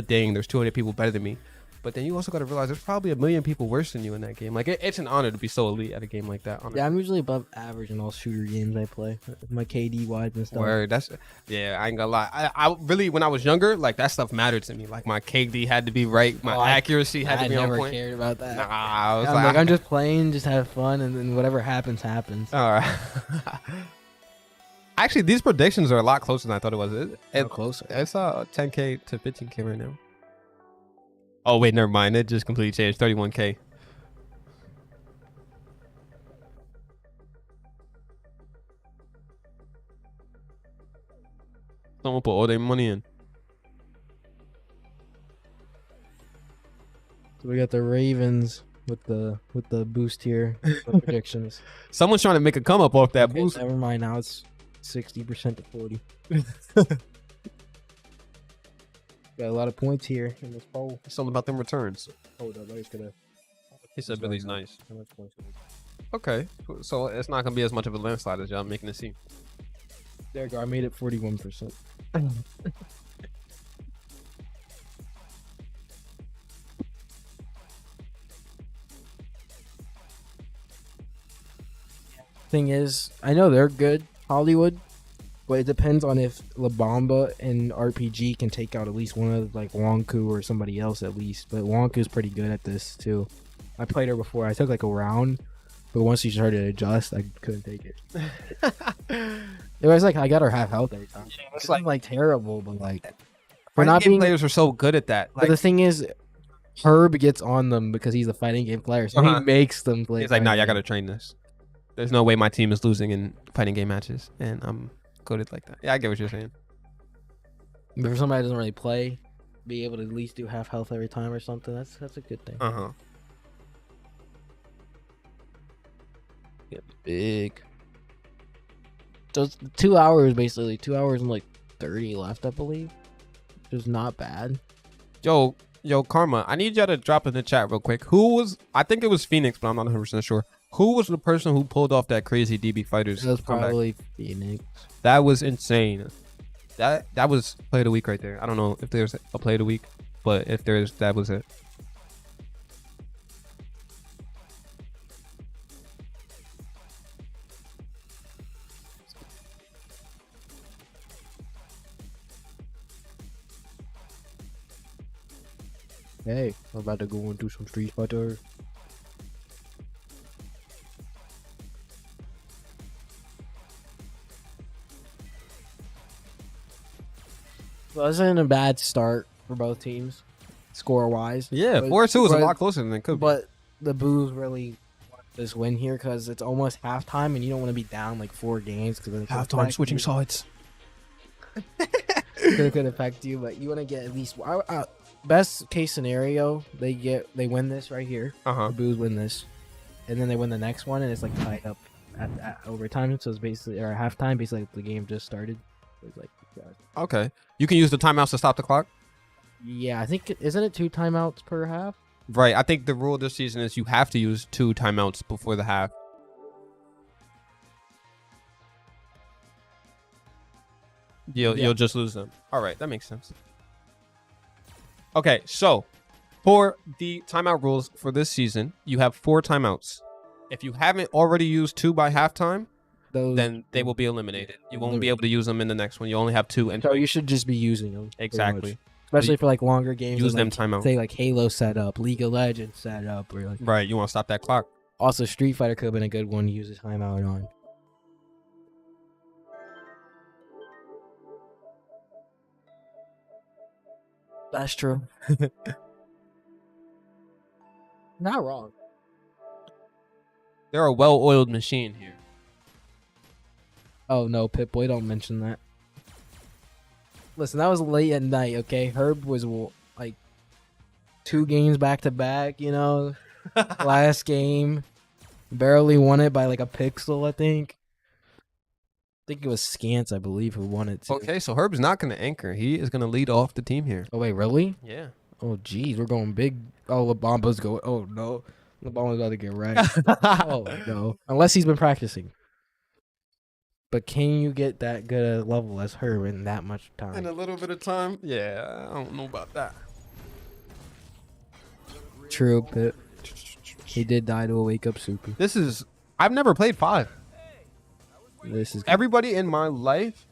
dang, there's 200 people better than me. But then you also got to realize there's probably 1 million people worse than you in that game. Like it's an honor to be so elite at a game like that. Honestly. Yeah, I'm usually above average in all shooter games I play. My KD wide and stuff. Word, yeah, I ain't gonna lie. I really, when I was younger, like that stuff mattered to me. Like my KD had to be right, my accuracy had to be on point. I never cared about that. Nah, I was I'm like, I'm just playing, just have fun, and then whatever happens, happens. All right. Actually, these predictions are a lot closer than I thought it was. Closer. It's 10K to 15K right now. Oh wait, never mind. It just completely changed. 31K. Someone put all their money in. So we got the Ravens with the boost here the predictions. Someone's trying to make a come up off that Okay, boost. never mind. Now it's 60% to 40. Got a lot of points here in this poll. Something about them returns. Hold up, I was gonna. He said Billy's nice. How much points is it? Okay, so it's not gonna be as much of a landslide as y'all making it seem. There you go. I made it 41%. Thing is, I know they're good, Hollywood, But it depends on if La Bamba and RPG can take out at least one of like Wonku or somebody else at least. But Wonku's pretty good at this too. I played her before. I took like a round, but once she started to adjust, I couldn't take it. It was like I got her half health every time. It's like terrible, but like we're not being players are so good at that. But the thing is, Herb gets on them because he's a fighting game player, so he makes them play. He's like, nah, y'all gotta train this. There's no way my team is losing in fighting game matches, and I'm coded like that. Yeah, I get what you're saying. But for somebody that doesn't really play, be able to at least do half health every time or something, that's a good thing. Yeah, big. So it's 2 hours basically, 2 hours and like 30 left, I believe. Which is not bad. Yo, Karma, I need y'all to drop in the chat real quick. I think it was Phoenix, but I'm not 100% sure. Who was the person who pulled off that crazy DB Fighters? It was comeback? probably Phoenix. That was insane. That was play of the week right there. I don't know if there's a play of the week, but if there is, that was it. Hey, we're about to go and do some Street Fighter. Well, this isn't a bad start for both teams, score-wise. Yeah, 4-2 is a lot closer than it could be. But the Buus really want this win here because it's almost halftime, and you don't want to be down like 4 games because halftime switching sides. could affect you, but you want to get at least best case scenario. They win this right here. The Buus win this, and then they win the next one, and it's like tied up at overtime. So it's basically or halftime. Basically, like the game just started. So it's like okay, you can use the timeouts to stop the clock. Yeah, I think isn't it 2 timeouts per half? Right. I think the rule this season is you have to use 2 timeouts before the half. You'll just lose them. All right, that makes sense. Okay, so for the timeout rules for this season, you have 4 timeouts. If you haven't already used 2 by halftime, then they will be eliminated. You won't be able to use them in the next one. You only have 2. And so you should just be using them. Exactly. Especially for like longer games. Use them like, timeout. Say like Halo setup, League of Legends setup, or like right. You want to stop that clock. Also, Street Fighter could have been a good one to use a timeout on. That's true. Not wrong. They're a well-oiled machine here. Oh no, Pip-Boy, don't mention that. Listen, that was late at night, okay? Herb was like 2 games back to back, you know? Last game. Barely won it by like a pixel, I think. I think it was Scance, I believe, who won it too. Okay, so Herb's not going to anchor. He is going to lead off the team here. Oh, wait, really? Yeah. Oh, geez, we're going big. Oh, La Bamba's going. Oh, no. La Bamba's about to get wrecked. Oh, no. Unless he's been practicing. But can you get that good a level as her in that much time? In a little bit of time? Yeah, I don't know about that. True, Pip. He did die to a wake-up super. I've never played 5. This is everybody in my life.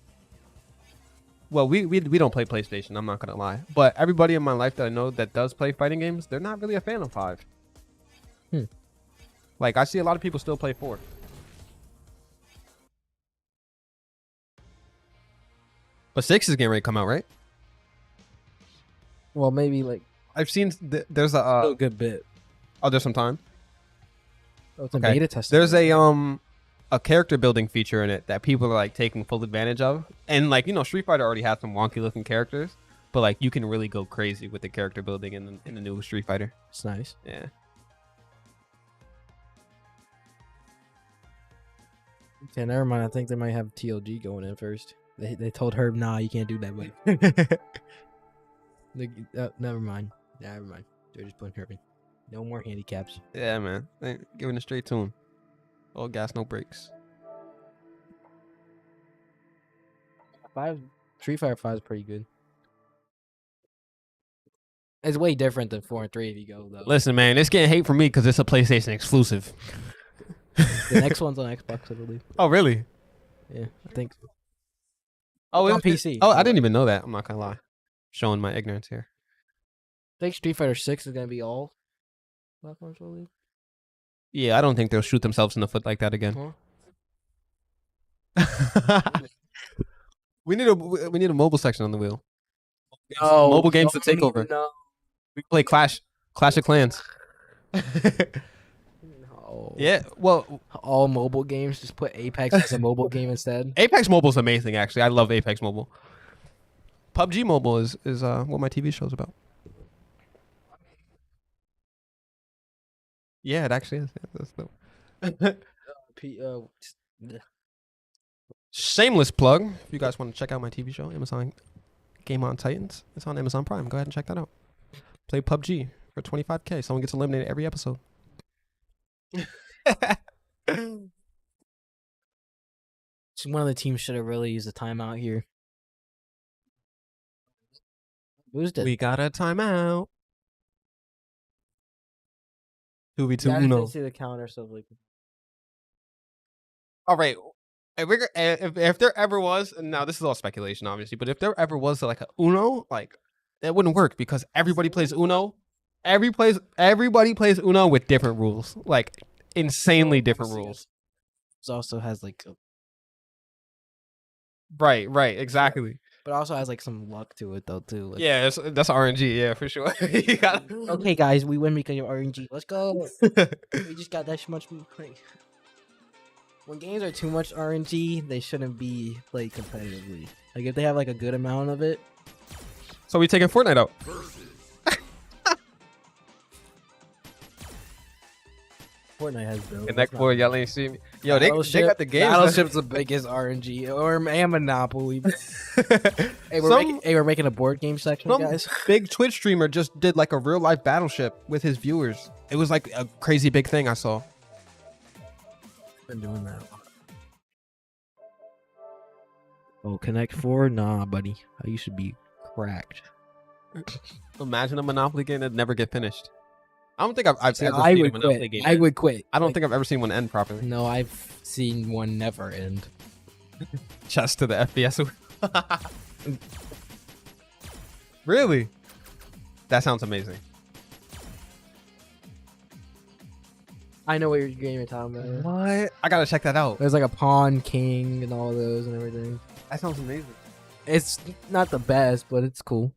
Well, we don't play PlayStation. I'm not gonna lie, but everybody in my life that I know that does play fighting games, they're not really a fan of 5. Like I see a lot of people still play 4. But 6 is getting ready to come out, right? Well, maybe like I've seen there's a good bit. Oh, there's some time. Oh, it's a beta testing. There's a character building feature in it that people are like taking full advantage of, and like Street Fighter already has some wonky looking characters, but like you can really go crazy with the character building in the new Street Fighter. It's nice. Yeah. Okay, never mind. I think they might have TLG going in first. They told Herb, nah, you can't do that way. Never mind. Never mind. They're just putting Herb in. No more handicaps. Yeah, man. They giving it straight to him. All gas, no brakes. Street Fighter 5 is pretty good. It's way different than 4 and 3 if you go though. Listen, man, it's getting hate from me because it's a PlayStation exclusive. The next one's on Xbox, I believe. Oh, really? Yeah, I think so. Oh, It's on it's PC. Oh, I didn't even know that. I'm not gonna lie. Showing my ignorance here. I think Street Fighter 6 is gonna be all platforms, I believe. Yeah, I don't think they'll shoot themselves in the foot like that again. We need a mobile section on the wheel. No, Mobile games to take no, over. No. We can play Clash of Clans. No. Yeah, well, All mobile games. Just put Apex as a mobile game instead. Apex Mobile is amazing. Actually, I love Apex Mobile. PUBG Mobile is what my TV show's about. Yeah, it actually is. Yeah, that's the shameless plug. If you guys want to check out my TV show, Amazon Game on Titans, it's on Amazon Prime. Go ahead and check that out. Play PUBG for $25K. Someone gets eliminated every episode. One of the teams should have really used a timeout here. Buus did. We got a timeout. 2v2 Yeah, I Uno. didn't see the counter, so like. All right. If there ever was, and now this is all speculation, obviously, but if there ever was like a Uno, like that wouldn't work because everybody plays Uno. Everybody plays Uno with different rules, like insanely different rules. It also has like. Right, exactly. But also has like some luck to it though too. Like, Yeah, that's RNG. Yeah, for sure. You gotta... Okay, guys, we win because of RNG. Let's go. We just got that much money. When games are too much RNG, they shouldn't be played competitively. Like if they have like a good amount of it. So we taking Fortnite out. Fortnite has built. And that boy, y'all ain't see me. Yo, they got the game. Battleship's the biggest RNG and Monopoly. Hey, we're making a board game section, guys. Big Twitch streamer just did like a real life Battleship with his viewers. It was like a crazy big thing I saw. Been doing that. Oh, Connect 4? Nah, buddy. You should be cracked. Imagine a Monopoly game that never get finished. I don't think I've ever seen I a would Monopoly quit. game. I would quit. I don't think I've ever seen one end properly. No, I've seen one never end. Chest to the FPS. Really? That sounds amazing. I know what your game you're talking about. What? I gotta check that out. There's like a pawn king and all those and everything. That sounds amazing. It's not the best, but it's cool.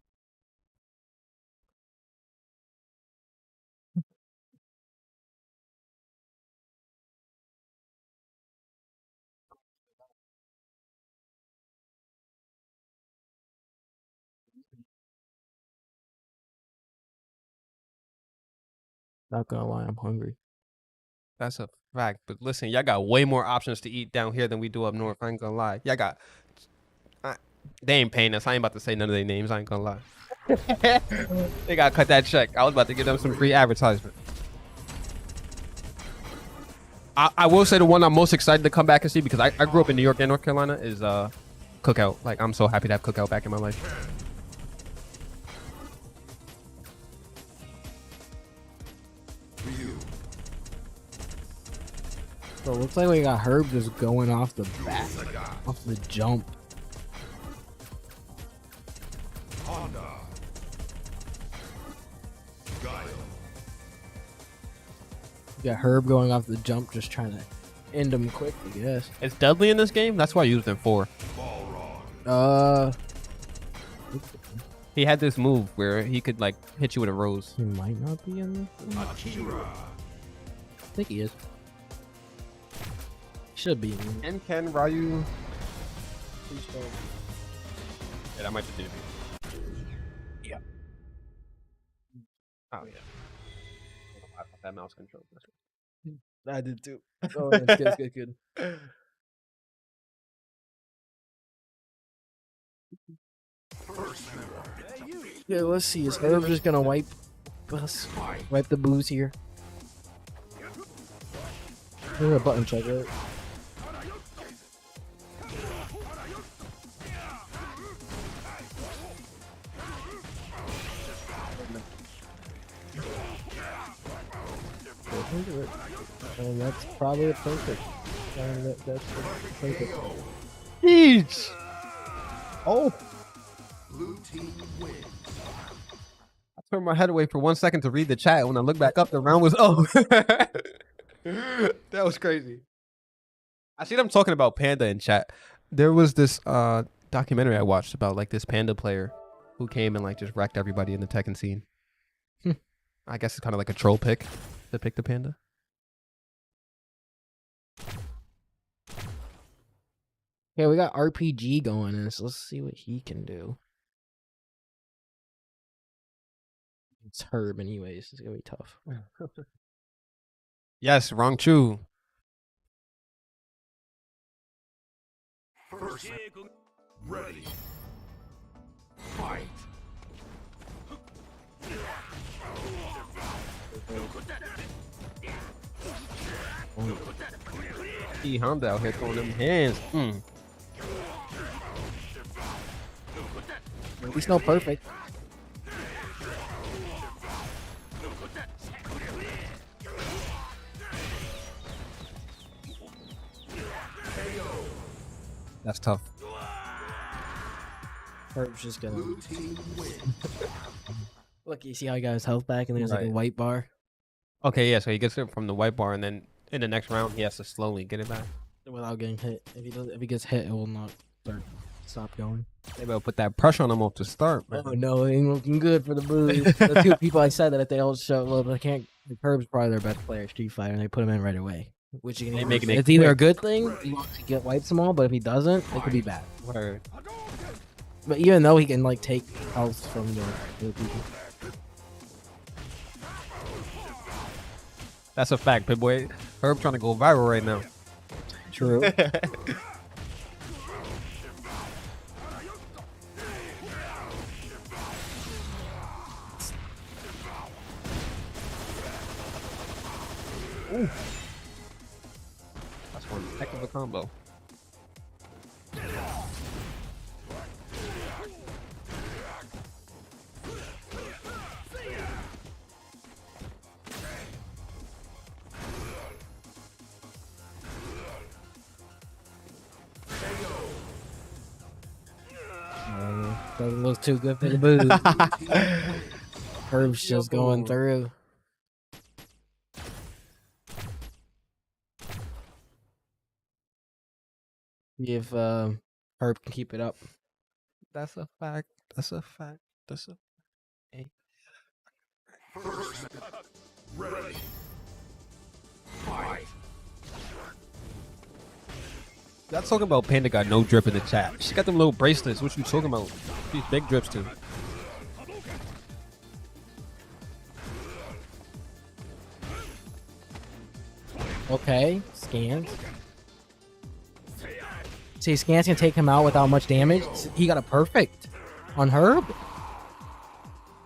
Not gonna lie, I'm hungry. That's a fact. But listen, y'all got way more options to eat down here than we do up north. I ain't gonna lie. Y'all got... they ain't paying us. I ain't about to say none of their names. I ain't gonna lie. They gotta cut that check. I was about to give them some free advertisement. I will say the one I'm most excited to come back and see, because I grew up in New York and North Carolina, is Cookout. Like, I'm so happy to have Cookout back in my life. So it looks like we got Herb just going off the back, off the jump. We got Herb going off the jump, just trying to end him quick, I guess. It's Dudley in this game? That's why I used him for. He had this move where he could, like, hit you with a rose. He might not be in this. I think he is. Should be. And Ken, Ryu. Yeah, that might be Davey. Yeah. Oh, yeah. I put that mouse control. I did too. Oh, it's good. Yeah, let's see. Is Herb just gonna wipe the Buus here? There's a button check, right? And that's probably perfect. That's perfect. Jeez. Oh, Blue team wins. I turned my head away for 1 second to read the chat. When I looked back up, the round was that was crazy. I see them talking about Panda in chat. There was this documentary I watched about like this Panda player who came and like just wrecked everybody in the Tekken scene. I guess it's kind of like a troll pick to pick the Panda. Yeah, we got RPG going in, so let's see what he can do. It's Herb anyways. It's gonna be tough. Yes, wrong Chu. First, ready. Fight. He Honda out here throwing them hands. He's no perfect. That's tough. Herb's just gonna Blue team wins. look. You see how he got his health back, and there's like a Right. white bar Okay, yeah, so he gets it from the white bar, and then in the next round, he has to slowly get it back. without getting hit. If he gets hit, it will not stop going. Maybe I'll put that pressure on him off the start, man. Oh no, it ain't looking good for the Buus. The two people I said that if they all show, well, they can't. Like, Herb's probably their best player, Street Fighter, and they put him in right away. Which you can They making it it's either a quick. good thing, he get wipes them all, but if he doesn't, it could be bad. Word. But even though he can like take health from the people. That's a fact, Pit Boy. Herb trying to go viral right now. True. Ooh. That's one heck of a combo. Doesn't look too good for the Buus. Herb's just going through. See if Herb can keep it up. That's a fact. That's a fact. That's a. Hey. First, ready. Fight. Y'all talking about Panda got no drip in the chat. She got them little bracelets. What you talking about? These big drips too. Okay, Scans. See, Scans can take him out without much damage. He got a perfect on Herb.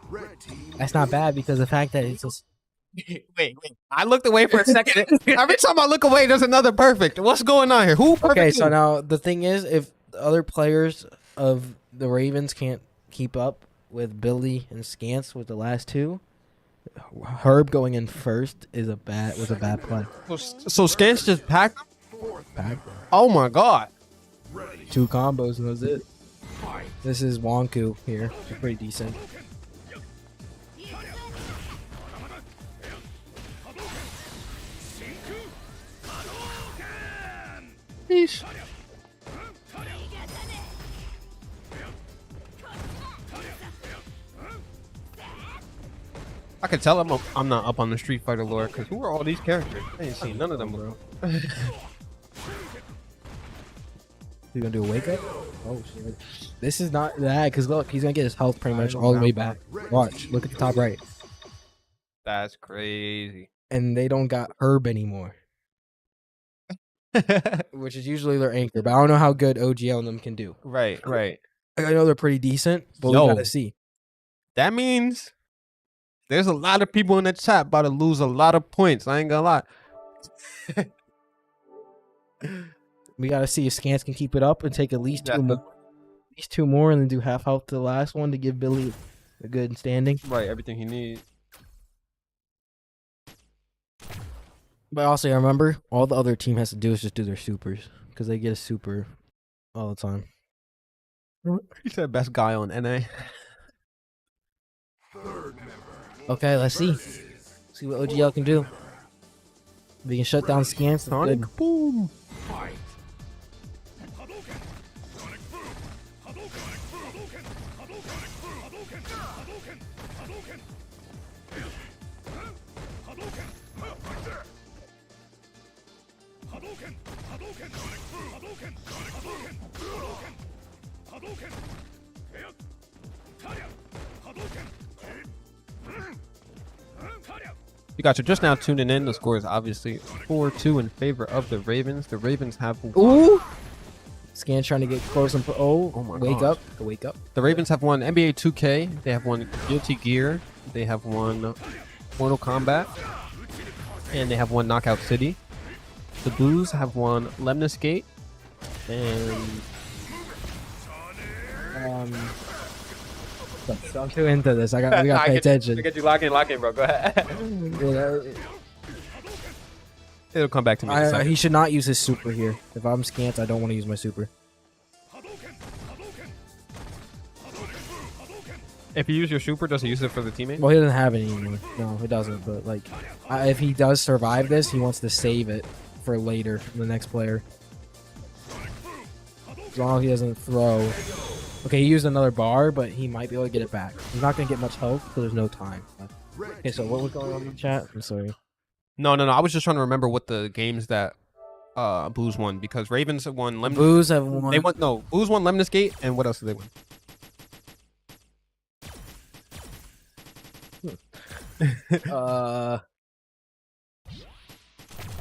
Red team. That's not bad because the fact that it's just Wait. I looked away for a second. Every time I look away, there's another perfect. What's going on here? Who perfect? okay. So now the thing is, if the other players of the Ravens can't keep up with Billy and Scants with the last two, Herb going in first was a bad play. So Scans just packed. Back. Oh my god. Two combos and that was it. This is Wonku here. They're pretty decent. Yeesh. I can tell I'm not up on the Street Fighter lore because who are all these characters? I ain't seen none of them, bro. You gonna do a wake up? Oh shit. This is not that because look, he's gonna get his health pretty much all the way back. Watch, look at the top right. That's crazy. And they don't got Herb anymore, which is usually their anchor. But I don't know how good OGL and them can do. Right. I know they're pretty decent, but Yo. we gotta see. That means there's a lot of people in the chat about to lose a lot of points. I ain't gonna lie. We gotta see if Scans can keep it up and take at least two more, and then do half health to the last one to give Billy a good standing. Right, everything he needs. But also, remember, all the other team has to do is just do their supers because they get a super all the time. He said best guy on NA. Okay, let's see. See what OGL can do. If we can shut down scans, that's good. Sonic boom. You guys are just now tuning in. The score is obviously 4-2 in favor of the Ravens. The Ravens have Ooh! Scan trying to get close and oh my wake gosh. up. Wake up. The Ravens have won NBA 2K. They have won Guilty Gear. They have won Mortal Kombat. And they have won Knockout City. The Buus have won Lemnis Gate. And So I'm too into this. We gotta pay attention. I get you lock in, bro. Go ahead. It'll come back to me. in a second. He should not use his super here. If I'm scant, I don't want to use my super. If you use your super, does he use it for the teammate? Well, he doesn't have any anymore. No, he doesn't. But like, if he does survive this, he wants to save it for later, the next player. As long as he doesn't throw. Okay, he used another bar, but he might be able to get it back. He's not gonna get much health because there's no time. Okay, so what was going on in the chat? I'm sorry. No. I was just trying to remember what the games that Buus won, because Ravens won Lemnis. Buus have won. Buus won Lemnis Gate, and what else did they win?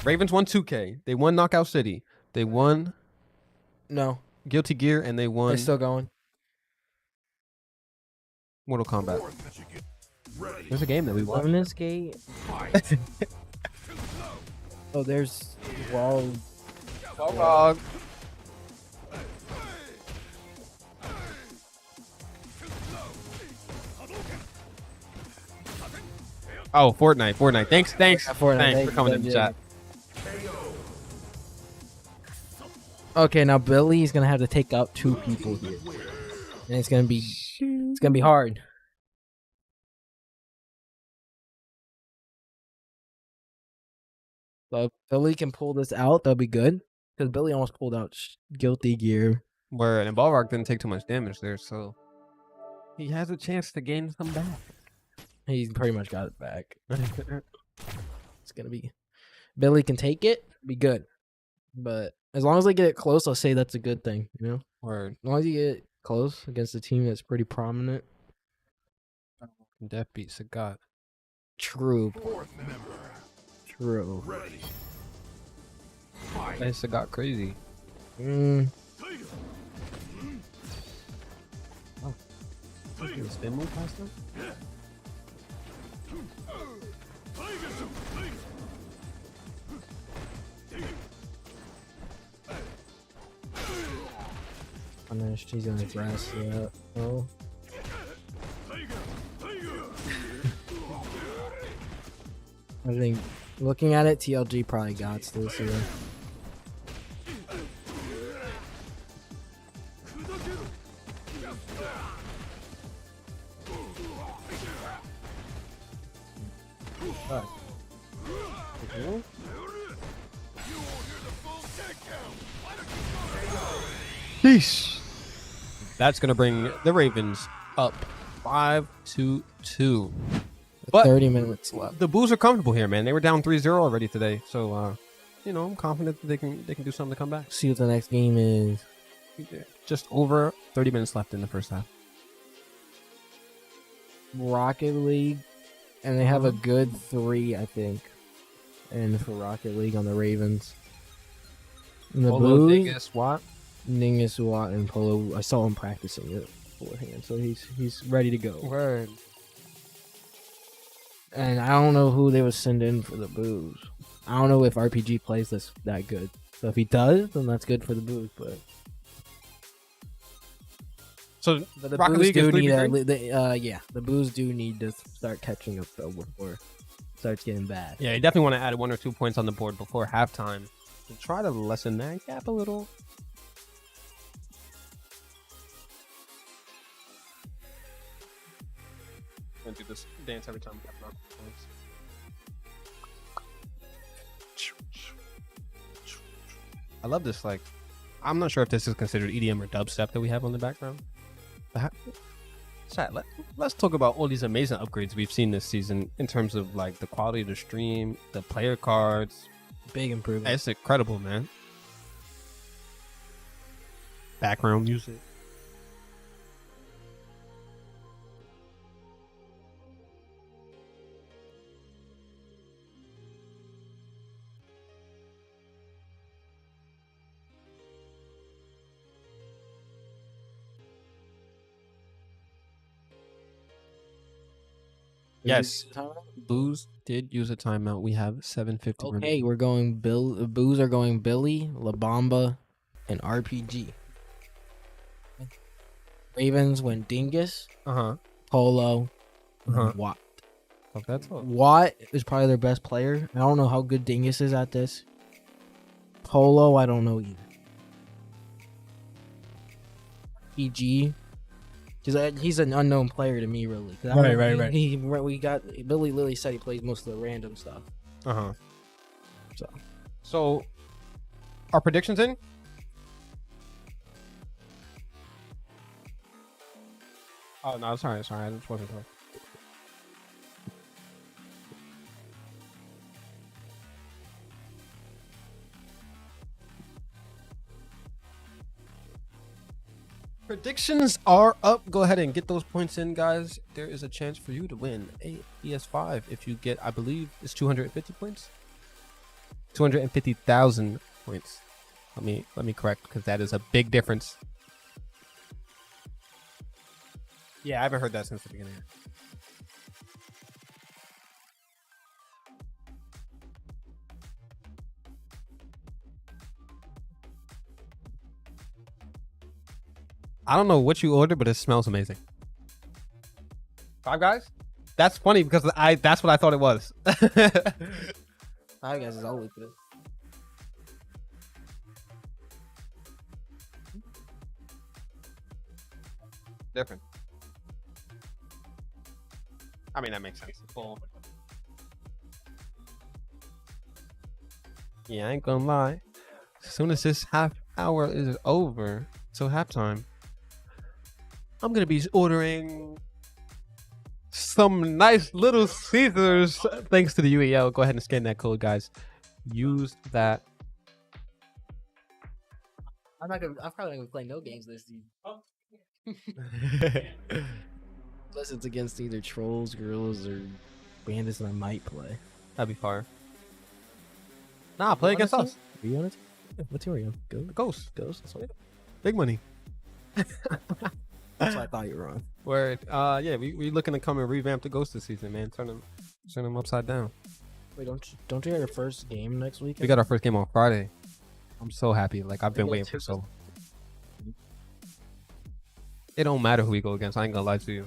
Ravens won 2K. They won Knockout City. They won No, Guilty Gear, and they won they're still going. Mortal Kombat. There's a game that we won. Lemnis Gate. Oh, there's wall. Oh, Fortnite. Thanks Fortnite, for coming in the chat. Okay, now Billy's gonna have to take out 2 people here, and it's gonna be hard. So if Billy can pull this out, that'll be good. Because Billy almost pulled out Guilty Gear. Where an Balrog didn't take too much damage there, so he has a chance to gain some back. He's pretty much got it back. It's gonna be Billy can take it, be good. But as long as they get it close, I'll say that's a good thing, you know? Word. As long as you get it close against a team that's pretty prominent. Death beats a god. True. True. That's got crazy. Mm. Oh. Spin move past him? Punished. He's gonna grass that. Oh. I think looking at it, TLG probably got this here. Sheesh. That's gonna bring the Ravens up 5-2. But 30 minutes left. the Buus are comfortable here, man. They were down 3-0 already today, so I'm confident that they can do something to come back. See what the next game is. Just over 30 minutes left in the first half. Rocket League, and they have a good 3, I think. And for Rocket League on the Ravens. And the Buus, Ningus, Watt, and Polo. I saw him practicing it beforehand, so he's ready to go. Word. And I don't know who they would send in for the Buus. I don't know if RPG plays this that good. So if he does, then that's good for the Buus. But So the Rocket Buus League do is need 3v3? the Buus do need to start catching up though before it starts getting bad. Yeah, you definitely want to add 1 or 2 points on the board before halftime to try to lessen that gap a little. this dance every time we have an I love this. Like, I'm not sure if this is considered EDM or dubstep that we have on the background. Chat, let's talk about all these amazing upgrades we've seen this season in terms of like the quality of the stream, the player cards. Big improvement. It's incredible, man. Background music. Yes, Buus did use a timeout. We have 7:50. Okay, we're going Boos are going Billy, La Bamba, and RPG. Ravens went Dingus, Polo, and Watt. Oh, that's all. Watt is probably their best player. I don't know how good Dingus is at this. Polo, I don't know either. PG, because he's an unknown player to me, really. Right. We got Billy Lilly said he plays most of the random stuff. So, our predictions in? Oh no, sorry. I just wasn't sure. Predictions are up. Go ahead and get those points in, guys. There is a chance for you to win a PS5 if you get, I believe, it's 250 points. 250,000 points. Let me correct, because that is a big difference. Yeah, I haven't heard that since the beginning. I don't know what you ordered, but it smells amazing. Five Guys? That's funny because that's what I thought it was. Five Guys is always good. Different. I mean, that makes sense. Cool. Yeah, I ain't gonna lie. As soon as this half hour is over, so halftime, I'm gonna be ordering some nice little Caesars thanks to the UEL. Go ahead and scan that code, guys. Use that. I'm probably not gonna play no games this season. Unless it's against either trolls, gorillas, or bandits, and I might play. That'd be fire. Nah, play against us. Are you on it? What team are you on? Ghost. That's what Big money. I thought you were on. Word. Yeah, we looking to come and revamp the Ghost this season, man. Turn them upside down. Wait, don't you have your first game next week? We got our first game on Friday. I'm so happy. Like, I've been waiting for so. It don't matter who we go against. I ain't gonna lie to you.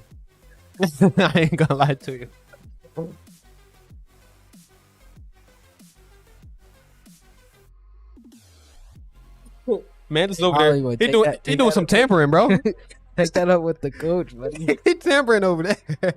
I ain't gonna lie to you. Man, this is over Hollywood, there. He doing some tampering, bro. Take that up with the coach, buddy. He tampering over there.